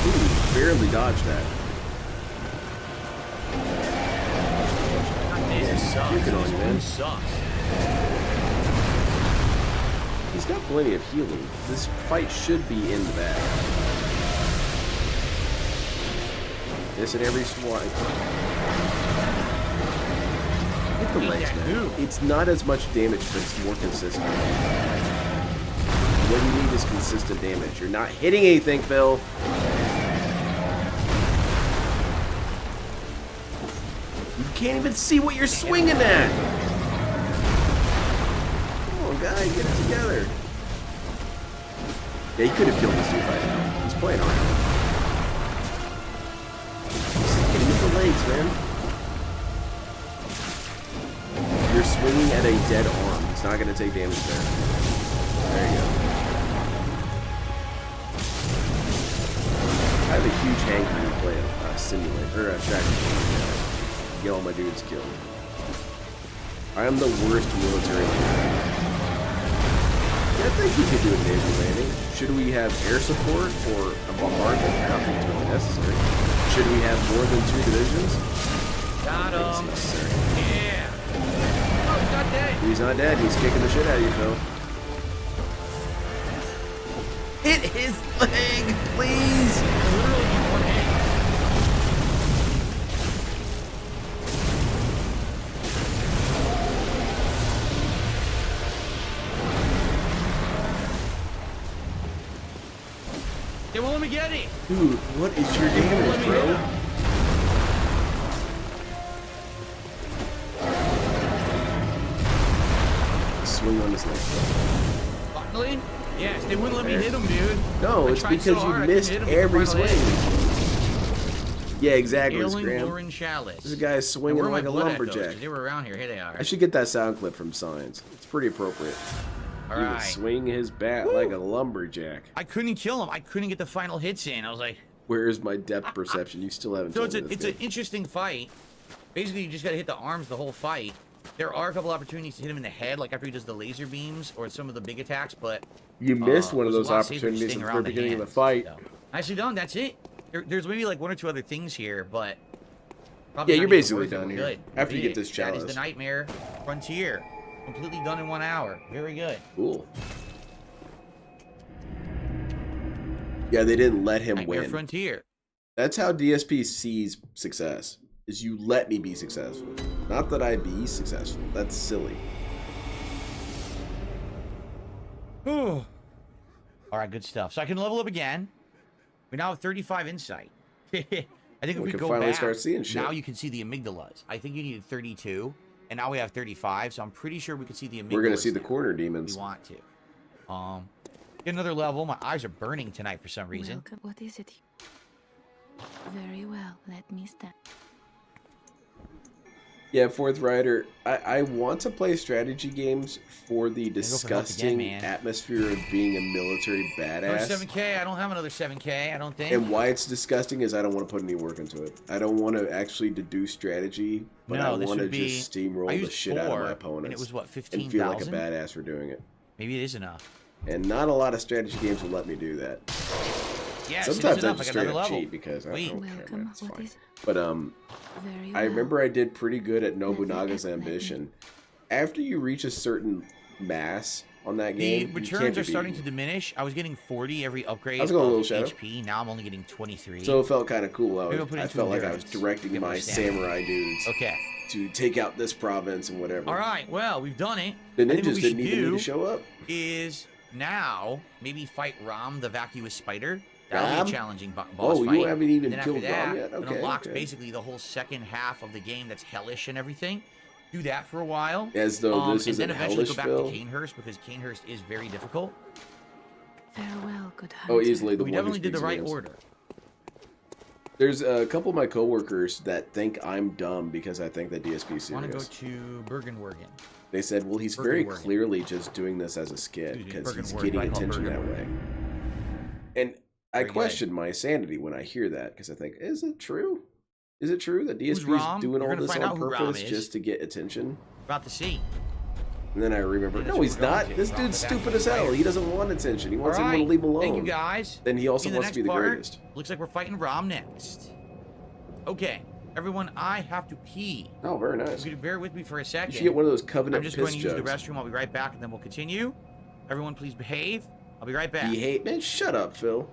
Ooh, barely dodged that. This sucks. Puking on you, man. This sucks. He's got plenty of healing. This fight should be in the bag. This at every swipe. Hit the legs, man. It's not as much damage, but it's more consistent. What you need is consistent damage. You're not hitting anything, Phil. You can't even see what you're swinging at. Come on, guy, get it together. Yeah, he could have killed this dude right now. He's playing on him. Hit him with the legs, man. You're swinging at a dead arm. It's not going to take damage there. There you go. I have a huge hankering to play a simulator, or a strategy game. Get all my dudes killed. I am the worst military leader. I think we could do a naval landing. Should we have air support or a bombardment? I don't think it's really necessary. Should we have more than 2 divisions? Got him. It's necessary. Yeah. Oh, he's not dead. He's not dead. He's kicking the shit out of you, Phil. Hit his leg, please. Literally one hit. They won't let me get it. Dude, what is your damage, bro? Swing on his leg. Finally? Yes, they wouldn't let me hit him, dude. No, I it's tried because so you hard, I missed couldn't hit him every with the swing. final Yeah, exactly, hit. Ailing Scram. Lauren Chalice. This guy is Now, swinging where are my like a blood echoes? lumberjack. 'Cause they were around here. Here they are. I should get that sound clip from Signs. It's pretty appropriate. All He right. would swing his bat like a lumberjack. I couldn't kill him. I couldn't get the final hits in. I was like, Where is my depth perception? You still haven't so told me it's this an interesting fight. Basically, you just got to hit the arms the whole fight. There are a couple opportunities to hit him in the head, like after he does the laser beams or some of the big attacks, but You missed one of it was those a lot safer opportunities staying at the around very beginning of the hands, fight. so. Nicely done. That's it. There's maybe like 1 or 2 other things here, but Probably Yeah, not you're even basically worth it. done We're here. good. After you We get did this it. That is chalice. the Nightmare Frontier. Completely done in 1 hour. Very good. Cool. Yeah, they didn't let him Nightmare win. Frontier. That's how DSP sees success. Is you let me be successful. Not that I be successful. That's silly. All right, good stuff. So I can level up again. We now have 35 insight. I think if We we can go finally back, start seeing shit. now you can see the amygdalas. I think you needed 32, and now we have 35. So I'm pretty sure we can see the amygdalas. We're gonna see the now, corner if demons. we want to. Get another level. My eyes are burning tonight for some reason. Welcome. What is it? Very well. Let me stand. Yeah, Fourth Rider. I want to play strategy games for the go for health disgusting again, man. atmosphere of being a military Another badass. 7K. I don't have another 7K. I don't think. And why it's disgusting is I don't want to put any work into it. I don't want to actually deduce strategy, but No, I this want to would be- just steamroll I the used shit out of 4, my opponents. and it was what, and feel like a 15,000? badass for doing it. Maybe it is enough. And not a lot of strategy games will let me do that. Yes, Sometimes it is I enough. just I got straight another up level. cheat because I Sweet. don't care, man. Welcome. It's What fine. is it? But Very I well. remember I did pretty good at Nobunaga's Let me- Ambition. After you reach a certain mass on that The game, you can't returns be are starting to beaten. diminish. I was getting 40 every upgrade I was going a of little shadow. HP. Now I'm only getting 23. So it felt kind of cool. Maybe I'll put it I into felt like I was endurance. directing Get more my stamina. samurai dudes Okay. to take out this province and whatever. All right. Well, we've done it. The I think what ninjas we didn't should even need do to show up. is now maybe fight Ram, the vacuous spider. That'll Ram? be a challenging boss Oh, fight. you haven't even And then after killed that, Ram yet? it Okay. unlocks okay. basically the whole second half of the game that's hellish and everything. Do that for a while. As though this and is then an eventually hellish go back Phil. to Canehurst because Canehurst is very difficult. Farewell, good hunter. Oh, easily the We one who definitely did the speaks right names. order. There's a couple of my coworkers that think I'm dumb because I think that DSP is I want to go serious. to Bergenwergen. They said, well, he's very Bergenwergen. clearly just doing this as a skit Excuse me, because he's Bergenwergen, getting I call attention that Bergenwergen. way. And I Very good. question my sanity when I hear that because I think, is it true? Is it true that DSP Ram? is doing You're all gonna this find on out who Ram purpose is. just to get attention? About to see. And then I remember, Yeah, that's no, what he's we're going not. to. This Ram dude's the stupid Vacuous as hell. Spider. He doesn't want attention. He wants All everyone right. to leave him alone. Thank you guys. Then he also In the wants to be next the part, greatest. Looks like we're fighting Ram next. Okay, everyone, I have to pee. Oh, very nice. You could bear with me for a You second. should get one of those Covenant I'm just going piss to use the jugs. restroom. I'll be right back, and then we'll continue. Everyone, please behave. I'll be right back. You hate, man. Shut up, Phil.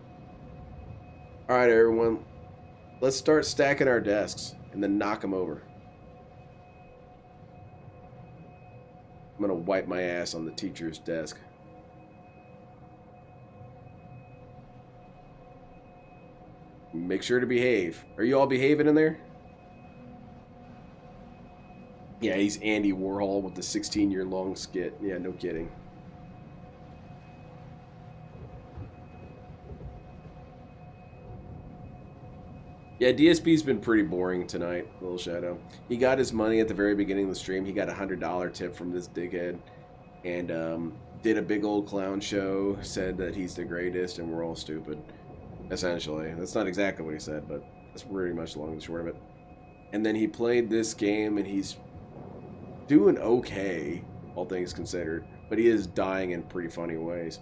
All right, everyone. Let's start stacking our desks and then knock them over. I'm gonna wipe my ass on the teacher's desk. Make sure to behave. Are you all behaving in there? Yeah, he's Andy Warhol with the 16-year-long skit. Yeah, no kidding. Yeah, DSP's been pretty boring tonight, Little Shadow. He got his money at the very beginning of the stream. He got a $100 tip from this dickhead. And did a big old clown show, said that he's the greatest and we're all stupid. Essentially. That's not exactly what he said, but that's pretty much the long and short of it. And then he played this game and he's doing okay, all things considered. But he is dying in pretty funny ways.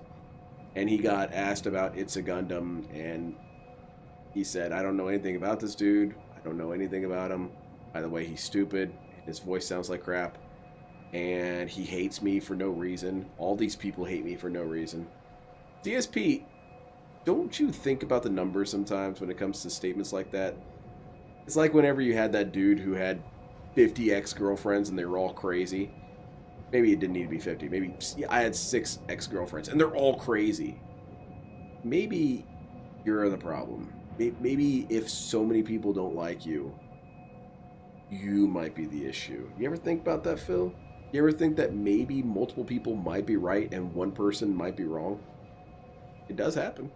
And he got asked about It's a Gundam, and he said, I don't know anything about this dude. I don't know anything about him. By the way, he's stupid. His voice sounds like crap. And he hates me for no reason. All these people hate me for no reason. DSP, don't you think about the numbers sometimes when it comes to statements like that? It's like whenever you had that dude who had 50 ex-girlfriends and they were all crazy. Maybe it didn't need to be 50. Maybe I had 6 ex-girlfriends and they're all crazy. Maybe you're the problem. Maybe if so many people don't like you, you might be the issue. You ever think about that, Phil? You ever think that maybe multiple people might be right and one person might be wrong? It does happen.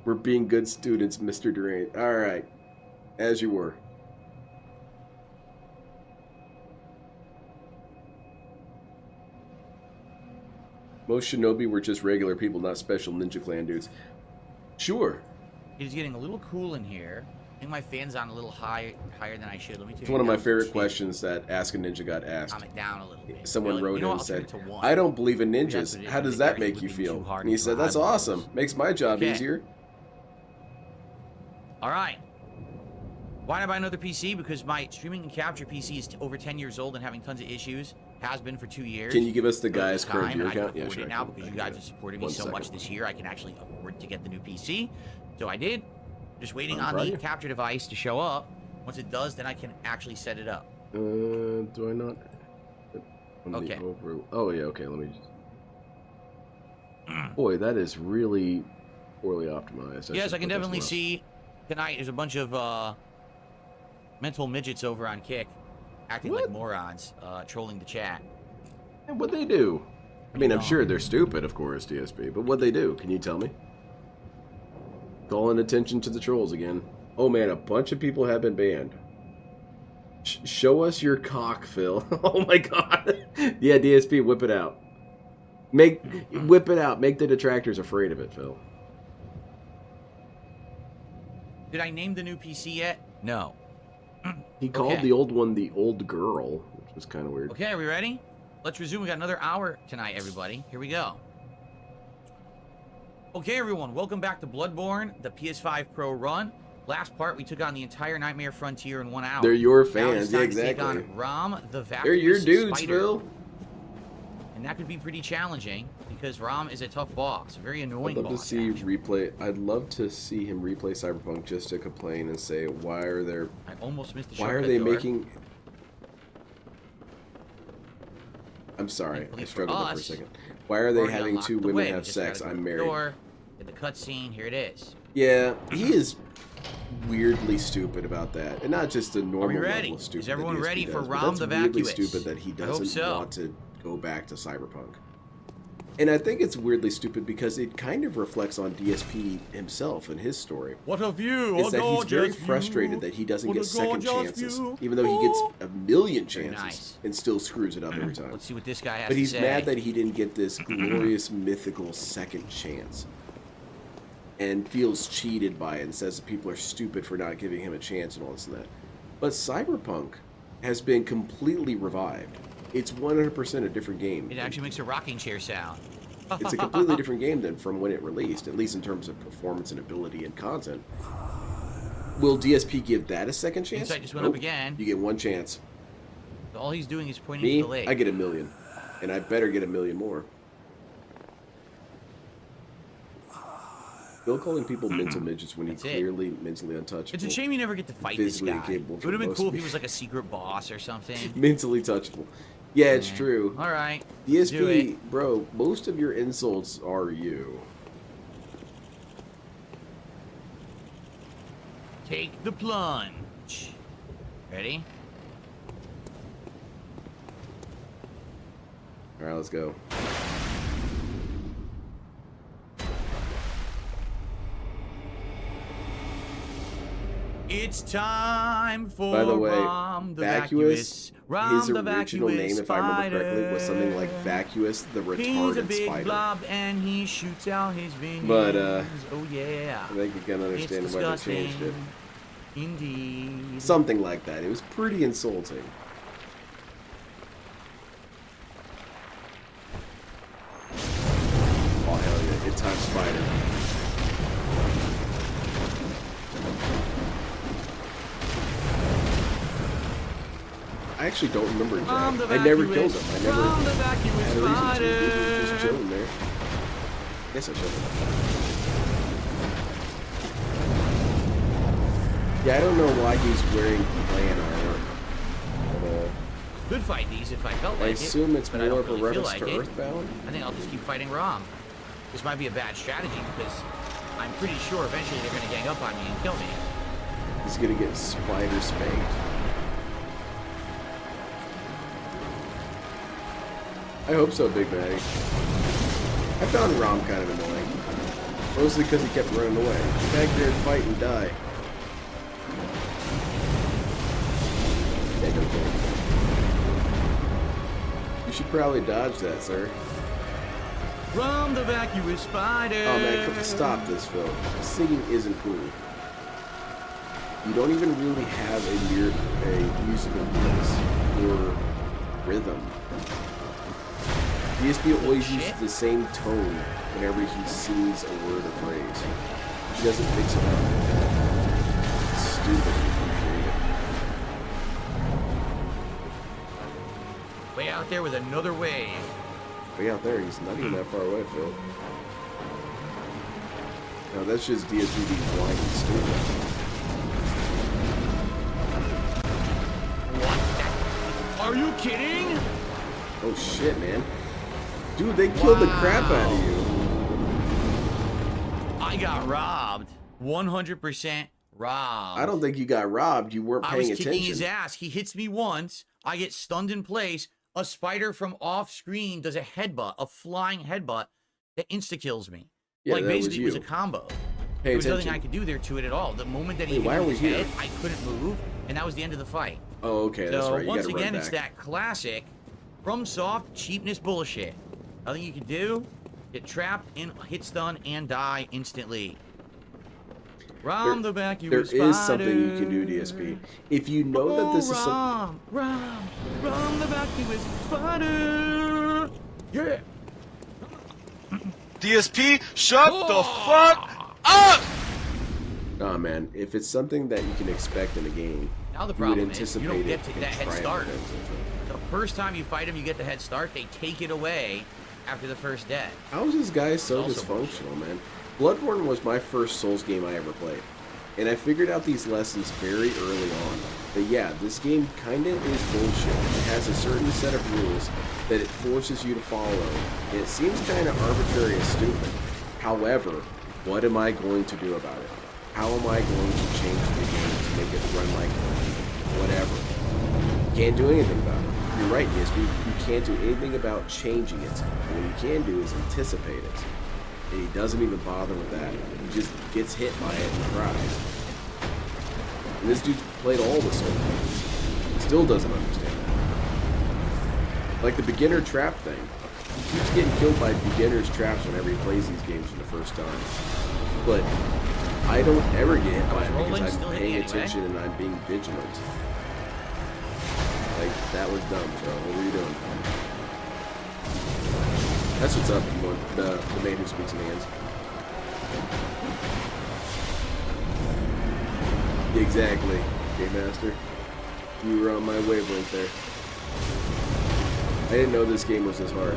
We're being good students, Mr. Durant. All right. As you were. Most shinobi were just regular people, not special Ninja Clan dudes. Sure. It is getting a little cool in here. I think my fan's on a little higher than I should. Let me turn It's it one of my down to favorite 2. questions that Ask a Ninja got asked. Calm it down a little bit. Someone Well, wrote you know in what? and I'll turn said, it to 1. I don't believe in That's ninjas. what it is. How does It that was make you looking feel? too hard And he for said, that's eyeballs. awesome. Makes my job Okay. easier. All right. Why did I buy another PC? Because my streaming and capture PC is over 10 years old and having tons of issues. Has been for 2 years. Can you give us the At guy's the current time, gear and I can account? Yeah, afford sure. it now because you guys are supporting me so much this year. I can actually afford to get the new PC. So I did. Just waiting on the capture device to show up. Once it does, then I can actually set it up. Do I not? Okay. Oh yeah. Okay. Let me just. Boy, that is really poorly optimized. Yes, I can definitely see tonight. There's a bunch of mental midgets over on Kick, acting like morons, trolling the chat. And what'd they do? I mean, I'm sure they're stupid, of course, DSP. But what'd they do? Can you tell me? Calling attention to the trolls again. Oh man, a bunch of people have been banned. Show us your cock, Phil. Oh my god. Yeah, DSP, whip it out. Whip it out. Make the detractors afraid of it, Phil. Did I name the new PC yet? No. He called the old one the old girl, which was kind of weird. Okay, are we ready? Let's resume. We got another hour tonight, everybody. Here we go. Okay, everyone. Welcome back to Bloodborne, the PS5 Pro run. Last part, we took on the entire Nightmare Frontier in 1 hour. They're your Now fans, it's yeah, time to exactly. take on Rom, the vacuous They're your dudes, spider. Phil. And that could be pretty challenging because Rom is a tough boss, a very annoying I'd love boss. to see actually. I'd love to see him replay Cyberpunk just to complain and say, why are there? I almost missed the Why are shortcut they door. making? I'm sorry, Thankfully I struggled there for a us, second. Why are they already having unlocked two the women way. We have just sex? gotta go I'm to the married. door, get the cutscene. Here it is. Yeah, he is weirdly stupid about that, and not just a normal ready? level of stupid. Is everyone that DSP ready for does, but Rom that's the weirdly Vacuous? stupid that he I hope doesn't so. want to go back to Cyberpunk. And I think it's weirdly stupid because it kind of reflects on DSP himself and his story. What a view! Is that he's very frustrated that he doesn't get second chances, even though he gets a million chances nice. and still screws it up every time. Let's see what this guy has But to he's say. mad that he didn't get this glorious, mythical second chance. And feels cheated by it and says that people are stupid for not giving him a chance and all this and that. But Cyberpunk has been completely revived. It's 100% a different game. It actually makes a rocking chair sound. It's a completely different game than from when it released, at least in terms of performance and ability and content. Will DSP give that a second chance? Insight just went up again. You get one chance. All he's doing is pointing Me, to the lake. I get a million. And I better get a million more. Bill calling people mental midgets when he's That's it. clearly mentally untouchable. It's a shame you never get to fight this Physically guy. incapable It for would have been most cool if he people. was like a secret boss or something. Mentally touchable. Yeah, it's true. All right. let's do DSP, it. bro, most of your insults are you. Take the plunge. Ready? Alright, let's go. It's time for By the way, Rom the Vacuous, Rom his the original Vacuous name, if I remember correctly, was something like Spider. Vacuous the He's a Retarded big Spider. blob and he shoots out his wings. But, oh yeah. I think you can understand It's why they disgusting. changed it. Indeed. Something like that. It was pretty insulting. Oh, hell yeah. It's time Spider. I actually don't remember Rom Jack. the I never Vacuous, killed him. I never Rom the Vacuous had a reason to. He was Spider. just chilling there. Guess I should. Yeah, I don't know why he's wearing clan armor. But, Could fight these if I felt I like assume it, it's but I more don't of a really feel reference like to it. Earthbound. I think I'll just keep fighting Rom. This might be a bad strategy because I'm pretty sure eventually they're going to gang up on me and kill me. He's gonna get spider spanked. I hope so, Big Maddie. I found Rom kind of annoying. Mostly because he kept running away. Get back there and fight and die. Yeah, don't kill him. You should probably dodge that, sir. Rom the Vacuous Spider. Oh man, come stop this, Phil. Singing isn't cool. You don't even really have a musical voice or rhythm. DSP always uses the same tone whenever he sings a word or phrase. He doesn't mix it up. It's stupid. out there with another wave. Way out there, he's not even that far away, Phil. No, that's just DSP being blind and stupid. What? Are you kidding? Oh shit, man. Dude, they killed the crap out of you. I got robbed. 100% robbed. I don't think you got robbed. You weren't I paying was attention. kicking his ass. He hits me once. I get stunned in place. A spider from off screen does a headbutt, a flying headbutt that insta-kills me. Yeah, like, that was basically, it was a you. combo. Pay There was nothing attention. I could do there to it at all. The moment that he Wait, why hit are me we with his here? head, I couldn't move, and that was the end of the fight. Oh, okay, that's So right. You once gotta run again, it's back. that classic FromSoft cheapness bullshit. Nothing you can do, get trapped, and hit stun, and die instantly. Rom the back, you There spider. is something you can do, DSP. If you know that this is some... Rom the back, you spider. Yeah. DSP, shut the fuck up! Nah, man. If it's something that you can expect in a game, Now the you would problem is anticipate you don't get it to and that head try and start. prevent it. The first time you fight him, you get the head start. They take it away after the first death. How is this guy so It's also dysfunctional, man? Bloodborne was my first Souls game I ever played, and I figured out these lessons very early on. But yeah, this game kinda is bullshit. It has a certain set of rules that it forces you to follow, and it seems kinda arbitrary and stupid. However, what am I going to do about it? How am I going to change the game to make it run like whatever? Can't do anything about it. You're right, DSP. You can't do anything about changing it. What you can do is anticipate it. And he doesn't even bother with that. He just gets hit by it and cries. And this dude's played all the Souls games. Still doesn't understand that. Like the beginner trap thing. He keeps getting killed by beginner's traps whenever he plays these games for the first time. But I don't ever get hit by it Rolling, because still I'm hitting paying anyway. attention and I'm being vigilant. Like, that was dumb, bro. What were you doing? That's what's up, you want the man who speaks in hands. Exactly, Game Master. You were on my wavelength there. I didn't know this game was this hard.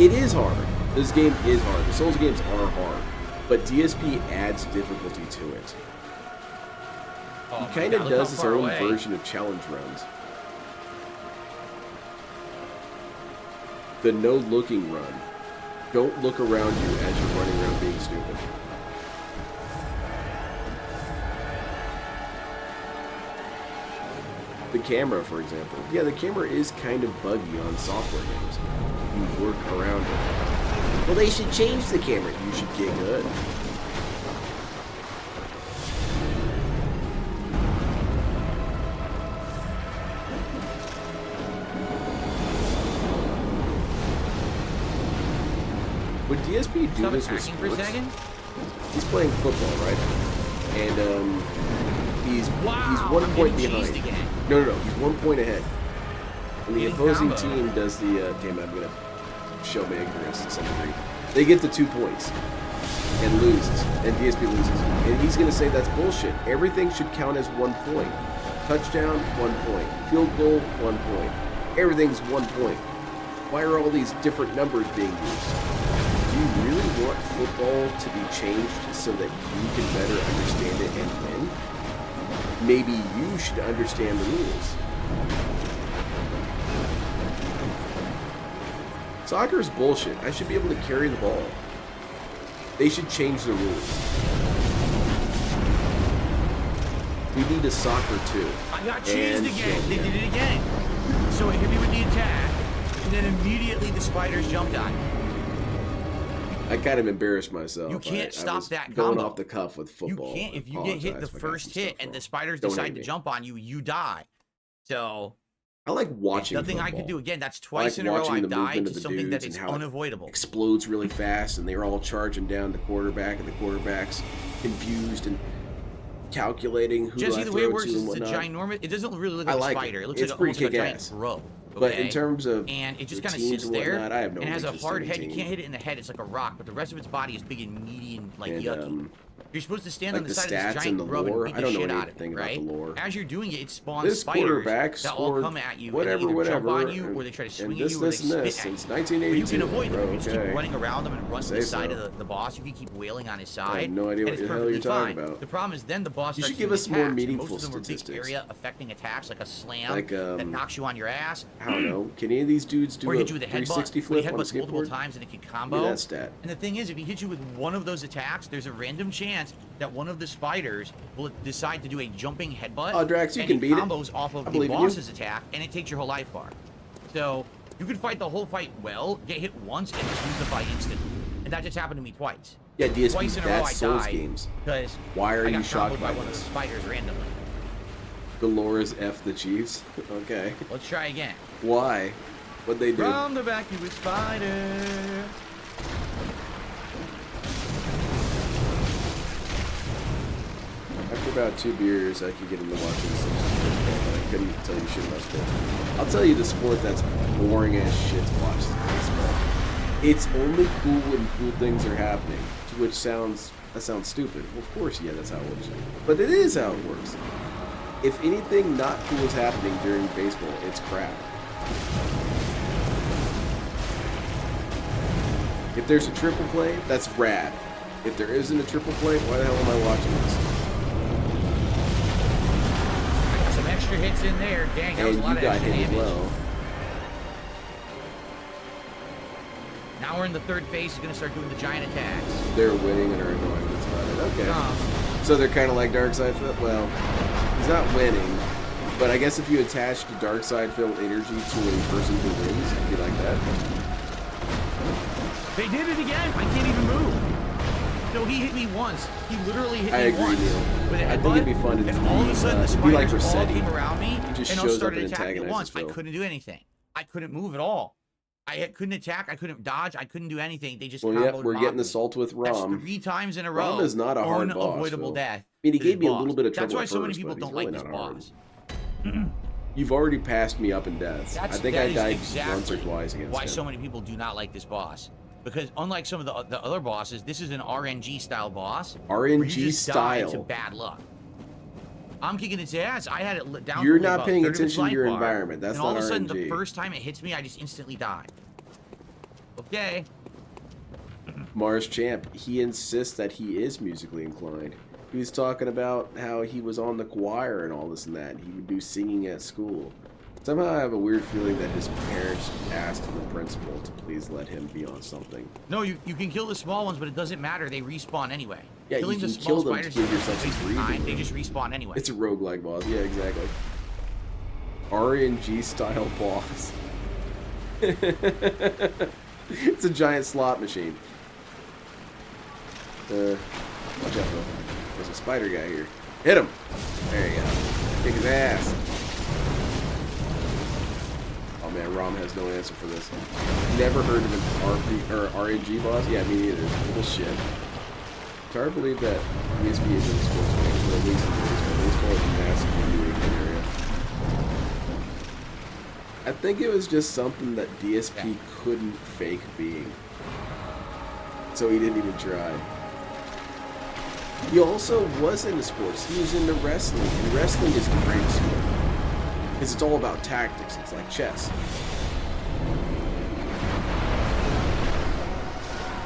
It is hard. This game is hard. The Souls games are hard. But DSP adds difficulty to it. Oh, He kind of look how does his far own away. version of challenge runs. The no looking run. Don't look around you as you're running around being stupid. The camera, for example. Yeah, the camera is kind of buggy on software games. You work around it. Well, they should change the camera. You should get good. Would DSP do Stop this with attacking for a sports? second. He's playing football, right? And he's Wow, 1 I'm point getting behind. cheesed again. No, he's 1 point ahead. And the Getting opposing combo. team does the damn. I'm gonna show my ignorance to some degree. They get the 2 points and loses, and DSP loses, and he's gonna say that's bullshit. Everything should count as 1 point. Touchdown, 1 point. Field goal, 1 point. Everything's 1 point. Why are all these different numbers being used? Do you really want football to be changed so that you can better understand it and win? Maybe you should understand the rules. Soccer is bullshit. I should be able to carry the ball. They should change the rules. We need a soccer too. I got cheesed And again. They yeah. did it again. So it hit me with the attack, and then immediately the spiders jumped on me. I kind of embarrassed myself. You can't I stop was that going combo. off the cuff with football. You can't. If you I get hit the apologize if I got first some hit stuff and the wrong. spiders Don't decide hate to me. jump on you, you die. So I like there's watching nothing I football. could do. Again, that's I twice like in a row watching I the died movement to of the something that dudes is and how it unavoidable. explodes really fast, and they're all charging down the quarterback, and the quarterback's confused and calculating who Jesse, I the way it throw works to is and it's a whatnot. ginormous. It doesn't really look I like a like it. spider. It looks It's like pretty almost like a giant kick-ass. throw. But in okay? terms of and it just the kind of teams sits and there whatnot, I have no and has a interest hard in head. You team. can't hit it in the head. It's like a rock, but the rest of its body is big and meaty and like And yucky. You're supposed to stand Like on the the side of this stats and giant the grub and lore? beat I the don't know shit out of anything it, about right? the lore. As you're doing it, it spawns This spiders quarterback that all scored come at you whatever, and they either jump whatever, on you or they try to swing and at this, you or they this, and spit this at you. since But you 1982. can avoid them. Bro, You just keep okay. running around them and run to Say the side so. of the boss. You can keep wailing on his side. I have no idea and what it's the hell you're perfectly talking fine. about. The problem is then the boss You starts should give doing us more attacks, and meaningful most of them are big statistics. area affecting attacks like a slam Like, that knocks you on your ass. I don't know. Can any of these dudes do Or a hit you with a headbutt. 360 When he flip on a headbutts multiple skateboard? times and it can Give combo. me that stat. And the thing is, if he hits you with one of those attacks, there's a random chance that one of the spiders will decide to do a jumping headbutt. Oh, Drax, you and can beat it. combos off of I the believe in you. boss's attack, and it takes your whole life bar. So you could fight the whole fight well, get hit once, and just lose the fight instantly. And that just happened to me twice. Yeah, DSP, Twice in a row I that's Souls died games. because Why are I you got shocked comboed by by one of the this? spiders randomly. Dolores F the Chiefs. Okay. Let's try again. Why? What'd they do? From the vacuum with spider. After about 2 beers, I could get into watching some football, but I couldn't tell you shit about sport. I'll tell you the sport that's boring as shit to watch is baseball. It's only cool when cool things are happening, which sounds stupid. Well, of course, yeah, that's how it works. But it is how it works. If anything not cool is happening during baseball, it's crap. If there's a triple play, that's rad. If there isn't a triple play, why the hell am I watching this? Some extra hits in there. Dang, that was And a lot you of got extra hit as damage. well. Now we're in the third phase. He's going to start doing the giant attacks. They're winning and are annoying. That's about it. Okay. So they're kind of like Darkseid Phil. Well, he's not winning, but I guess if you attach the Darkseid Phil energy to a person who wins, it'd be like that. They did it again. I can't even move. So he hit me once. He literally hit I me agree, once Neil. with a I think headbutt, it'd be fun to and all of a sudden the it'd be like spiders all Rossetti. came around me He and just all shows up started and attacking at antagonizes once. I Phil. couldn't do anything. I couldn't move at all. Couldn't attack. I couldn't dodge. I couldn't do anything. They just Well, yeah, comboed we're getting me. assault with That's Rom. 3 times in a row. Rom is not a hard boss, Unavoidable Phil. death. I mean, he to gave this me a boss. little bit of trouble That's why at so many first, people but don't he's like really this not hard. boss. You've already passed me up in deaths. I think That I is died exactly once or twice against why him. so many people do not like this boss. Because unlike some of the other bosses, this is an RNG style boss. where you RNG just die to style. bad luck. I'm kicking its ass. I had it down. You're to not about paying 1/3 of its attention to life your bar, environment. That's and all not of a sudden, RNG. the first time it hits me, I just instantly die. Okay. Mars Champ, he insists that he is musically inclined. He was talking about how he was on the choir and all this and that. He would do singing at school. Somehow I have a weird feeling that his parents asked the principal to please let him be on something. No, you can kill the small ones, but it doesn't matter. They respawn anyway. Yeah, Killing you the can small kill them to spiders give is yourself some waste of breathing time. They room. just respawn anyway. It's a roguelike boss. Yeah, exactly. RNG style boss. It's a giant slot machine. Watch out, Phil. There's a spider guy here. Hit him! There you go. Kick his ass. Oh man, Rom has no answer for this. Never heard of an RNG boss? Yeah, me neither. Bullshit. It's hard to believe that DSP is in the sports game, but at least in baseball. Baseball is a massive New England area. I think it was just something that DSP couldn't fake being. So he didn't even try. He also was into sports. He was into wrestling, and wrestling is the greatest sport. Because it's all about tactics. It's like chess.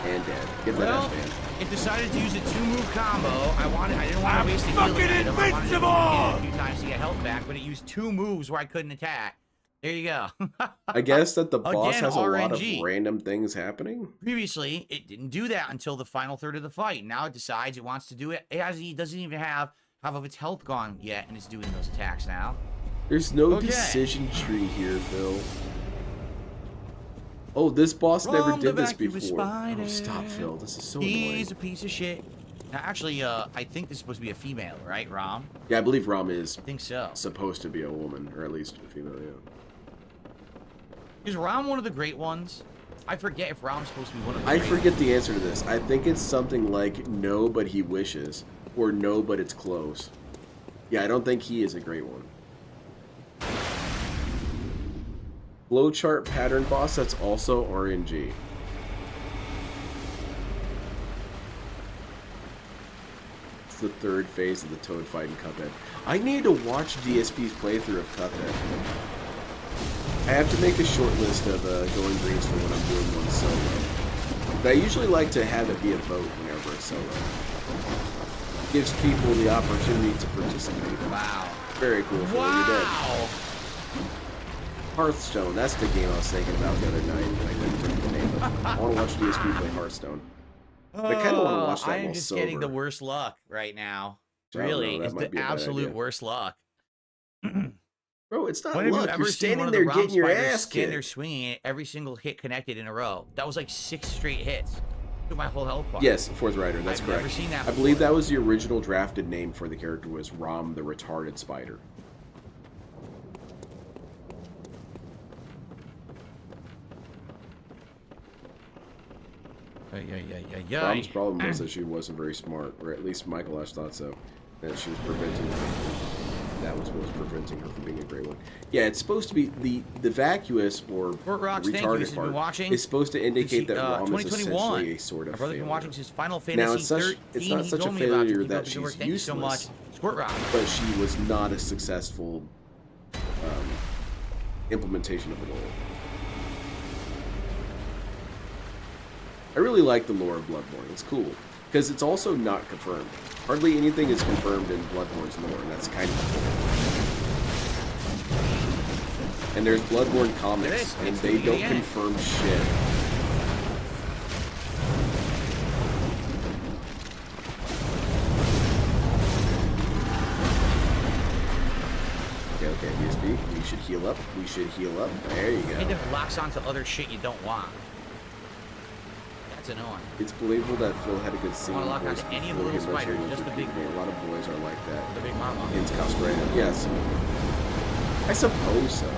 And dead. Get that Well, ass, man. it decided to use a 2-move combo. I didn't want to waste a healing item. I wanted to hit it a few times to get health back, but it used 2 moves where I couldn't attack. There you go. I guess that the boss Again, has a lot of RNG. random things happening. Previously, it didn't do that until the final third of the fight. Now it decides it wants to do it. It doesn't even have half of its health gone yet, and it's doing those attacks now. There's no Okay. decision tree here, Phil. Oh, this boss never From did the this vacuum with before. Oh, spider. stop, Phil. This is so He's annoying. a piece of shit. Now, actually, I think this is supposed to be a female, right, Rom? Yeah, I believe Rom is I think so. supposed to be a woman, or at least a female, yeah. Is Rom one of the great ones? I forget if Rom's supposed to be one of the I great forget the answer to this. I think it's something like no, but he wishes, or no, but it's close. Yeah, I don't think he is a great one. Flowchart pattern boss, that's also RNG. the third phase of the Toad fight in Cuphead. I need to watch DSP's playthrough of Cuphead. I have to make a short list of going greens for when I'm doing one solo. But I usually like to have it be a vote whenever it's solo. Gives people the opportunity to participate. Wow. Very cool. Wow. Hearthstone. That's the game I was thinking about the other night. I couldn't think of the name of it. I want to watch DSP play Hearthstone. But I kind of want to watch that I am while just sober. getting the worst luck right now. I don't know, Really, that it's might the be a bad absolute idea. worst luck. Bro, it's not When have you luck. ever You're seen standing one of there the realm getting your spiders ass stand there kicked. swinging it, every single hit connected in a row? That was like 6 straight hits. Took my whole health bar. Yes, Fourth Rider. That's I've correct. never seen that I believe before. that was the original drafted name for the character was Rom the Retarded Spider. Rom's problem was that she wasn't very smart, or at least Michael Ash thought so. That she was preventing her. That was what was preventing her from being a great one. Yeah, it's supposed to be the vacuous or Fort Rocks, thank you. retarded This has been part watching. is supposed to indicate that Rom is 2021. essentially a sort of My brother's been failure. watching since Final Now, Fantasy it's such- 13. it's not He such a told me about failure you. Keep that up the good she's work. Thank you so much. useless. Squirt Rock. But she was not a successful implementation of the goal. I really like the lore of Bloodborne. It's cool. Because it's also not confirmed. Hardly anything is confirmed in Bloodborne's lore, and that's kind of cool. And there's Bloodborne comics, and they don't confirm shit. Okay, DSP, we should heal up. We should heal up. There you It go. locks onto other shit you don't want. That's annoying. It's believable that Phil had a good scene Wanna lock voice onto any of before the he little eventually spiders, went just through the big puberty. A lot of boys are like that. The big mama. In castrated. Yes. I suppose so.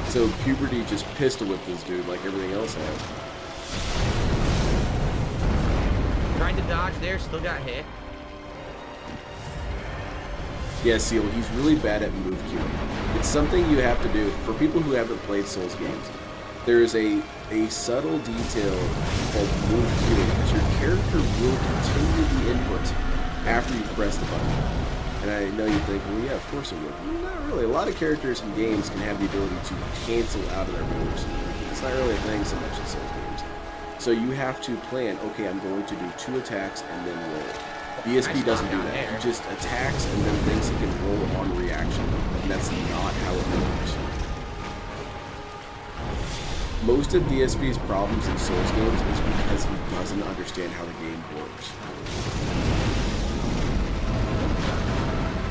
So puberty just pistol whipped this dude like everything else has. Trying to dodge there, still got hit. Yeah, Seal, he's really bad at move queuing. It's something you have to do. For people who haven't played Souls games, there is a subtle detail called move queuing, because your character will continue the input after you've pressed the button. And I know you think, well, yeah, of course it would. Well, not really. A lot of characters in games can have the ability to cancel out of their moves. It's not really a thing so much in Souls games. So you have to plan, okay, I'm going to do 2 attacks and then roll. DSP doesn't do that. He just attacks and then thinks he can roll on reaction. And that's not how it works. Most of DSP's problems in Souls games is because he doesn't understand how the game works.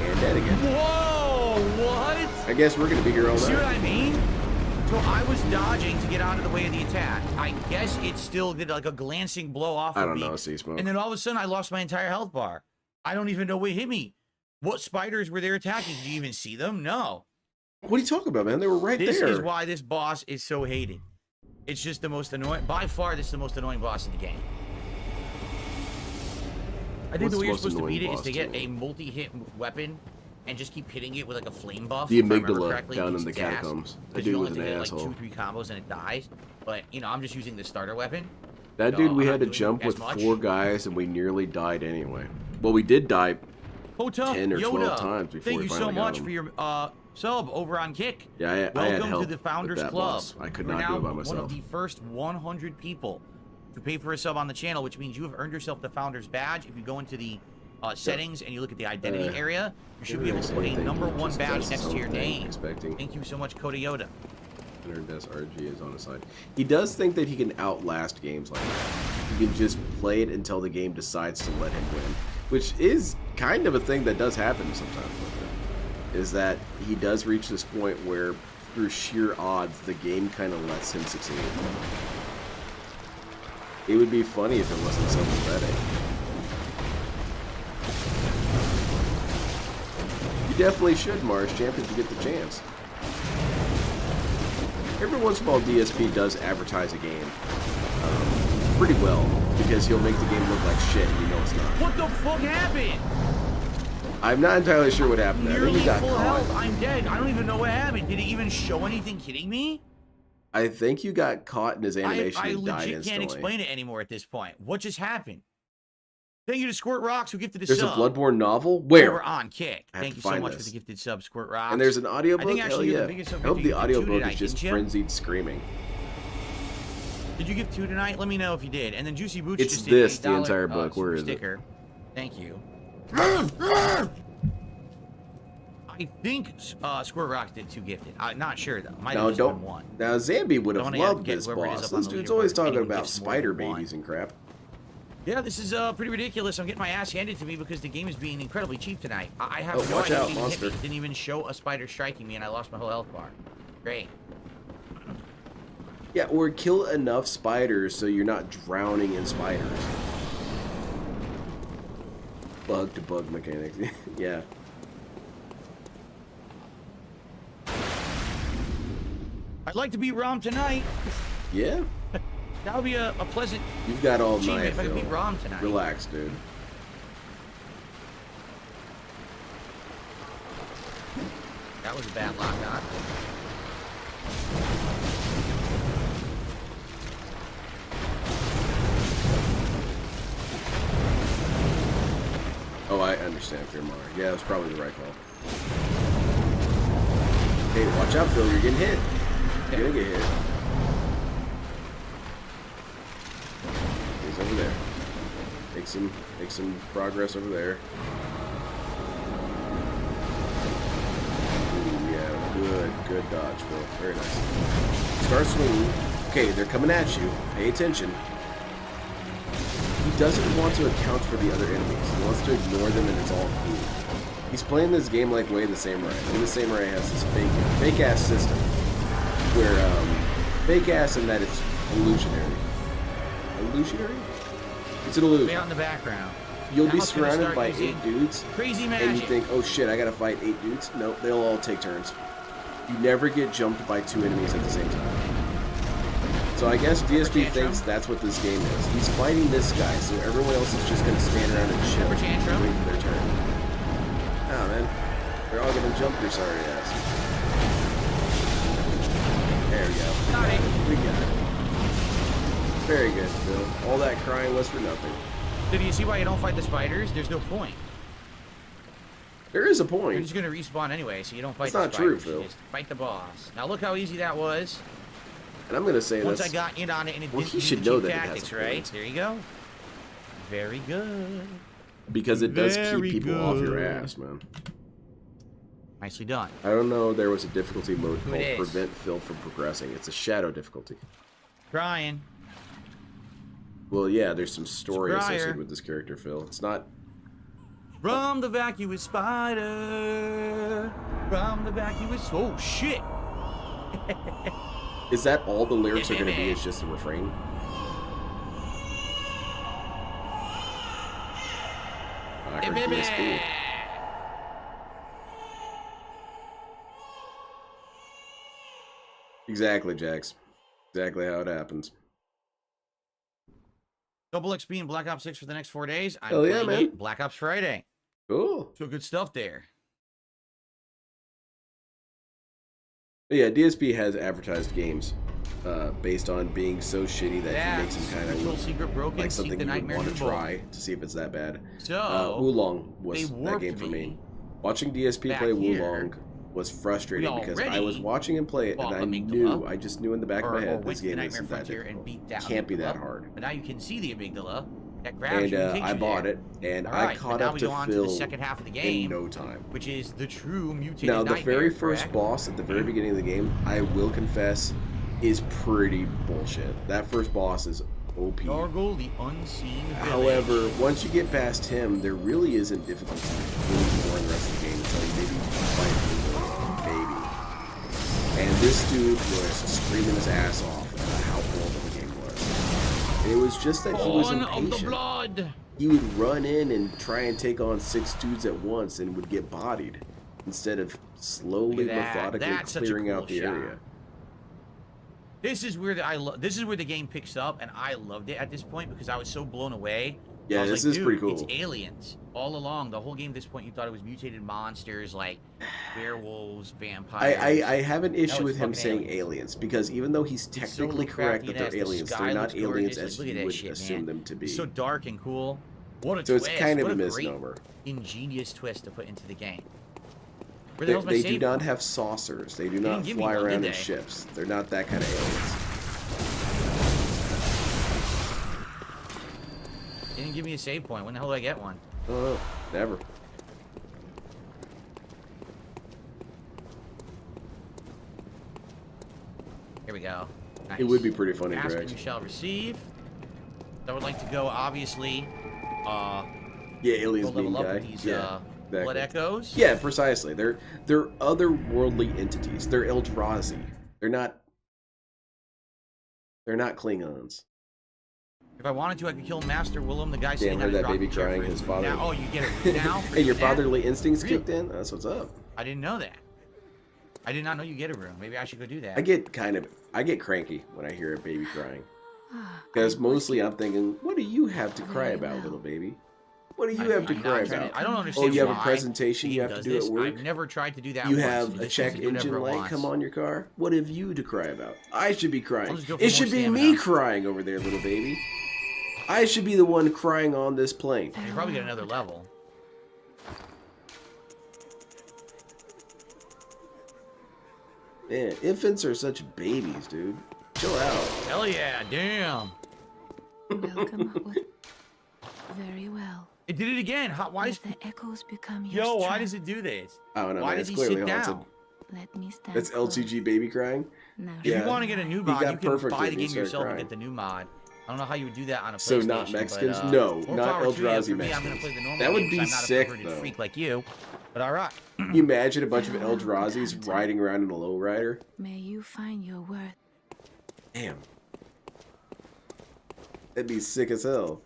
And dead again. Whoa, what? I guess we're going to be here all See what night. I mean? So I was dodging to get out of the way of the attack. I guess it still did like a glancing blow off I of don't me. know, C-Smoke. And then all of a sudden I lost my entire health bar. I don't even know what hit me. What spiders were there attacking? Did you even see them? No. What are you talking about, man? They were right This there. is why this boss is so hated. It's just the most annoying. By far, this is the most annoying boss in the game. I think What's the the way you're most supposed to annoying beat it is boss to to get you? a multi-hit weapon and just keep hitting it with like a flame buff. The if I remember amygdala correctly, down it's in the gas, catacombs. That 'cause dude you was only an have to hit, asshole. like 2-3 combos and it dies. But you know, I'm just using the starter weapon. That So dude, we I'm had not to doing jump as with much. 4 guys, and we nearly died anyway. Well, we did die. Kota, 10 or 12 Yoda, times before thank we you so finally got much him. for your sub over on Kick. Yeah, I had Welcome help to the Founders with that Club. boss. I could You're not now do it by one myself. of the first 100 people to pay for a sub on the channel, which means you have earned yourself the Founders Badge. If you go into the settings and you look at the identity area, you should be able to put a #1 badge next to your name. Expecting Thank you so much, Kota Yoda. Death RG is on his side. He does think that he can outlast games like that. He can just play it until the game decides to let him win, which is kind of a thing that does happen sometimes with him. Is that he does reach this point where, through sheer odds, the game kind of lets him succeed. It would be funny if it wasn't so pathetic. You definitely should, Mars Champ, if you get the chance. Every once in a while, DSP does advertise a game pretty well, because he'll make the game look like shit, and you know it's not. What the fuck happened? I'm not entirely sure what happened there. I think Nearly he got full caught. health. I'm dead. I don't even know what happened. Did it even show anything hitting me? I think you got caught in his animation I and died legit instantly. can't explain it anymore at this point. What just happened? Thank you to Squirt Rocks who gifted a There's a sub. Bloodborne novel? We're Where? on Kick. I have Thank to you so find much for this. the gifted sub, Squirt Rocks. And there's an I audiobook? think Hell actually you're yeah. the biggest I sub hope gifter. the You gave 2 audiobook tonight, is just didn't you? frenzied screaming. Did you give 2 tonight? Let me know if you did. And then Juicy Boots It's just this, did the $8, entire book. super Where is it? sticker. Thank you. I think Squirt Rocks did 2 gifted. I'm not sure though. Might No, have just don't. been 1. Now, Zambi would have Don't wanna loved get this whoever it is boss. up on This the dude's always leaderboard. talking Anyone about gifts more spider than 1. babies and crap. Yeah, this is pretty ridiculous. I'm getting my ass handed to me because the game is being incredibly cheap tonight. I have Oh, no watch idea out, it even hit monster. me. It didn't even show a spider striking me, and I lost my whole health bar. Great. Yeah, or kill enough spiders so you're not drowning in spiders. Bug to bug mechanics. Yeah. I'd like to beat Rom tonight. Yeah? That would be a pleasant You've got all achievement night, if I could Phil. beat Rom tonight. Relax, dude. That was a bad lock, Doc. Oh, I understand, Fearmar. Yeah, that's probably the right call. Hey, watch out, Phil. You're getting hit. You're gonna get hit. He's over there. Make some progress over there. Ooh, yeah, good dodge, Phil. Very nice. Start swinging. Okay, they're coming at you. Pay attention. He doesn't want to account for the other enemies. He wants to ignore them, and it's all cool. He's playing this game like Way the Samurai. Way the Samurai has this fake ass system where fake ass in that it's illusionary. Illusionary? It's an illusion. Way out in the background. You'll Now be it's gonna surrounded start by using 8 dudes, Crazy and you magic. think, oh shit, I gotta fight 8 dudes. Nope, they'll all take turns. You never get jumped by 2 enemies at the same time. So I guess DSP thinks that's what this game is. He's fighting this guy, so everyone else is just gonna stand around and chill, Temper tantrum. wait for their turn. Oh man, they're all gonna jump their sorry ass. There we go. Got it. We got it. Very good, Phil. All that crying was for nothing. So do you see why you don't fight the spiders? There's no point. There is a You're point. just gonna respawn anyway, so you don't fight That's the not true, spiders. Phil. You just fight the boss. Now look how easy that was. And I'm gonna say Once that's I got in on it and it well, didn't he do should the know cheap that it has tactics, a right? point. There you go. Very good. because it does keep Very people off your good. ass, man. Nicely done. I don't know. There was a difficulty mode Who called it is? Prevent Phil from Progressing. It's a shadow difficulty. Trying. Well, yeah, there's some story Scryer. associated with this character, Phil. It's not. From the vacuous spider. From the vacuous. Oh shit. Is that all the lyrics are going to be? It's just a refrain. I heard DSP. Exactly, Jax. Exactly how it happens. Double XP and Black Ops 6 for the next 4 days. I'm Hell yeah, playing man. it Black Ops Friday. Cool. So good stuff there. But yeah, DSP has advertised games based on being so shitty that he makes them kind of Ritual look Secret Broken, like Seek something the you would Nightmare want to Newborn. try to see if it's that bad. So Wulong they was that warped game for me. me Watching DSP back play here. Wulong was frustrating We because I was already watching him play it and fought I Amygdala, I just knew in the back of my or head went this to the game Nightmare isn't that Frontier and difficult. beat that Can't be that amygdala. hard. But now you can see the amygdala that grabs And you and takes I you bought there. it, and All I right, caught now up we to go on to Phil the second half of the in game, no time. which is the true mutated Now, the nightmare, very first correct? boss at the very beginning of the game, I will confess, is pretty bullshit. That first boss is OP. Gargle, the unseen village. However, once you get past him, there really isn't difficulty anymore in the rest of the game until you maybe fight the maybe. And this dude was screaming his ass off about how horrible the game was. And it was just that he was Born of the impatient. blood. He would run in and try and take on 6 dudes at once and would get bodied instead of slowly, Look at that. methodically That's such a clearing cool out the shot. area. This is where this is where the game picks up, and I loved it at this point because I was so blown away. Yeah, I was this like, is dude, pretty cool. It's aliens all along. The whole game at this point, you thought it was mutated monsters like werewolves, vampires. I have an issue it's with him fucking saying aliens. aliens because even though he's It's so technically correct that Lovecraftian-esque. they're The aliens, sky they're not looks aliens gorgeous. as Look at you that would shit, assume man. them to be. It's so dark and cool. What a So twist. it's kind of What a great, misnomer. ingenious twist to put into the game. Where the hell's my They save do not point? have saucers. They do They not didn't give me fly one, did around in they? ships. They're not that kind of aliens. They didn't give me a save point. When the hell do I get one? Oh, never. Here we go. Nice. It would be pretty funny, Ask Greg. and you shall receive. I would like to go, obviously, Yeah, aliens go level being up guy. with these Yeah, blood exactly. echoes. Yeah, precisely. They're otherworldly entities. They're Eldrazi. They're not Klingons. If I wanted to, I could kill Master Willem, the guy sitting Damn, on heard his that baby rocking chair crying. for His father. Now, oh, you get it now? Hey, your that? fatherly instincts Really? kicked in. That's what's up. I didn't know that. I did not know you get a room. Maybe I should go do that. I get cranky when I hear a baby crying. Ah, Because I mostly would I'm thinking, what do you have to cry Very about, well. little baby? What do you I- have to I'm cry not trying about? to- I don't understand Oh, you have a why presentation the you game have to does do this. at work? I've never tried to do that You once. have It a just check seems to do whatever engine it light wants. come on your car? What have you to cry about? I should be crying. I'll just go for It more should be stamina. me crying over there, little baby. I should be the one crying on this plane. You probably get another level. Man, infants are such babies, dude. Chill out. Hell yeah, damn. welcome. Very well. It did it again. Why is... Let the echoes become your Yo, why strength. does it do this? I don't know, Why man. does It's he clearly sit haunted. down? Let me stand. That's LTG baby crying? Now, If Yeah. you want to get a new He mod, got you can perfect buy if the he game started yourself and crying. get the new mod. I don't know how you would do that on a PlayStation. So not Mexicans? But, No, more not power to you. Eldrazi For me, I'm gonna Mexicans. play the normal That would game, be 'cause I'm not a sick, perverted though. freak like you. But all right. Can you imagine a bunch of Eldrazi's riding around in a lowrider? may you find your worth. Damn. That'd be sick as hell.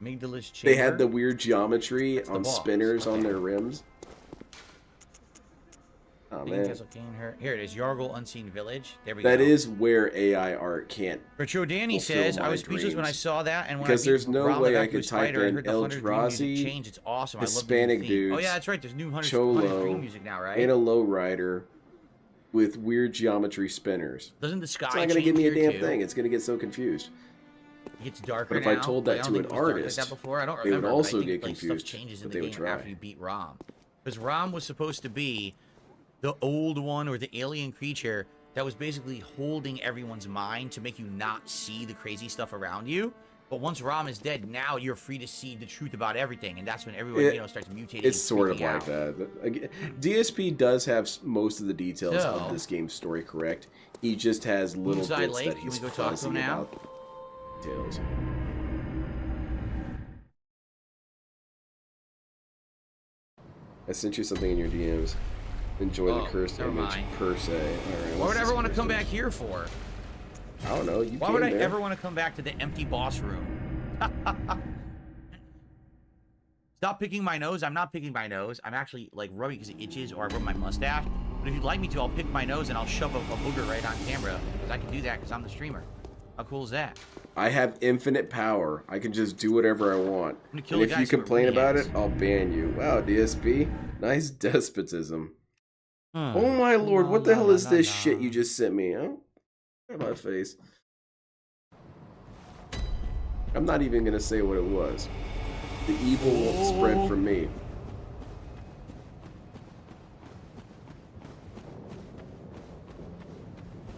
Amygdala's chamber. They had the weird geometry That's the on boss. spinners on Okay. their rims. Oh Digging man. Castle King, here it is. Yargle Unseen Village. There we That go. is where AI art can't. Retro Danny fulfill says, I my was speechless when I dreams. saw that, and when Because I beat there's no Rom way back I to could a spider, type I in heard the 100 Dream music Eldrazi, change. It's awesome. Hispanic I love the new theme. Oh dudes, yeah, that's right. There's new 100 Cholo, Dream music now, right? in a lowrider with weird geometry spinners. Doesn't the sky It's not gonna change give me a here, damn too? thing. It's gonna get so confused. It gets darker But if I now. told Like, that I to don't an think it was dark artist, like that before. I don't they would remember. but also I think, get like, stuff confused, changes in but the they would game try. after you beat Rom. Because Rom was supposed to be the old one or the alien creature that was basically holding everyone's mind to make you not see the crazy stuff around you. But once Rom is dead, now you're free to see the truth about everything, and that's when everyone, starts mutating. It's and sort of freaking like out. that. Again, DSP does have most of the details So- of this game's story correct. He just has little Moonside bits Lake, that can he's we go talk to fuzzy him now? about details. I sent you something in your DMs. Enjoy the Oh, cursed never image mind. per se. All right, Why what's would I this ever want to cursed come back image? here for? I don't know. You Why came would I there. ever want to come back to the empty boss room? Stop picking my nose. I'm not picking my nose. I'm actually like rubbing because it itches, or I rub my mustache. But if you'd like me to, I'll pick my nose and I'll shove a booger right on camera, because I can do that because I'm the streamer. How cool is that? I have infinite power. I can just do whatever I want. gonna kill And the if guy you so it complain really about ends. it, I'll ban you. Wow, DSP. Nice despotism. Hmm. Oh my lord, what the La, hell la, is la, this la. shit you just sent me? Oh, at my face. I'm not even gonna say what it was. The evil won't spread from me.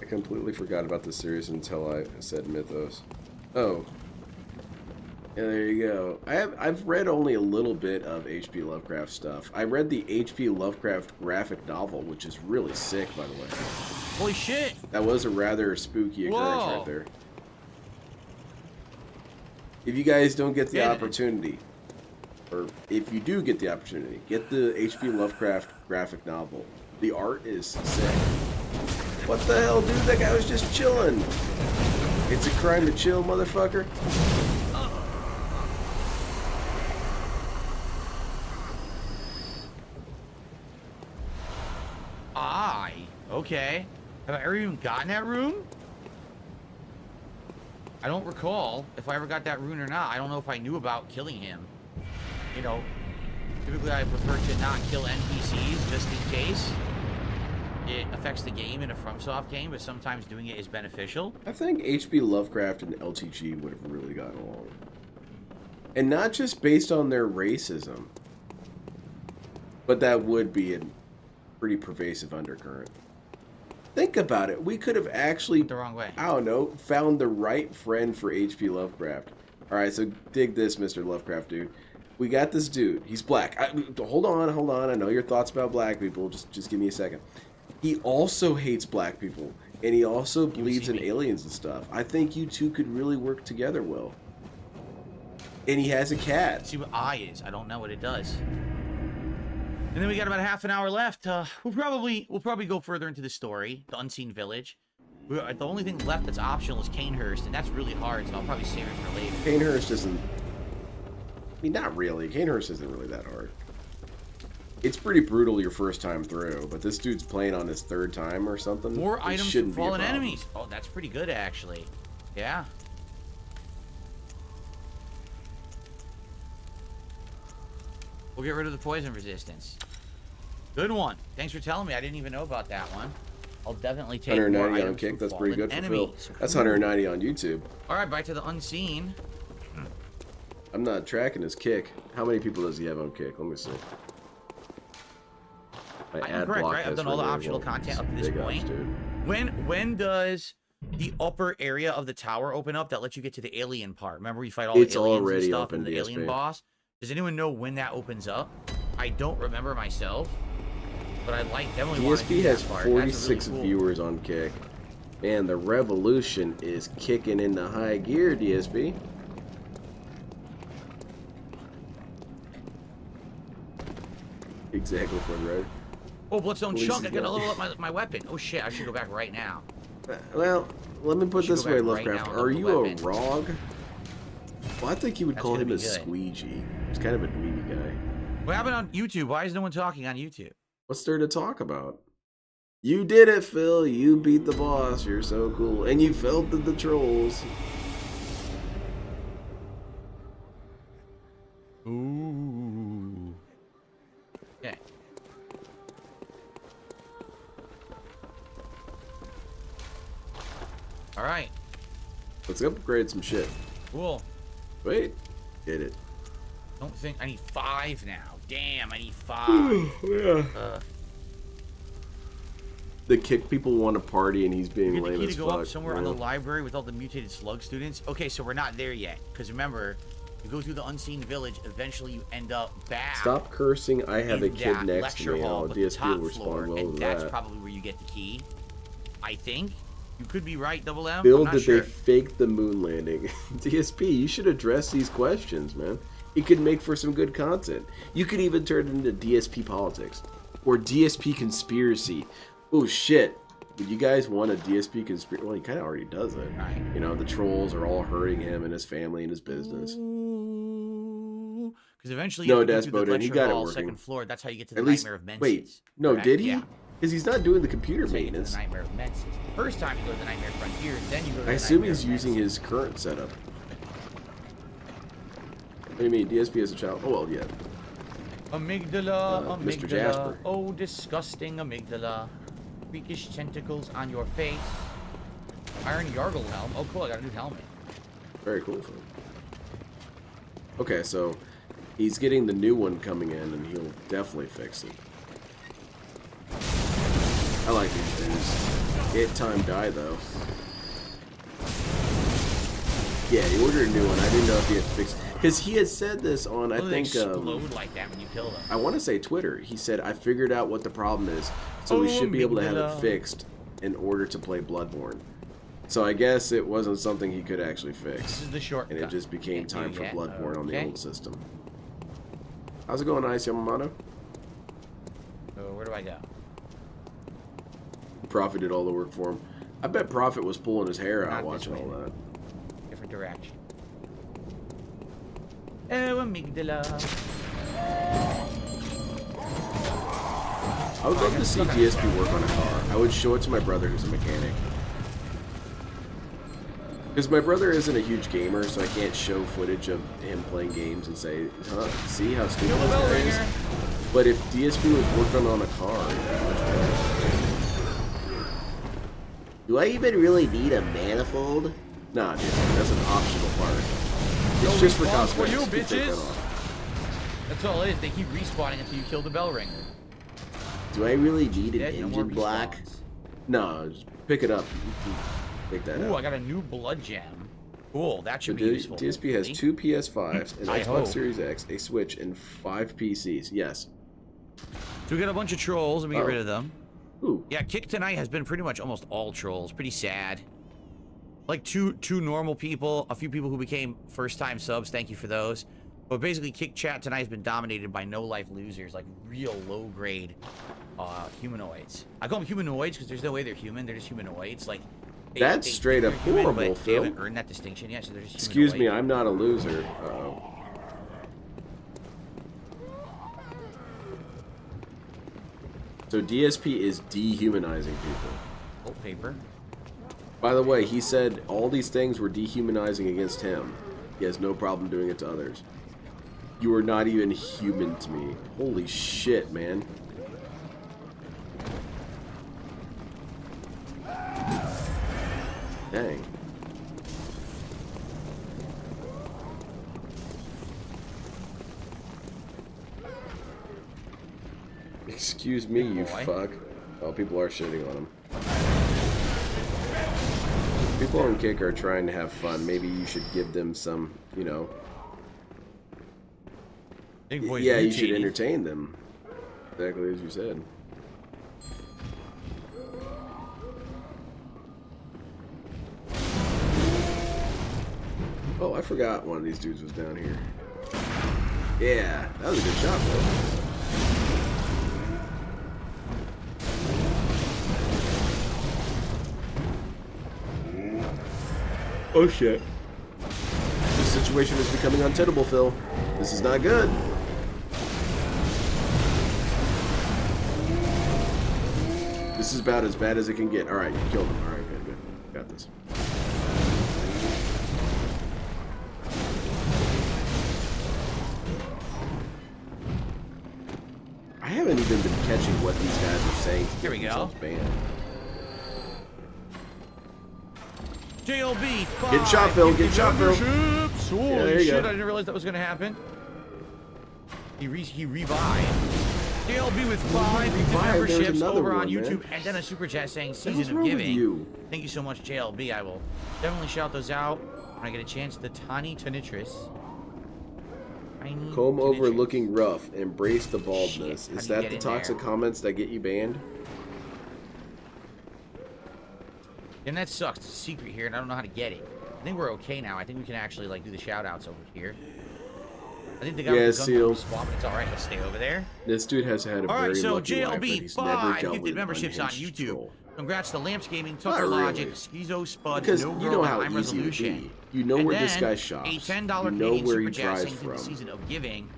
I completely forgot about this series until I said Mythos. Oh. Yeah, there you go. I've read only a little bit of H.P. Lovecraft stuff. I read the H.P. Lovecraft graphic novel, which is really sick, by the way. Holy shit! That was a rather spooky occurrence Whoa. right there. If you guys don't get the Get it. opportunity, or if you do get the opportunity, get the H.P. Lovecraft graphic novel. The art is sick. What the hell, dude? That guy was just chilling. It's a crime to chill, motherfucker. Okay. Have I ever even gotten that rune? I don't recall if I ever got that rune or not. I don't know if I knew about killing him. You know, typically I prefer to not kill NPCs just in case it affects the game in a FromSoft game, but sometimes doing it is beneficial. I think H.P. Lovecraft and LTG would have really gotten along. And not just based on their racism, but that would be a pretty pervasive undercurrent. Think about it. We could have actually, The wrong way. I don't know, found the right friend for H.P. Lovecraft. Alright, so dig this, Mr. Lovecraft dude. We got this dude. He's black. Hold on. I know your thoughts about black people. Just give me a second. He also hates black people. And he also believes in aliens and stuff. I think you two could really work together well. And he has a cat. Let's see what I is. I don't know what it does. And then we got about half an hour left. We'll probably go further into the story, the Unseen Village. The only thing left that's optional is Canehurst, and that's really hard, so I'll probably save it for later. Canehurst isn't... I mean, not really. Canehurst isn't really that hard. It's pretty brutal your first time through, but this dude's playing on his third time or something. More It items from shouldn't be a fallen problem. enemies. Oh, that's pretty good, actually. Yeah. We'll get rid of the poison resistance. Good one. Thanks for telling me. I didn't even know about that one. I'll definitely take more 190 on items Kick. from That's pretty fallen good for Phil. enemies. That's 190 on YouTube. All right, back to the Unseen. I'm not tracking his Kick. How many people does he have on Kick? Let me see. My I'm ad correct, block right? I've has done all the really optional low content up to this big ups, point. dude. When does the upper area of the tower open up that lets you get to the alien part? Remember you fight all the It's aliens and already stuff open, and the alien DSP. boss? Does anyone know when that opens up? I don't remember myself, but I definitely want to do DSP that has part. 46 That's really cool. viewers on Kick. Man, the revolution is kicking into high gear, DSP. Exactly for the right. Oh, Bloodstone Police Chunk! I is gotta gone. level up my weapon. Oh shit! I should go back right now. Well, let me put it Should this go way, back right Lovecraft. now and Are load the you a weapon. Rog? Well, I think you would That's call gonna him be a good. squeegee. He's kind of a dweeby guy. What happened on YouTube? Why is no one talking on YouTube? What's there to talk about? You did it, Phil. You beat the boss. You're so cool. And you felted the trolls. Ooh. Okay. All right. Let's upgrade some shit. Cool. Wait. Did it. Don't think I need 5 now. Damn, I need 5. Yeah. uh, The Kick people want to party and he's being get the lame key as to go fuck. up somewhere on Yeah. the library with all the mutated slug students. Okay, so we're not there yet. Because remember, you go through the Unseen Village, eventually you end up back. Stop cursing. I have a in kid that next to lecture me. hall, Oh, but the DSP top will floor, respond well and to that's that. probably where you get the key. I think. You could be right, Double M. Bill, I'm not did sure. they fake the moon landing? DSP, you should address these questions, man. It could make for some good content. You could even turn it into DSP politics. Or DSP conspiracy. Oh, shit. Would you guys want a DSP conspiracy? Well, he kind of already does it. Right. You know, the trolls are all hurting him and his family and his business. Because eventually No, you have to go through the Despotin, he lecture got it hall, working. second floor. That's how you get to the At least, Nightmare of Menses. wait. No, Correct? did he? Yeah. Because he's not doing the computer That's how you get to maintenance. the Nightmare of Menses. First time you go to the Nightmare Frontier, then you go to the I assume Nightmare he's of using Menses. his current setup. What do you mean? DSP as a child? Oh, well, yeah. Amygdala, Mr. amygdala. Jasper. Oh, disgusting amygdala. Freakish tentacles on your face. Iron Yargle helm. Oh, cool. I got a new helmet. Very cool. Okay, so he's getting the new one coming in, and he'll definitely fix it. I like these dudes. Hit time die, though. Yeah, he ordered a new one. I didn't know if he had fixed it. Because he had said this on, I Will they think, explode like that when you kill them? I want to say Twitter. He said, I figured out what the problem is, so we should be able to have it amygdala. fixed in order to play Bloodborne. So I guess it wasn't something he could actually fix. This is the shortcut. And it just became Can't do time for yet. Bloodborne on the Okay. old system. How's it going, Ice Yamamoto? So where do I go? Prophet did all the work for him. I bet Prophet was pulling his hair out Not this watching way, all that. Different direction. Oh, amygdala. I would love to see DSP work on a car. I would show it to my brother who's a mechanic. Because my brother isn't a huge gamer, so I can't show footage of him playing games and say, huh, see how stupid Kill the this bell guy is? ringer. But if DSP was working on a car, it'd be much better. Do I even really need a manifold? Nah, dude, that's an optional part. It's just for response cosmetics. for you, can take that bitches. off. That's all it is. They keep respawning until you kill the bell ringer. Do I really need an Dead, no more engine block? respawns. No, just pick it up. Take that Ooh, out. I got a new blood gem. Cool, that So should be useful. DSP has 2 PS5s, an I Xbox hope. Series X, a Switch, and 5 PCs. Yes. So we got a bunch of trolls, and we get Oh. rid of them. Ooh. Yeah, Kick tonight has been pretty much almost all trolls. Pretty sad. Like two normal people, a few people who became first-time subs. Thank you for those. But basically, Kick chat tonight has been dominated by no-life losers, like real low-grade humanoids. I call them humanoids because there's no way they're human. They're just humanoids. Like That's straight they're up human, horrible, but Phil. They haven't earned that distinction yet, so they're just Excuse me, humanoid. I'm not a loser. Uh-oh. So DSP is dehumanizing people. Old paper. By the way, he said all these things were dehumanizing against him. He has no problem doing it to others. You are not even human to me. Holy shit, man. Dang. Excuse me, you boy. fuck. Oh, people are shitting on him. People on Kick are trying to have fun. Maybe you should give them some, you know. Big boy's Yeah, you should mutating. entertain them. Exactly as you said. Oh, I forgot one of these dudes was down here. Yeah, that was a good shot, though. Oh shit. This situation is becoming untenable, Phil. This is not good. This is about as bad as it can get. Alright, you killed him. Alright, good, good. Got this. I haven't even been catching what these guys are saying. to Here get we go. themselves banned. JLB, Get shot, Phil. Get shot, Phil. memberships. Holy Yeah, there you shit, go. I didn't realize that was going to happen. He revived. JLB with 5 gifted revived? There's memberships another over on one, YouTube. man. And then a super chat saying What the Season hell's of wrong with Giving. you? Thank you so much, JLB. I will definitely shout those out when I get a chance. The Tiny Tonitrus. Tiny Comb over Tonitrus. looking rough. Embrace the baldness. Shit, how Is do you that get the in toxic there? comments that get you banned? And that sucks. It's a secret here, and I don't know how to get it. I think we're okay now. I think we can actually like do the shout outs over here. I think the guy Yeah, with the gun Seal. swap, but it's alright. Let's stay over there. This dude has had a All right, very so lucky life, but JLB, he's never 5 dealt gifted with memberships on unhinged YouTube. troll. Congrats to Lamps Gaming, Not Tucker Logic, really. Schizo Spud, Because No you Girl, know and how I'm easy it would Resolution. be. You know And where this then guy shops. A $10 You know Canadian where he super chat drives saying to the from. Season of Giving.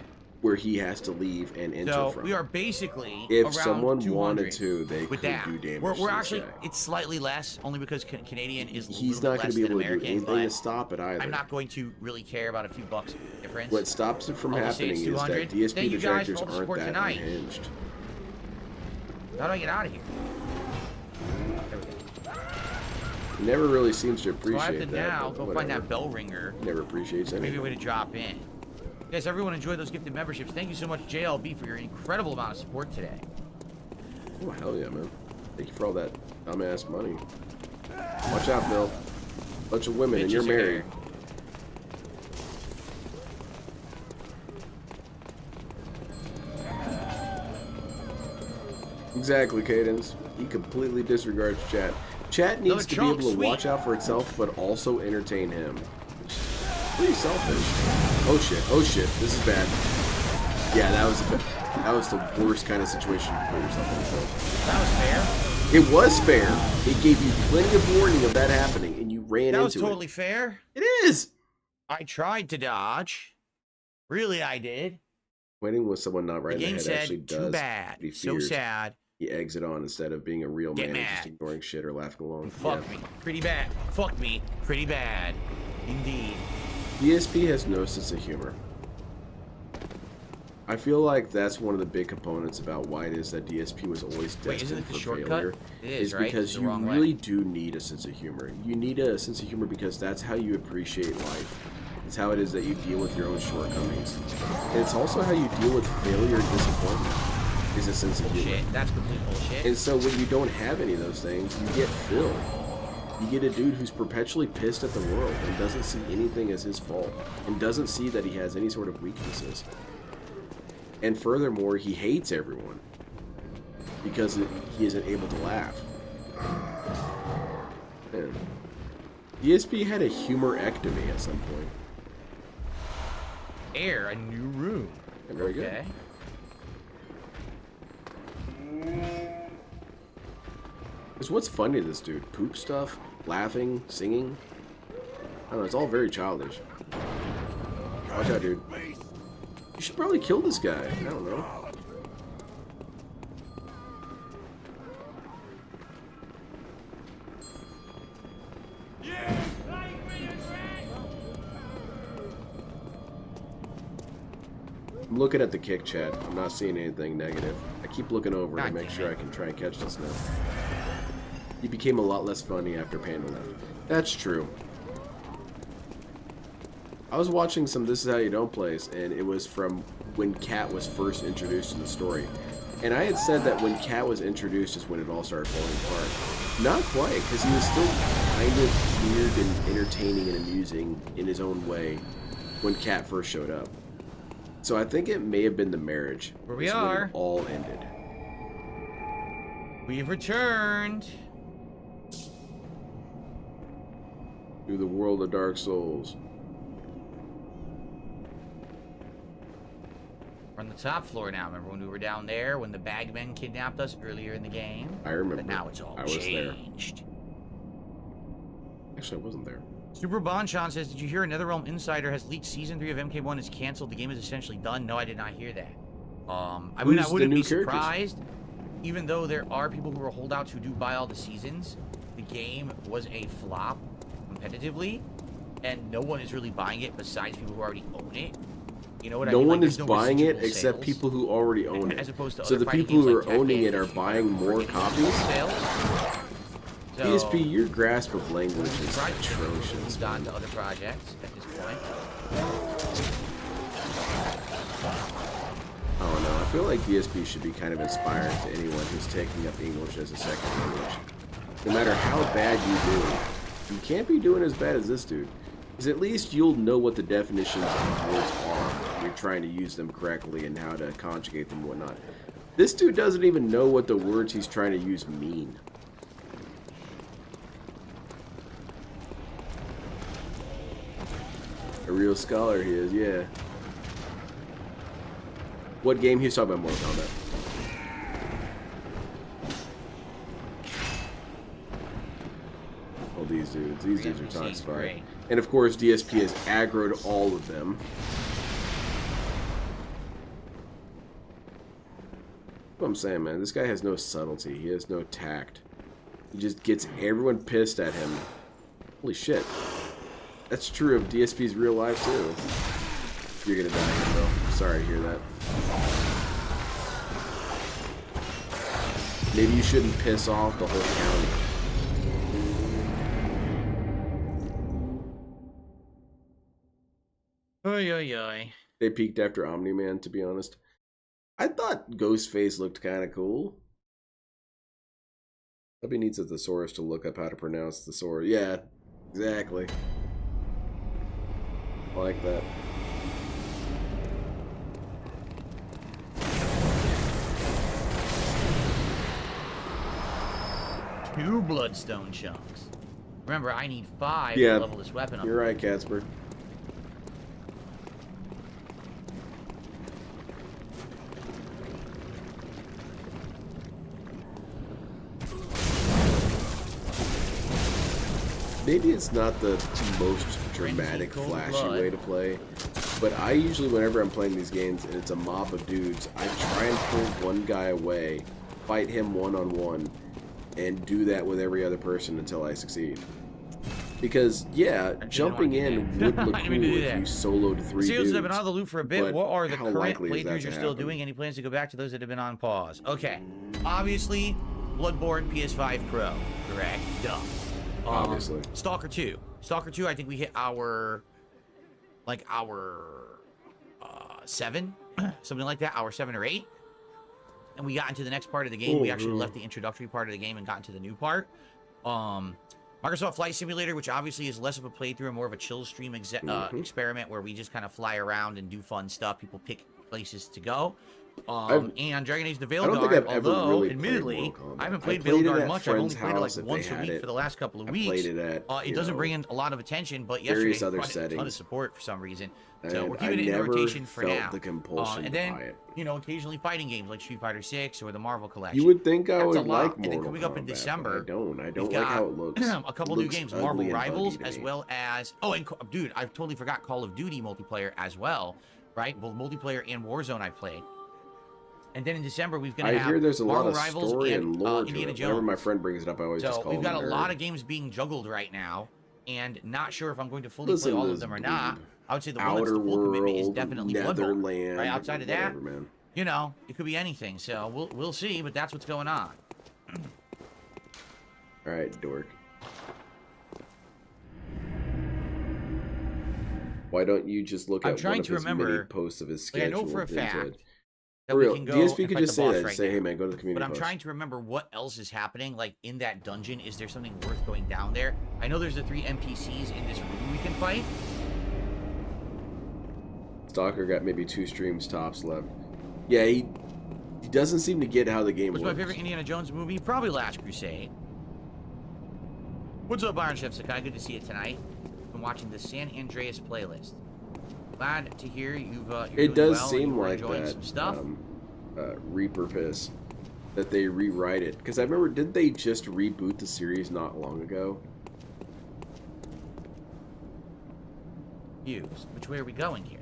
Where he has to leave and enter So from. we are basically If around someone 200 wanted to, they with could that. do damage We're to this actually, guy. it's slightly less, only because Canadian is a He's little not bit going less to be than able to do American, anything to but stop it either. I'm not going to really care about a few bucks difference. What stops it from I'll just say happening it's is that 200. DSP Thank you guys for detractors all the aren't support that tonight. unhinged. How do I get out of here? There we go. He never really seems to So I appreciate have to that. now but go find whatever. that bell ringer. Never appreciates Maybe a anything. way to drop in. Guys, everyone enjoy those gifted memberships. Thank you so much, JLB, for your incredible amount of support today. Oh, hell yeah, man. Thank you for all that dumbass money. Watch out, Phil. Bunch of women, and you're Bitches are married. there. Exactly, Cadence. He completely disregards chat. Chat needs Another to be chunk, able to sweet. watch out for itself, but also entertain him. Pretty selfish. Oh shit, oh shit, this is bad. Yeah, that was the worst kind of situation you put yourself in. So. That was fair. It was fair. It gave you plenty of warning of that happening, and you ran That was into totally fair. it. It is! I tried to dodge. Really, I did. Winning with someone not right The in game the head actually said, does. too bad. be So feared. sad. He exit on instead of being a real Get man and just mad. ignoring shit or laughing along. Fuck Yeah. me. Pretty bad. Fuck me. Pretty bad. Indeed. DSP has no sense of humor. I feel like that's one of the big components about why it is that DSP was always Wait, isn't destined it the for shortcut? failure. It is, right? because It's the you wrong way. really do need a sense of humor. You need a sense of humor because that's how you appreciate life. It's how it is that you deal with your own shortcomings. And it's also how you deal with failure and disappointment. Is a sense of humor. Shit, that's complete bullshit. And so when you don't have any of those things, you get Phil. You get a dude who's perpetually pissed at the world and doesn't see anything as his fault and doesn't see that he has any sort of weaknesses. And furthermore, he hates everyone because he isn't able to laugh. Man. DSP had a humor-ectomy at some point. Air, a new room. Yeah, very good. Okay. Because what's funny to this dude? Poop stuff? Laughing? Singing? I don't know, it's all very childish. Watch out, dude. You should probably kill this guy. I don't know. I'm looking at the kick chat. I'm not seeing anything negative. I keep looking over to make sure I can try and catch this now. He became a lot less funny after Panda left. That's true. I was watching some This Is How You Don't Plays, and it was from when Cat was first introduced to the story. And I had said that when Cat was introduced is when it all started falling apart. Not quite, because he was still kind of weird and entertaining and amusing in his own way when Cat first showed up. So I think it may have been the marriage. Where we are. When it all ended. We've returned. To the world of Dark Souls. We're on the top floor now. Remember when we were down there when the bagmen kidnapped us earlier in the game? I remember. But now it's all changed. Actually, I wasn't there. Super Bonchan says, did you hear NetherRealm Insider has leaked Season 3 of MK1 is canceled? The game is essentially done. No, I did not hear that. I mean, I wouldn't be surprised. Even though there are people who are holdouts who do buy all the seasons, the game was a flop competitively, and no one is really buying it besides people who already own it. You know what I mean? No one like, is buying it except sales, people who already own it. As opposed to so other the people who games are like owning Tekken, it are buying more copies? Sales. So, DSP, your grasp of language is atrocious. atrocious. Moved on to other projects at this point. Oh no, I feel like DSP should be kind of inspiring to anyone who's taking up English as a second language. No matter how bad you do, you can't be doing as bad as this dude. Because at least you'll know what the definitions of words are when you're trying to use them correctly and how to conjugate them and whatnot. This dude doesn't even know what the words he's trying to use mean. A real scholar he is, yeah. What game he's talking about? Mortal Kombat. Well, these dudes are toxified. And of course, DSP has aggroed all of them. What I'm saying, man, this guy has no subtlety. He has no tact. He just gets everyone pissed at him. Holy shit. That's true of DSP's real life, too. You're gonna die, Phil. I'm sorry to hear that. Maybe you shouldn't piss off the whole county. Oy, oy, oy. They peaked after Omni-Man, to be honest. I thought Ghostface looked kind of cool. Probably needs a thesaurus to look up how to pronounce thesaurus. Yeah, exactly. I like that. Two bloodstone chunks. Remember, I need 5 Yeah, to level this weapon up. You're right, Casper. Maybe it's not the most dramatic, flashy way to play, but I usually, whenever I'm playing these games and it's a mob of dudes, I try and pull one guy away, fight him one-on-one, and do that with every other person until I succeed. Because, yeah, jumping in would look cool if you soloed 3 dudes. I've been out of the loop for a bit. What are the current playthroughs you're still happen? doing? Any plans to go back to those that have been on pause? Okay. Obviously, Bloodborne PS5 Pro. Correct. Duh. Obviously. Stalker 2. Stalker 2, I think we hit our like hour 7, something like that, hour 7 or 8. And we got into the next part of the game. We actually left the introductory part of the game and got into the new part. Microsoft Flight Simulator, which obviously is less of a playthrough and more of a chill stream experiment where we just kind of fly around and do fun stuff. People pick places to go. And Dragon Age the Veilguard, although really admittedly I haven't played Veilguard much. I've only played it like once a week for the last couple of weeks. It doesn't bring in a lot of attention, but yesterday it brought a ton of support for some reason. So we're keeping it in rotation for now. And then, occasionally fighting games like Street Fighter 6 or the Marvel Collection. You would think I would like Mortal Mortal And then coming up in Kombat, December, I don't like how it looks. A couple new games, Marvel Rivals, as well as and dude, I totally forgot Call of Duty multiplayer as well, right? Both multiplayer and Warzone I played. And then in December we've got to have I hear there's a Marvel lot of Rivals story and and lore to Indiana it. Jones. Whenever my friend brings it up, I always just call we've got him a nerd. lot of games being juggled right now, and not sure if I'm going to fully play all of them or not. I would say the one that's the full commitment is definitely Bloodborne. Right outside of that, man. It could be anything. So we'll see, but that's what's going on. All right, dork. Why don't you just look at one of his many posts of his schedule? I know for a fact that for we real, can go DSP could and just fight the say boss that. right Say, now. hey man, go to the community But I'm post. trying to remember what else is happening. Like in that dungeon, is there something worth going down there? I know there's the 3 NPCs in this room we can fight. Stalker got maybe 2 streams tops left. Yeah, he doesn't seem to get how the game What's works. my favorite Indiana Jones movie? Probably Last Crusade. What's up, Iron Chef Sakai? Good to see you tonight. Been watching the San Andreas playlist. Glad to hear you're it doing does well seem and like enjoying that some stuff. repurpose that they rewrite it, because I remember, did they just reboot the series not long ago? Which way are we going here?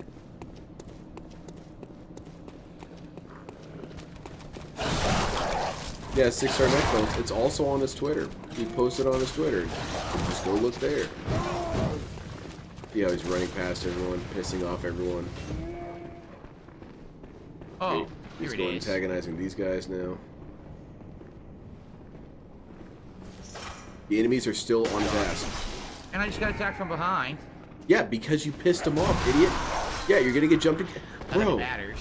Yeah, 6-star Necrones. It's also on his Twitter. He posted on his Twitter. Just go look there. Yeah, he's running past everyone, pissing off everyone. Oh, he's here it going is. antagonizing these guys now. The enemies are still on his ass. And I just got attacked from behind. Yeah, because you pissed him off, idiot. Yeah, you're gonna get jumped again. None of it Bro. matters.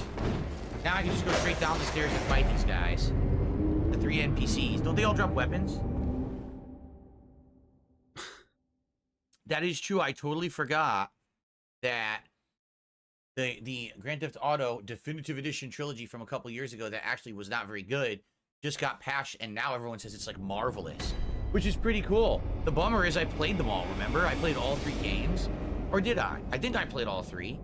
Now I can just go straight down the stairs and fight these guys. The 3 NPCs. Don't they all drop weapons? That is true. I totally forgot that the Grand Theft Auto Definitive Edition trilogy from a couple years ago that actually was not very good just got patched, and now everyone says it's like marvelous, which is pretty cool. The bummer is I played them all, remember? I played all 3 games. Or did I? I think I played all 3.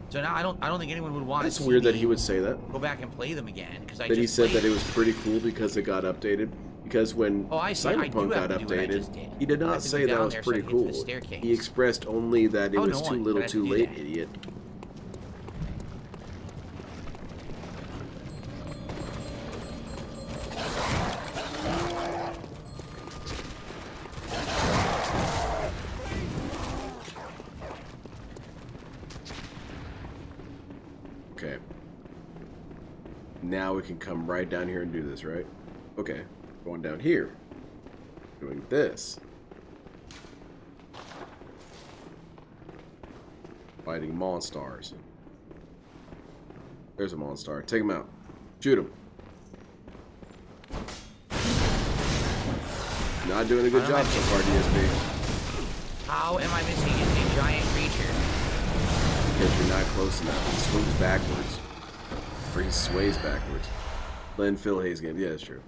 So now I don't think anyone would want to. That's weird that he would say that. Go back and play them again, because That he said that it was pretty cool because it got updated. Because when I see. I do Cyberpunk have got to do what I updated, just did. he did I not have to say go that down was there so I pretty can get to the cool. staircase. He expressed only that it Oh, was no, too but little I have too to do late, that. idiot. Okay. Now we can come right down here and do this, right? Okay. Going down here. Doing this. Fighting monsters. There's a monster. Take him out. Shoot him. Not doing a good job so far, DSP. How am I missing a giant creature? Because you're not close enough. He swings backwards. Or he sways backwards. Len Phil Hayes game. Yeah, that's true.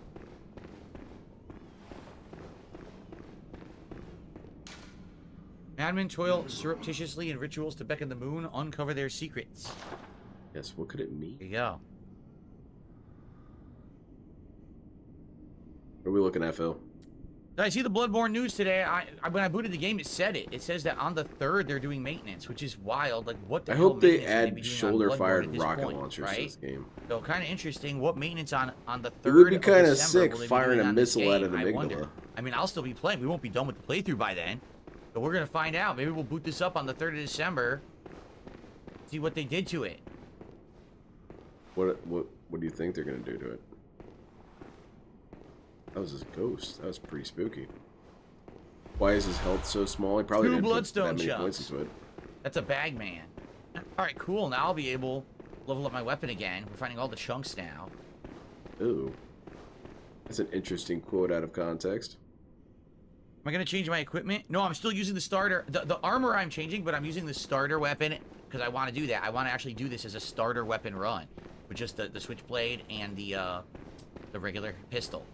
Madmen toil surreptitiously in rituals to beckon the moon, uncover their secrets. Yes, what could it mean? There you go. What are we looking at, Phil? I see the Bloodborne news today. When I booted the game, it said it. It says that on the 3rd they're doing maintenance, which is wild. Like, what the I hell hope they maintenance can add be doing on shoulder-fired Bloodborne at this rocket point, launchers right? to this game. So kind of interesting. What maintenance on the 3rd? It would be kind of sick firing a missile out of the I wonder. amygdala. I mean, I'll still be playing. We won't be done with the playthrough by then. But we're gonna find out. Maybe we'll boot this up on the 3rd of December. See what they did to it. What do you think they're gonna do to it? That was his ghost. That was pretty spooky. Why is his health so small? He probably 2 didn't put bloodstone that many shots. points into it. That's a bag man. All right, cool. Now I'll be able to level up my weapon again. We're finding all the chunks now. Ooh. That's an interesting quote out of context. Am I going to change my equipment? No, I'm still using the starter. The armor I'm changing, but I'm using the starter weapon because I want to do that. I want to actually do this as a starter weapon run with just the switchblade and the regular pistol.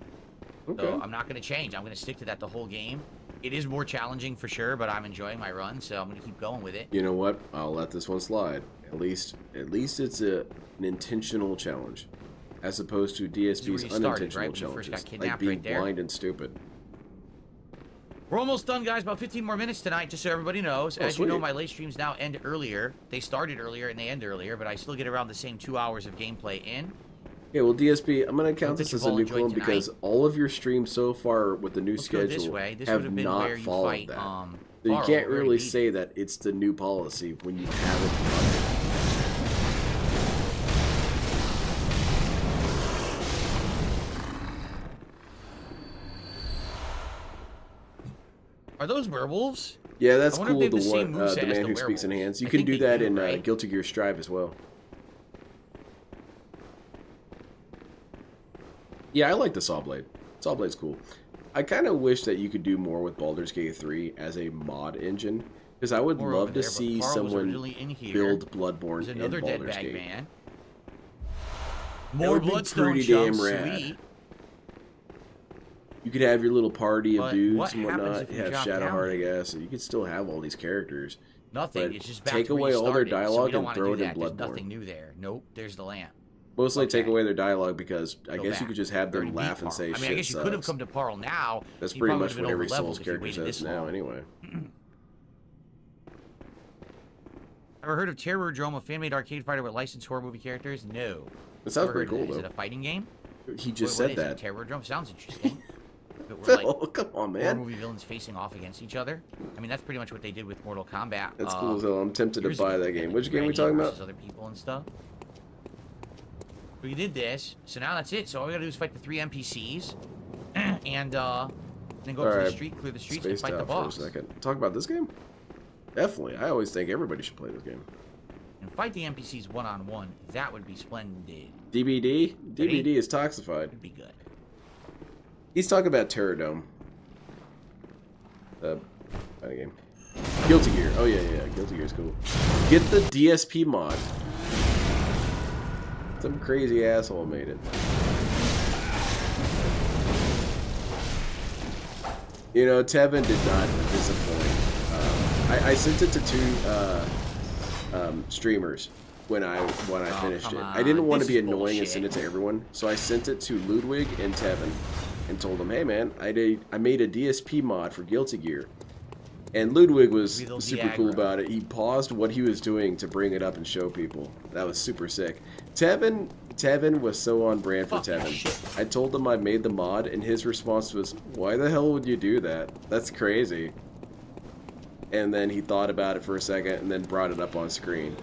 Okay. So I'm not going to change. I'm going to stick to that the whole game. It is more challenging for sure, but I'm enjoying my run, so I'm going to keep going with it. You know what? I'll let this one slide. At least it's an intentional challenge, as opposed to DSP's unintentional challenges, like being blind and stupid. We're almost done, guys. About 15 more minutes tonight, just so everybody knows. As you know, my late streams now end earlier. They started earlier and they end earlier, but I still get around the same 2 hours of gameplay in. Yeah, well, DSP, I'm going to count this as a new clone because all of your streams so far with the new schedule have not followed that. So you can't really say that it's the new policy when you haven't done it. Are those werewolves? Yeah, that's cool. The man who speaks in hands. You can do that in Guilty Gear Strive as well. Yeah, I like the saw blade. Saw blade's cool. I kind of wish that you could do more with Baldur's Gate 3 as a mod engine, because I would love to see someone build Bloodborne in Baldur's Gate. Man. More Bloodstone chunks, rad. You could have your little party of dudes and whatnot. Have Shadowheart, I guess. You could still have all these characters. Nothing. It's just back take away all their dialogue and throw it in Bloodborne. There's nothing new there. Nope. There's the lamp. Mostly take away their dialogue because I guess you could just have them laugh and say shit. I mean, I guess you could have come to Parl now. That's pretty much what every Souls character says now, anyway. Ever heard of Terrordrome, a fan-made arcade fighter with licensed horror movie characters? No. It sounds pretty cool, though. Is it a fighting game? He just said that. Terrordrome sounds interesting. Phil, come on, man. Horror movie villains facing off against each other. I mean, that's pretty much what they did with Mortal Kombat. That's cool as hell. I'm tempted to buy that game. Which game are we talking about? Other people and stuff. We did this, so now that's it. So all we gotta do is fight the 3 NPCs, and then go up to the street, clear the streets, and fight the boss. For a second. Talk about this game? Definitely. I always think everybody should play this game. And fight the NPCs one-on-one. That would be splendid. DBD? DBD is toxified. Would be good. He's talking about Terrordrome. Game. Guilty Gear. Oh yeah. Guilty Gear is cool. Get the DSP mod. Some crazy asshole made it. You know, Tevin did not disappoint. I sent it to 2 streamers when I finished it. I didn't want to be annoying and send it to everyone, so I sent it to Ludwig and Tevin and told them, "Hey man, I made a DSP mod for Guilty Gear." And Ludwig was super cool about it. He paused what he was doing to bring it up and show people. That was super sick. Tevin was so on brand for Tevin. I told him I made the mod, and his response was, "Why the hell would you do that? That's crazy." And then he thought about it for a second, and then brought it up on screen.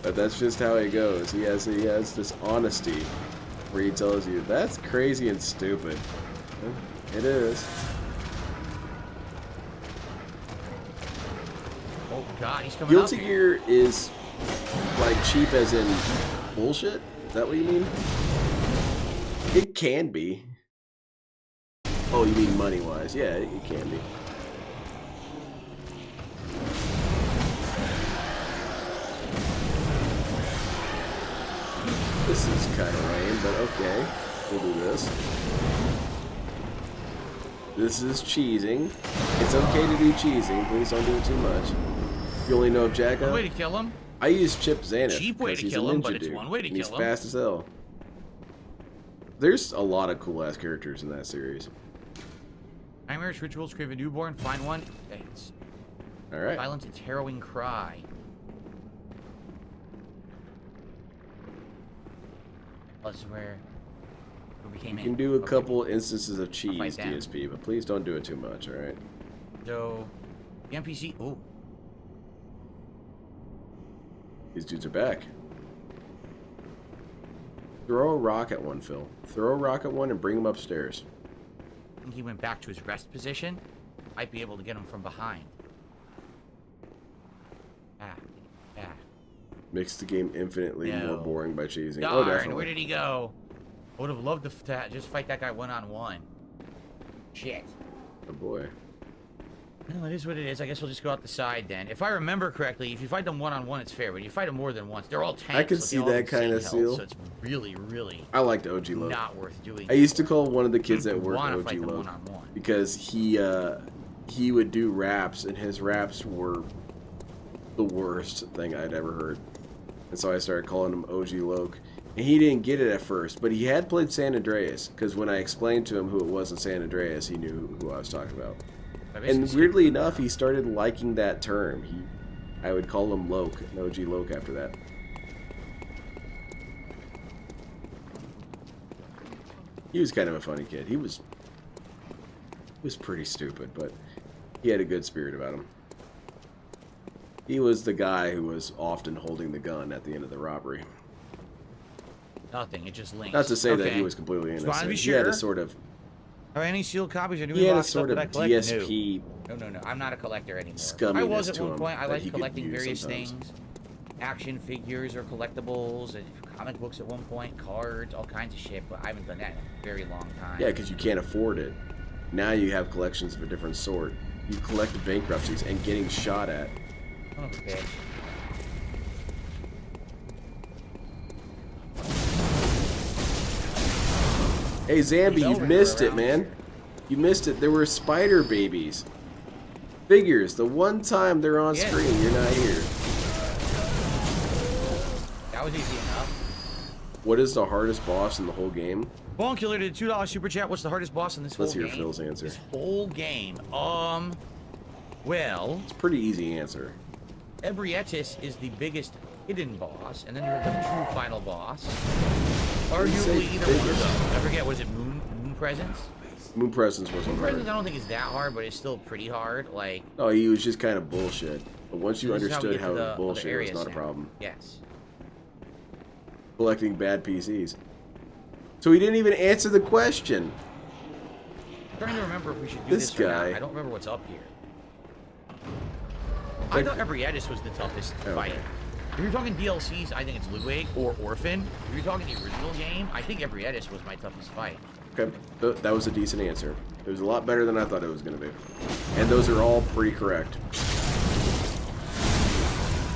But that's just how he goes. He has this honesty where he tells you, "That's crazy and stupid." It is. Oh god, he's coming Guilty Gear is like cheap as in bullshit? Is that what you mean? It can be. Oh, you mean money-wise? Yeah, it can be. This is kind of lame, but okay. We'll do this. This is cheesing. It's okay to do cheesing. Please don't do it too much. You only know of Jacko? One way to kill him. I use Chip Xanath. Cheap way to kill him, but it's one way to kill him. He's fast as hell. There's a lot of cool-ass characters in that series. Nightmarish rituals, crave a newborn, find one. It's alright. Silence its harrowing cry. This is where we came in. You can do a couple instances of cheese, DSP, but please don't do it too much, alright? So, the NPC... Oh. These dudes are back. Throw a rock at one, Phil. Throw a rock at one and bring him upstairs. I think he went back to his rest position. Might be able to get him from behind. Makes the game infinitely more boring by cheesing. Darn, Oh, definitely. where did he go? I would have loved to just fight that guy one-on-one. Shit. Oh boy. Well, it is what it is. I guess we'll just go out the side then. If I remember correctly, if you fight them one-on-one, it's fair. But you fight them more than once, they're all tanks. I can so see they all have that the same kind of health, seal. So it's really, really I liked OG Loke. not worth doing. I used to call one of the kids You at work wanna OG fight them Loke one-on-one. because he would do raps, and his raps were the worst thing I'd ever heard. And so I started calling him OG Loke. And he didn't get it at first, but he had played San Andreas, because when I explained to him who it was in San Andreas, he knew who I was talking about. And weirdly enough, he started liking that term. I would call him Loke, an OG Loke after that. He was kind of a funny kid. He was pretty stupid, but he had a good spirit about him. He was the guy who was often holding the gun at the end of the robbery. Nothing. It just links. Not to say that Okay. he was completely Just wanted to innocent. be He had a sure. sort of Are any sealed copies or new he had a box stuff sort of that I collect? DSP No. I'm not a collector anymore. I scumminess was at to one him point. I that liked he could collecting use various sometimes. things. Action figures or collectibles, and comic books at one point, cards, all kinds of shit, but I haven't done that in a very long time. Yeah, because you can't afford it. Now you have collections of a different sort. You collect bankruptcies and getting shot at. Son of a bitch. Hey Zambi, you Velvet missed it, around man. here. You missed it. There were spider babies. Figures. The one time they're on Yeah. screen, you're not here. That was easy enough. What is the hardest boss in the whole game? Bone Killer did a $2 super chat. What's the hardest boss in this Let's whole hear game? Phil's answer. This whole game. Well, It's a pretty easy answer. Ebrietis is the biggest hidden boss, and then you have the true final boss. say Arguably either one of biggest? those. I forget, was it Moon Presence? Moon Presence wasn't Moon Presence I hard. don't think is that hard, but it's still pretty hard. Like, No, he was just kind of bullshit. But once you this is we understood get to how the it was other bullshit, it was areas not a now. problem. Yes. Collecting bad PCs. So he didn't even answer the question. I'm trying to remember if we should do This this or not. guy. I don't remember what's up here. I thought Ebrietis was the toughest fight. If you're talking DLCs, I think it's Ludwig or Orphan. If you're talking the original game, I think Ebrietis was my toughest fight. Okay, that was a decent answer. It was a lot better than I thought it was going to be. And those are all pretty correct.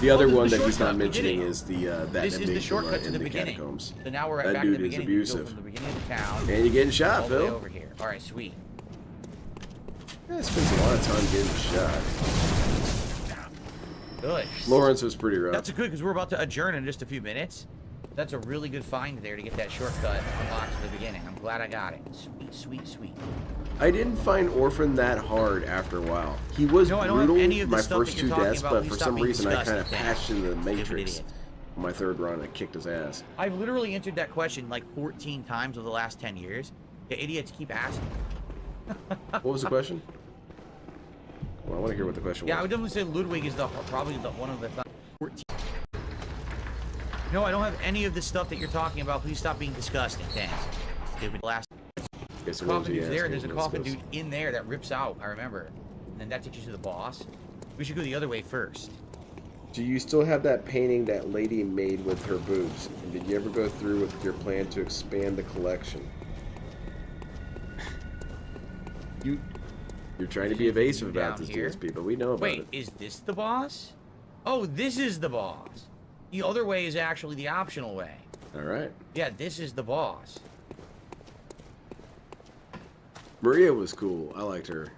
The other the one that he's shortcut, not we did mentioning it. is that this is the shortcut to in the the beginning. catacombs. So now we're That back at the dude is beginning. We go abusive. from the beginning of the town And you're getting shot, all the way Phil. over here. All right, sweet. Yeah, spends a lot of time getting shot. Good. Lawrence was pretty rough. That's good because we're about to adjourn in just a few minutes. That's a really good find there to get that shortcut unlocked to the beginning. I'm glad I got it. Sweet, sweet, sweet. I didn't find Orphan that hard after a while. He was No, I don't have brutal any of the my stuff first that two you're talking deaths, about. but Please for stop some being reason I kind of disgusting. patched into the Stupid Matrix. idiot. On my third run, I kicked his ass. I've literally answered that question like 14 times over the last 10 years. The idiots keep asking. What was the question? Well, I want to hear what the question Yeah, I was. would definitely say Ludwig is probably one of the 14. No, I don't have any of the stuff that you're talking about. Please stop being disgusting. Thanks. Stupid last Okay, so what was coffin he dude's there. asking? There's a Let's coffin go. dude in there that rips out. I remember. And that takes you to the boss. We should go the other way first. Do you still have that painting that lady made with her boobs? And did you ever go through with your plan to expand the collection? You're trying to be evasive about Down this here. DSP, but we know about Wait, it. is this the boss? Oh, this is the boss. The other way is actually the optional way. All right. Yeah, this is the boss. Maria was cool. I liked her.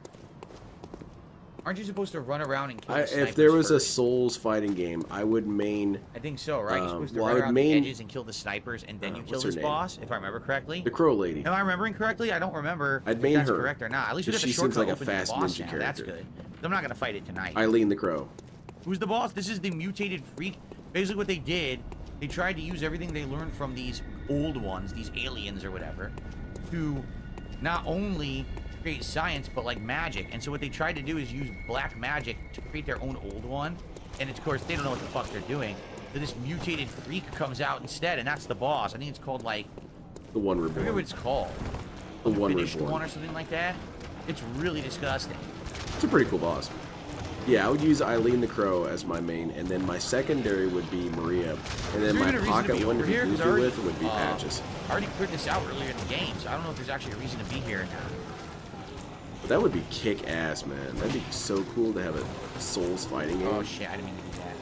Aren't you supposed to run around and kill the If snipers there was a first? Souls fighting game, I would main I think so, right? You're supposed to well, I run would around main- the edges and kill the snipers, and then you kill what's her this name? boss, if I remember correctly. the Crow Lady. Am I remembering correctly? I don't remember I'd if main that's her, correct or not. At least we got because the she seems shortcut like a open to the fast boss ninja now. That's character. good. I'm not gonna fight it tonight. Eileen the Crow. Who's the boss? This is the mutated freak. Basically what they did, they tried to use everything they learned from these old ones, these aliens or whatever, to not only create science, but like magic. And so what they tried to do is use black magic to create their own old one. And of course, they don't know what the fuck they're doing. So this mutated freak comes out instead, and that's the boss. I think it's called like, The One I forget what Reborn. it's called. The One Finished Reborn. one or something like that. It's really disgusting. It's a pretty cool boss. Yeah, I would use Eileen the Crow as my main, and then my secondary would be Maria, and then Is there my even a reason to pocket be one to over be here? 'Cause I goofy already, with would be Patches. I already cleared this out earlier in the game, so I don't know if there's actually a reason to be here now. But that would be kick ass, man. That'd be so cool to have a Souls fighting game. Oh shit, I didn't mean to do that.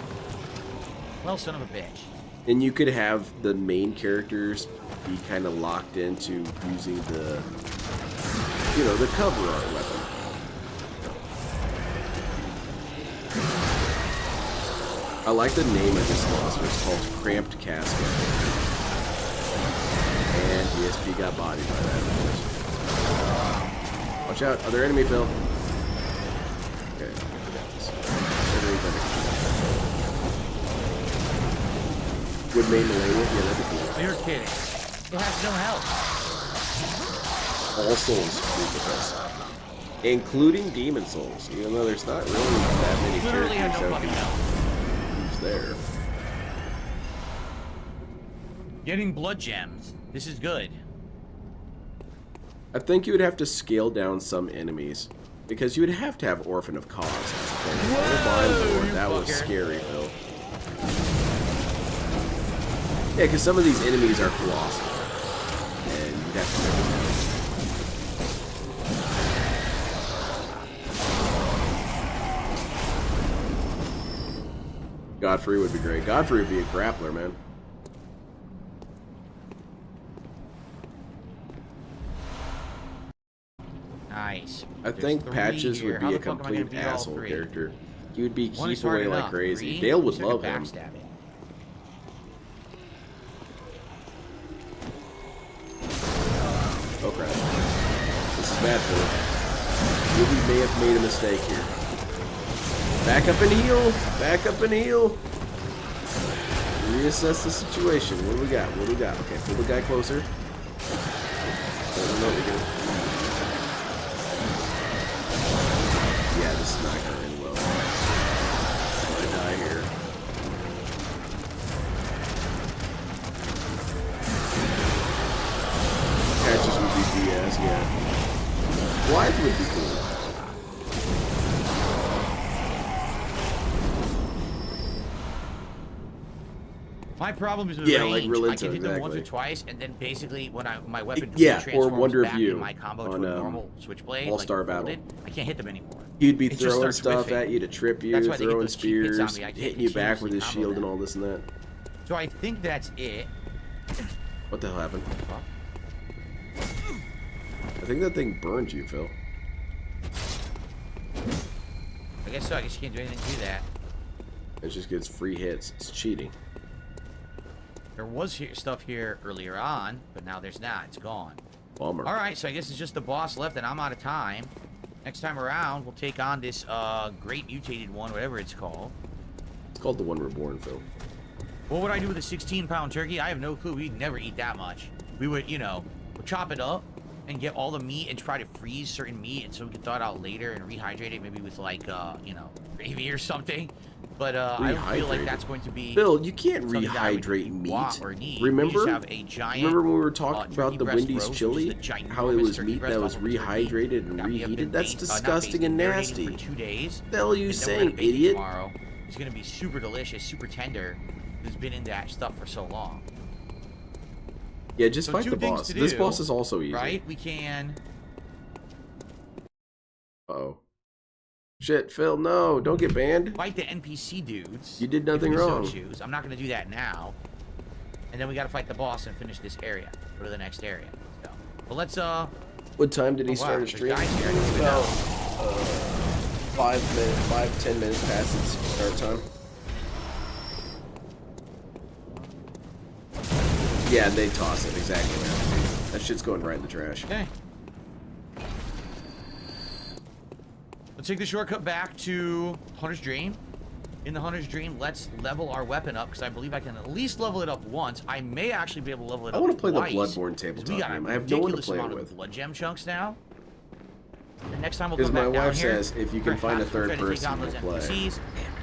Well, son of a bitch. And you could have the main characters be kind of locked into using the, you know, the cover art weapon. I like the name of this monster. It's called Cramped Casket. And DSP got bodied by that. Watch out. Other enemy, Phil. Okay, I got this. Would main Melania? Yeah, that'd be cool. You're kidding. It has no health. All souls group with us. Including Demon Souls. Even though there's not really that many Literally had characters no that fucking can health. use there. Getting blood gems. This is good. I think you would have to scale down some enemies. Because you would have to have Orphan of Cause as a thing. Whoa, that was fucker. scary, Phil. Yeah, because some of these enemies are colossal. And you'd have to take them down. Godfrey would be great. Godfrey would be a grappler, man. Nice. I There's think 3 Patches here. would How be a the fuck am I gonna complete beat all asshole 3? character. He would be One is keep hard away like enough. crazy. 3? Dale would Just took a love him. backstab it. Oh crap. This is bad for him. Maybe may have made a mistake here. Back up and heal! Back up and heal! Reassess the situation. What do we got? What do we got? Okay, pull the guy closer. I don't know what we're doing. Yeah, this is not gonna end well. I'm gonna die here. Patches would be BS, yeah. Blythe would be cool. My problem is with Yeah, range. like I Relinto, can hit them once or exactly. twice, and then basically when my weapon Yeah, or transforms Wonder of back You in my combo on, to a normal switchblade, All-Star like Battle. folded, I can't hit them anymore. He'd be It just throwing starts stuff whiffing. at you to trip you, That's why they get throwing those cheap hits on spears, me. I can't hitting you back with his continuously shield combo and all this and that. So I think that's it. What the hell happened? Fuck. I think that thing burned you, Phil. I guess so. I guess you can't do anything to that. It just gets free hits. It's cheating. There was stuff here earlier on, but now there's not. It's gone. Bummer. All right, so I guess it's just the boss left, and I'm out of time. Next time around, we'll take on this great mutated one, whatever it's called. It's called the One Reborn, Phil. What would I do with a 16-pound turkey? I have no clue. We'd never eat that much. We would, you know, chop it up and get all the meat and try to freeze certain meat, and so we could thaw it out later and rehydrate it, maybe with like, you know, gravy or something. But I don't feel like that's going to be. Phil, you can't something that I would rehydrate meat. want or need. We Remember? just have a giant, Remember when we were talking about turkey the breast Wendy's roast, which chili? is the How it ginormous was turkey meat breast that was off of a turkey rehydrated and that we have reheated? been That's not disgusting based, and marinating nasty. for 2 days. What the hell are you And then we're saying, gonna bake it idiot? Tomorrow. It's gonna be super delicious, super tender. It's been in that stuff for so long. Yeah, just So fight two the things boss. to This do, boss is also easy. Right? We can. Uh-oh. Shit, Phil, no. Don't get banned. Fight the NPC dudes. You did if nothing we so wrong. choose. I'm not going to do that now. And then we got to fight the boss and finish this area. Go to the next area. So, but let's What time did he oh, wow, start a there's stream? guys here. I didn't even About know. 5, 10 minutes past its start time. Yeah, they toss it exactly. Man. That shit's going right in the trash. Okay. Let's take the shortcut back to Hunter's Dream. In the Hunter's Dream, let's level our weapon up, because I believe I can at least level it up once. I may actually be able to level it I up want to play twice, the Bloodborne 'cause tabletop we got a game. I have no one to ridiculous play it amount with. of blood gem chunks now. And next time we'll Because come back my down wife here, says if you can find a perhaps we'll third try to take person, on those we'll play. NPCs,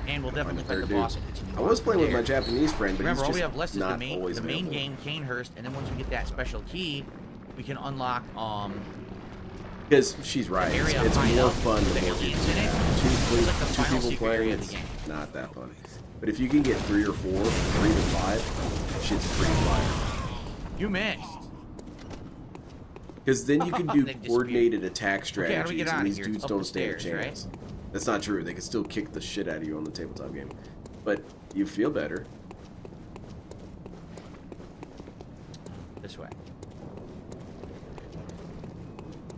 and we'll definitely fight the dude. boss and continue. I was on playing from with my there. Japanese friend, but Remember, all he's we just have left is not the always main available. game, Canehurst, and then once we get that special key, we can unlock Because she's right. Area It's hideout more with fun the the more aliens people in it. you have. It's like the Two final people secret playing, area of it's the game. not that fun. But if you can get 3 or 4, 3 to 5, shit's pretty fire. You missed. Because then you can do They disappeared. coordinated attack Okay, strategies, how do we get out and of these here? dudes It's up don't the stand a stairs, chance. That's not true. They can still kick the shit out of you on the tabletop game. But you feel better. This way.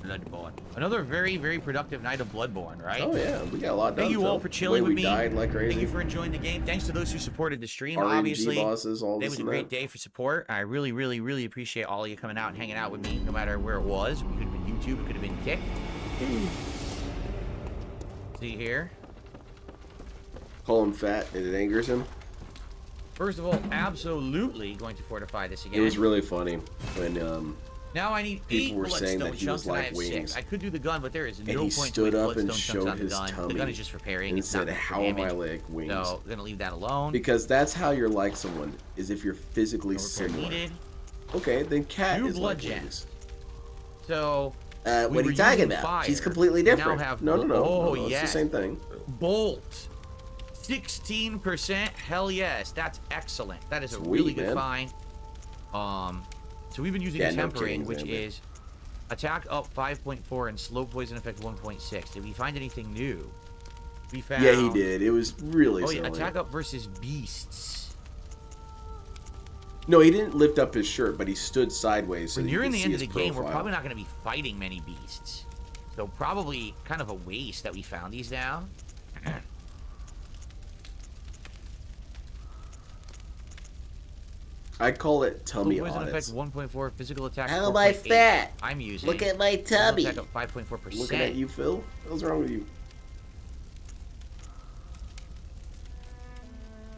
Bloodborne. Another very, very productive night of Bloodborne, right? Oh yeah, we got a lot done. Thank you all Phil. for The chilling way with we me. died like crazy. Thank you for enjoying the game. Thanks to those who supported the stream. RNG Obviously, bosses, all today this was a and great that. day for support. I really, really, really appreciate all of you coming out and hanging out with me, no matter where it was. It could have been YouTube. It could have been Kick. See here. Call him fat and it angers him. First of all, absolutely going to fortify this again. It was really funny when Now I need people 8 were saying bloodstone that he chunks was and I like have wings. 6. I could do the gun, but there is no and he point to stood waste up and bloodstone chunks showed on the his gun. tummy The gun is just for parrying. and It's said, not for "How am I damage. like wings?" So we're gonna leave that alone. Because that's how you're like someone, is if you're physically No repair similar. needed. Okay, then cat New is blood like gen. wings. So What we are were you talking using about? fire. She's completely We now different. have No, Oh it's yes. the same thing. Bolt. 16%. Hell yes. That's excellent. That is a Sweet, really good man. find. So we've been using Yeah, no tempering, killings, which man. is attack up 5.4 and slow poison effect 1.6. Did we find anything new? We found. Yeah, he did. It was really Oh yeah, silly. attack up versus beasts. No, he didn't lift up his shirt, but he stood sideways so When that you're you in could the see end of his the game, we're profile. probably not going to be fighting many beasts. So probably kind of a waste that we found these now. I call it tummy Poison audits. effect 1.4, physical attack. How am I 4.8. fat? I'm using. Look at my physical tummy. Attack up 5.4%. Looking at you, Phil. What's wrong with you?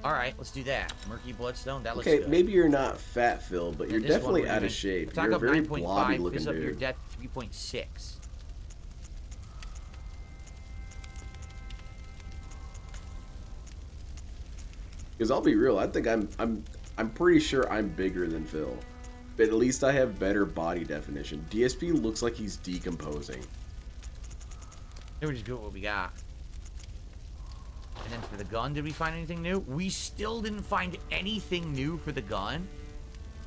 All right, let's do that. Murky bloodstone. That looks Okay, good. maybe you're not fat, Phil, but you're And this one definitely we're out of doing shape. Attack You're a up very 9.5, blobby looking fizz up your dude. death 3.6. Because I'll be real, I think I'm pretty sure I'm bigger than Phil. But at least I have better body definition. DSP looks like he's decomposing. Then we just go with what we got. And then for the gun, did we find anything new? We still didn't find anything new for the gun.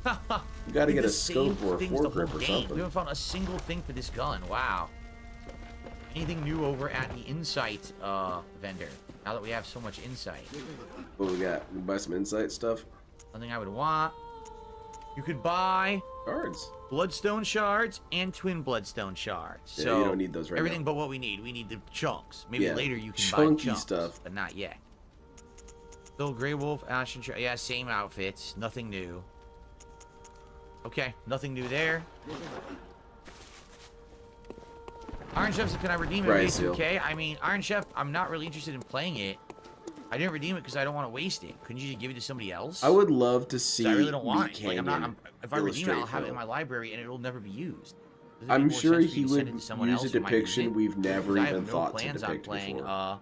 You gotta get a scope or a foregrip or We something. haven't found a single thing for this gun. Wow. Anything new over at the Insight vendor? Now that we have so much insight. What we got? We buy some insight stuff? Something I would want. You could buy Cards. bloodstone shards and twin bloodstone shards. Yeah, So you don't need those right everything now. but what we need. We need the chunks. Maybe Yeah, later you can chunky buy chunks, stuff. but not yet. Still Grey Wolf, Ashen Tra- yeah, same outfits. Nothing new. Okay, nothing new there. Iron Chef said, can I redeem it? Right, It's Seal. okay. I mean, Iron Chef, I'm not really interested in playing it. I didn't redeem it because I don't want to waste it. Couldn't you just give it to somebody else? I would love to see 'Cause I really don't want Meat it. Like, I'm not, Canyon if I redeem it, I'll illustrate have it in Phil. my library and it'll never be used. Doesn't it I'm make more sure sense for he you to send would it to someone use a else who might use depiction it? we've never 'Cause I even have no thought to plans on depict playing before.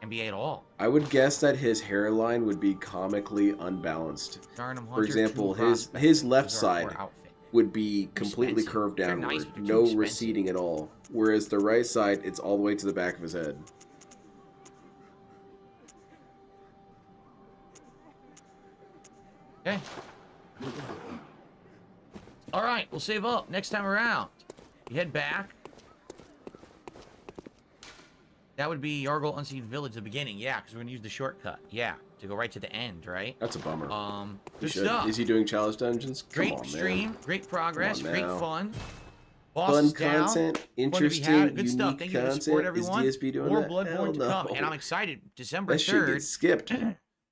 NBA at all. I would guess that his hairline would be comically unbalanced. Garnham For Hunter, example, Tool his Prospect. left Those are our side core outfit. would be completely Expensive. curved They're downward, nice, but they're too no expensive. receding at all. Whereas the right side, it's all the way to the back of his head. Okay. All right, we'll save up next time around. You head back. That would be Yargle Unseen Village, the beginning. Yeah, because we're gonna use the shortcut. Yeah, to go right to the end, right? That's a bummer. He Good should. stuff. Is he doing challenge dungeons? Come Great on, stream, man. great progress, Come on great now. fun. Fun Bosses down. content, Fun to be interesting, had. Good unique stuff. Thank you for the content. support, Is everyone. DSP doing More that? Bloodborne Hell to come, no. and I'm excited. December That shit 3rd. gets skipped,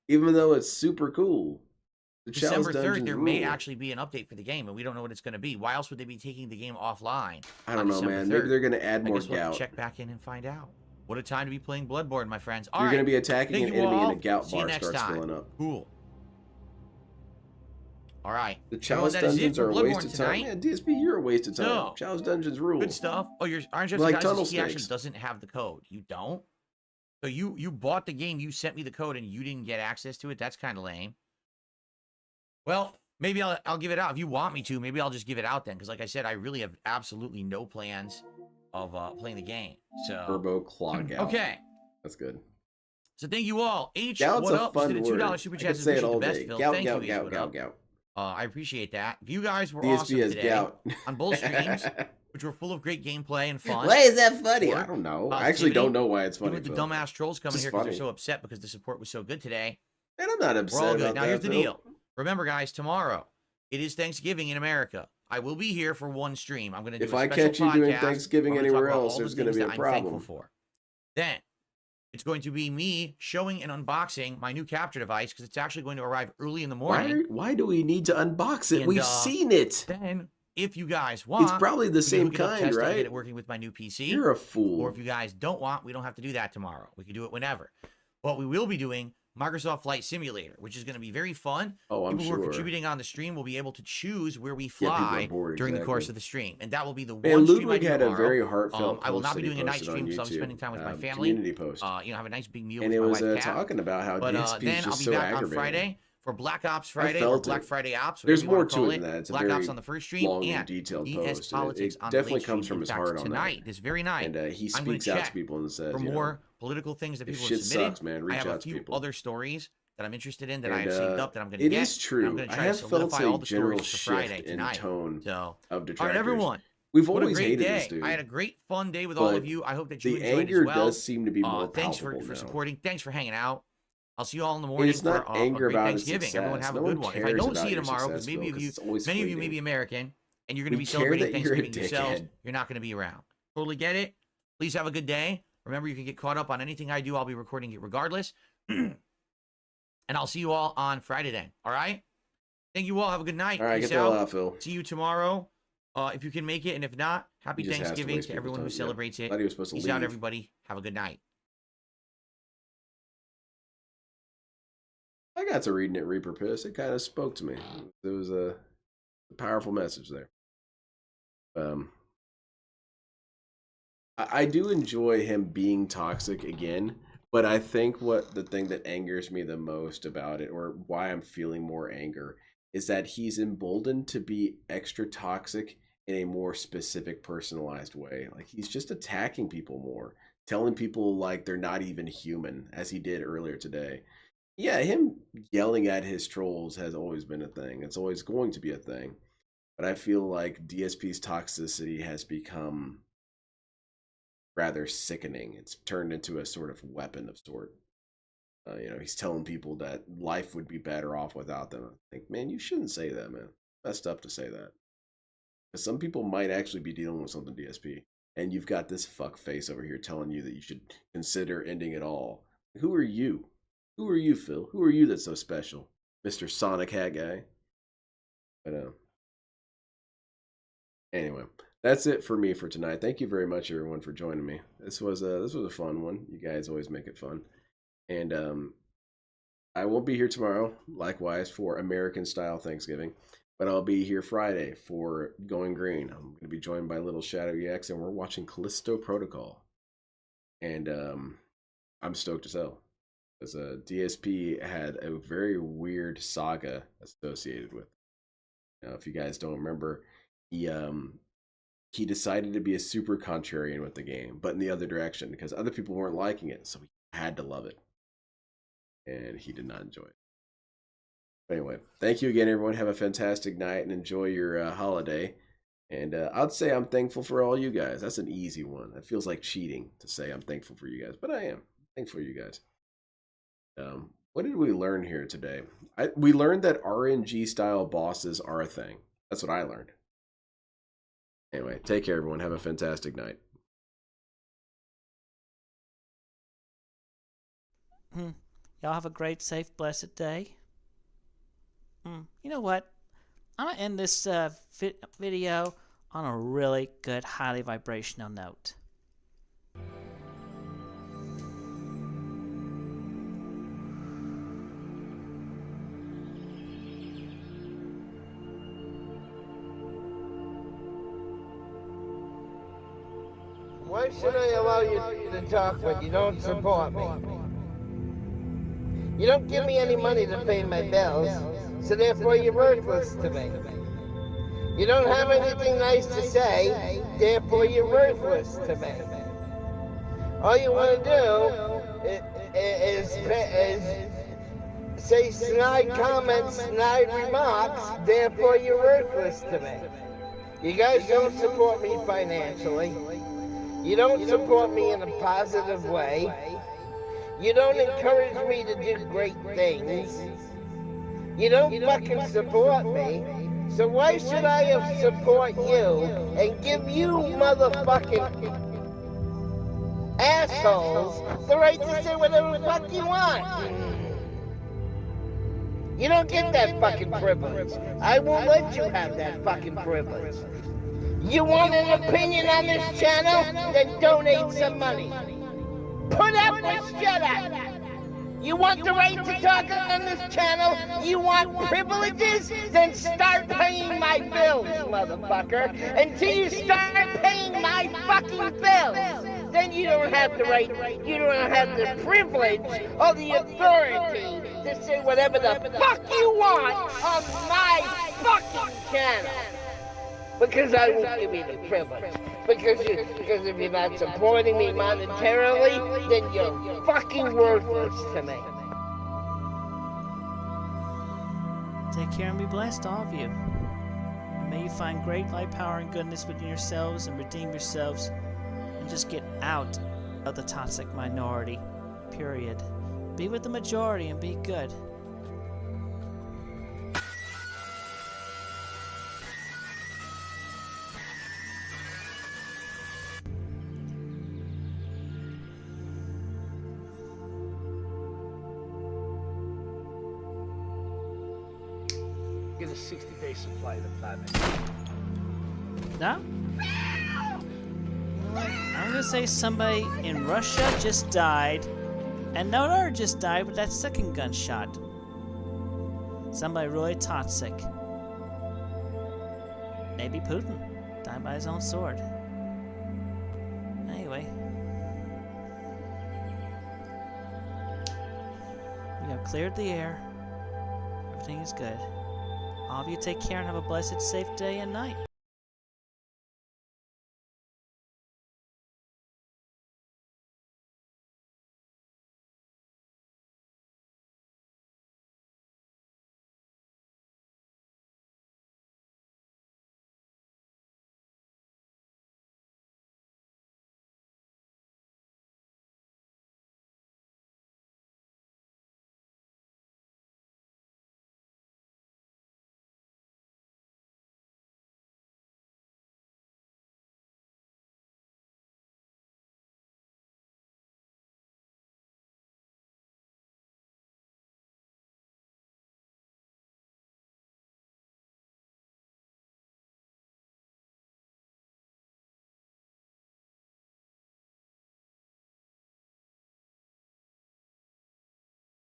even though it's super cool. The December challenge 3rd, there dungeons may rule. actually be an update for the game, and we don't know what it's going to be. Why else would they be taking the game offline? I on don't know, December man. 3rd? Maybe they're gonna add I more guess we'll have to gout. check back in and find out. What a time to be playing Bloodborne, my friends. All You're right. gonna be attacking Thank an you enemy all. and a gout See you bar next starts time. filling up. Cool. All right. The Well, challenge that is it dungeons for are a Bloodborne waste of time. tonight. Yeah, DSP, you're a waste of time. No. Challenge dungeons rule. Good stuff. Oh, your Orange Justice Like guys, tunnel he actually snakes. doesn't have the code. You don't? So you bought the game, you sent me the code, and you didn't get access to it? That's kind of lame. Well, maybe I'll give it out if you want me to. Maybe I'll just give it out then, because like I said, I really have absolutely no plans of playing the game. So Turbo Clog Out. okay, That's good. so thank you all. H, Gout's what a up? fun Just did a $2 word. super I chat. could say it all The best, day. Phil. Gout, Thank gout, you, H, gout, what gout, up? gout. I appreciate that. You guys were DSP awesome has today gout. on both streams, which were full of great gameplay and fun. Why is that funny? I don't know. I actually don't know why it's funny. With the Phil. dumbass trolls coming It's here just because they're funny. so upset because the support was so good today. And I'm not We're upset all about good. Now that, here's the Phil. deal. Remember, guys, tomorrow it is Thanksgiving in America. I will be here for one stream. I'm going to do If a I special catch you doing podcast Thanksgiving where I'm gonna anywhere talk about else, all there's the going to things be a that I'm thankful problem. for. Then it's going to be me showing and unboxing my new capture device because it's actually going to arrive early in the morning. Why do we need to unbox it? And, We've seen it. Then, if you guys want, It's probably the we can same hook it up, kind, test it, and right? Get it working with my new PC. You're a fool. Or if you guys don't want, we don't have to do that tomorrow. We can do it whenever. But we will be doing Microsoft Flight Simulator, which is going to be very fun. Oh, I'm People sure. who are contributing on the stream will be able to choose where we Yeah, people fly are bored, during the course exactly. of the stream. And that will be the Man, one stream I Ludwig do had a tomorrow. very heartfelt I will not post be that he doing a night posted on stream, so I'm YouTube, spending time with my family. community post. Have a nice big meal And with it my was wife, Kat. talking about how But DSP then is I'll just be so back on aggravating. Friday for Black Ops Friday or felt Black it. Friday Ops. There's whatever you more wanna to call it than that. It's a Black very Ops on the first stream long and and detailed DS post. And Politics it on the definitely late comes stream. from his In fact, heart on tonight, that. this very night. And he I'm gonna speaks out to check people and says, for you know, more political things that if people shit have submitted. sucks, man, I reach have out a to few people. other stories that I'm interested in that I And, have saved up that I'm going to it get. is and true. I'm going to I try to have felt solidify all a the general stories for Friday shift in tonight. tone So, of detractors. all right, everyone. We've What a always great hated day. this dude. I had a great fun day with all But of you. I hope that you the enjoyed anger as well. does seem to be more Thanks for palpable now. supporting. Thanks for hanging out. I'll see you all in the And morning it's not for a anger great about his Thanksgiving. Everyone success. have No a good one one. If I cares don't about see you your tomorrow, success, because maybe Phil, of 'cause you, it's always many of you may fleeting. be American, and you're going to We be care celebrating that you're a Thanksgiving yourselves, dickhead. you're not going to be around. Totally get it. Please have a good day. Remember, you can get caught up on anything I do. I'll be recording it regardless. And I'll see you all on Friday then. All right? Thank you all. Have a good night. All right, Peace get the hell out. out, Phil. See you tomorrow. If you can make it, and if not, happy He just has to Thanksgiving waste to people's everyone who time, yeah. celebrates it. Thought he was supposed to Peace leave. out, everybody. Have a good night. I got to reading it Reaper Piss. It kind of spoke to me. It was a powerful message there. I do enjoy him being toxic again, but I think the thing that angers me the most about it, or why I'm feeling more anger, is that he's emboldened to be extra toxic in a more specific, personalized way. Like, he's just attacking people more, telling people like they're not even human, as he did earlier today. Yeah, him yelling at his trolls has always been a thing. It's always going to be a thing. But I feel like DSP's toxicity has become rather sickening. It's turned into a sort of weapon of sort. He's telling people that life would be better off without them. I think, man, you shouldn't say that, man. Messed up to say that. Because some people might actually be dealing with something, DSP. And you've got this fuck face over here telling you that you should consider ending it all. Who are you? Who are you, Phil? Who are you that's so special? Mr. Sonic Hat Guy? But, anyway, that's it for me for tonight. Thank you very much, everyone, for joining me. This was a fun one. You guys always make it fun. And I won't be here tomorrow, likewise, for American-style Thanksgiving. But I'll be here Friday for Going Green. I'm going to be joined by Little Shadow EX, and we're watching Callisto Protocol. And I'm stoked as hell. Because DSP had a very weird saga associated with it. If you guys don't remember, he decided to be a super contrarian with the game, but in the other direction, because other people weren't liking it, so he had to love it. And he did not enjoy it. Anyway, thank you again, everyone. Have a fantastic night and enjoy your holiday. And I'd say I'm thankful for all you guys. That's an easy one. That feels like cheating to say I'm thankful for you guys, but I am thankful for you guys. What did we learn here today? We learned that RNG style bosses are a thing. That's what I learned. Anyway, take care, everyone. Have a fantastic night. Y'all have a great, safe, blessed day. You know what? I'm going to end this video on a really good, highly vibrational note. Why should I allow you to talk when you don't support me? You don't give me any money to pay my bills, so therefore you're worthless to me. You don't have anything nice to say, therefore you're worthless to me. All you want to do is say snide comments, snide remarks, therefore you're worthless to me. You guys don't support me financially. You don't support me in a positive way. You don't encourage me to do great things. You don't fucking support me. So why should I support you and give you motherfucking assholes the right to say whatever the fuck you want? You don't get that fucking privilege. I won't let you have that fucking privilege. You want an opinion on this channel? Then donate some money. Put up with shut up. You want the right to talk on this channel? You want privileges? Then start paying my bills, motherfucker. Until you start paying my fucking bills, then you don't have the right, you don't have the privilege or the authority to say whatever the fuck you want on my fucking channel. Because I won't give you the privilege. Because if you're not supporting me monetarily, then you're fucking worthless to me. Take care and be blessed, all of you. And may you find great light, power, and goodness within yourselves and redeem yourselves and just get out of the toxic minority. Period. Be with the majority and be good. Get a 60-day supply of the planet. No? You know what? I'm gonna say somebody in Russia just died, and no, just died with that second gunshot. Somebody really toxic. Maybe Putin died by his own sword. Anyway, we have cleared the air. Everything is good. All of you take care and have a blessed, safe day and night.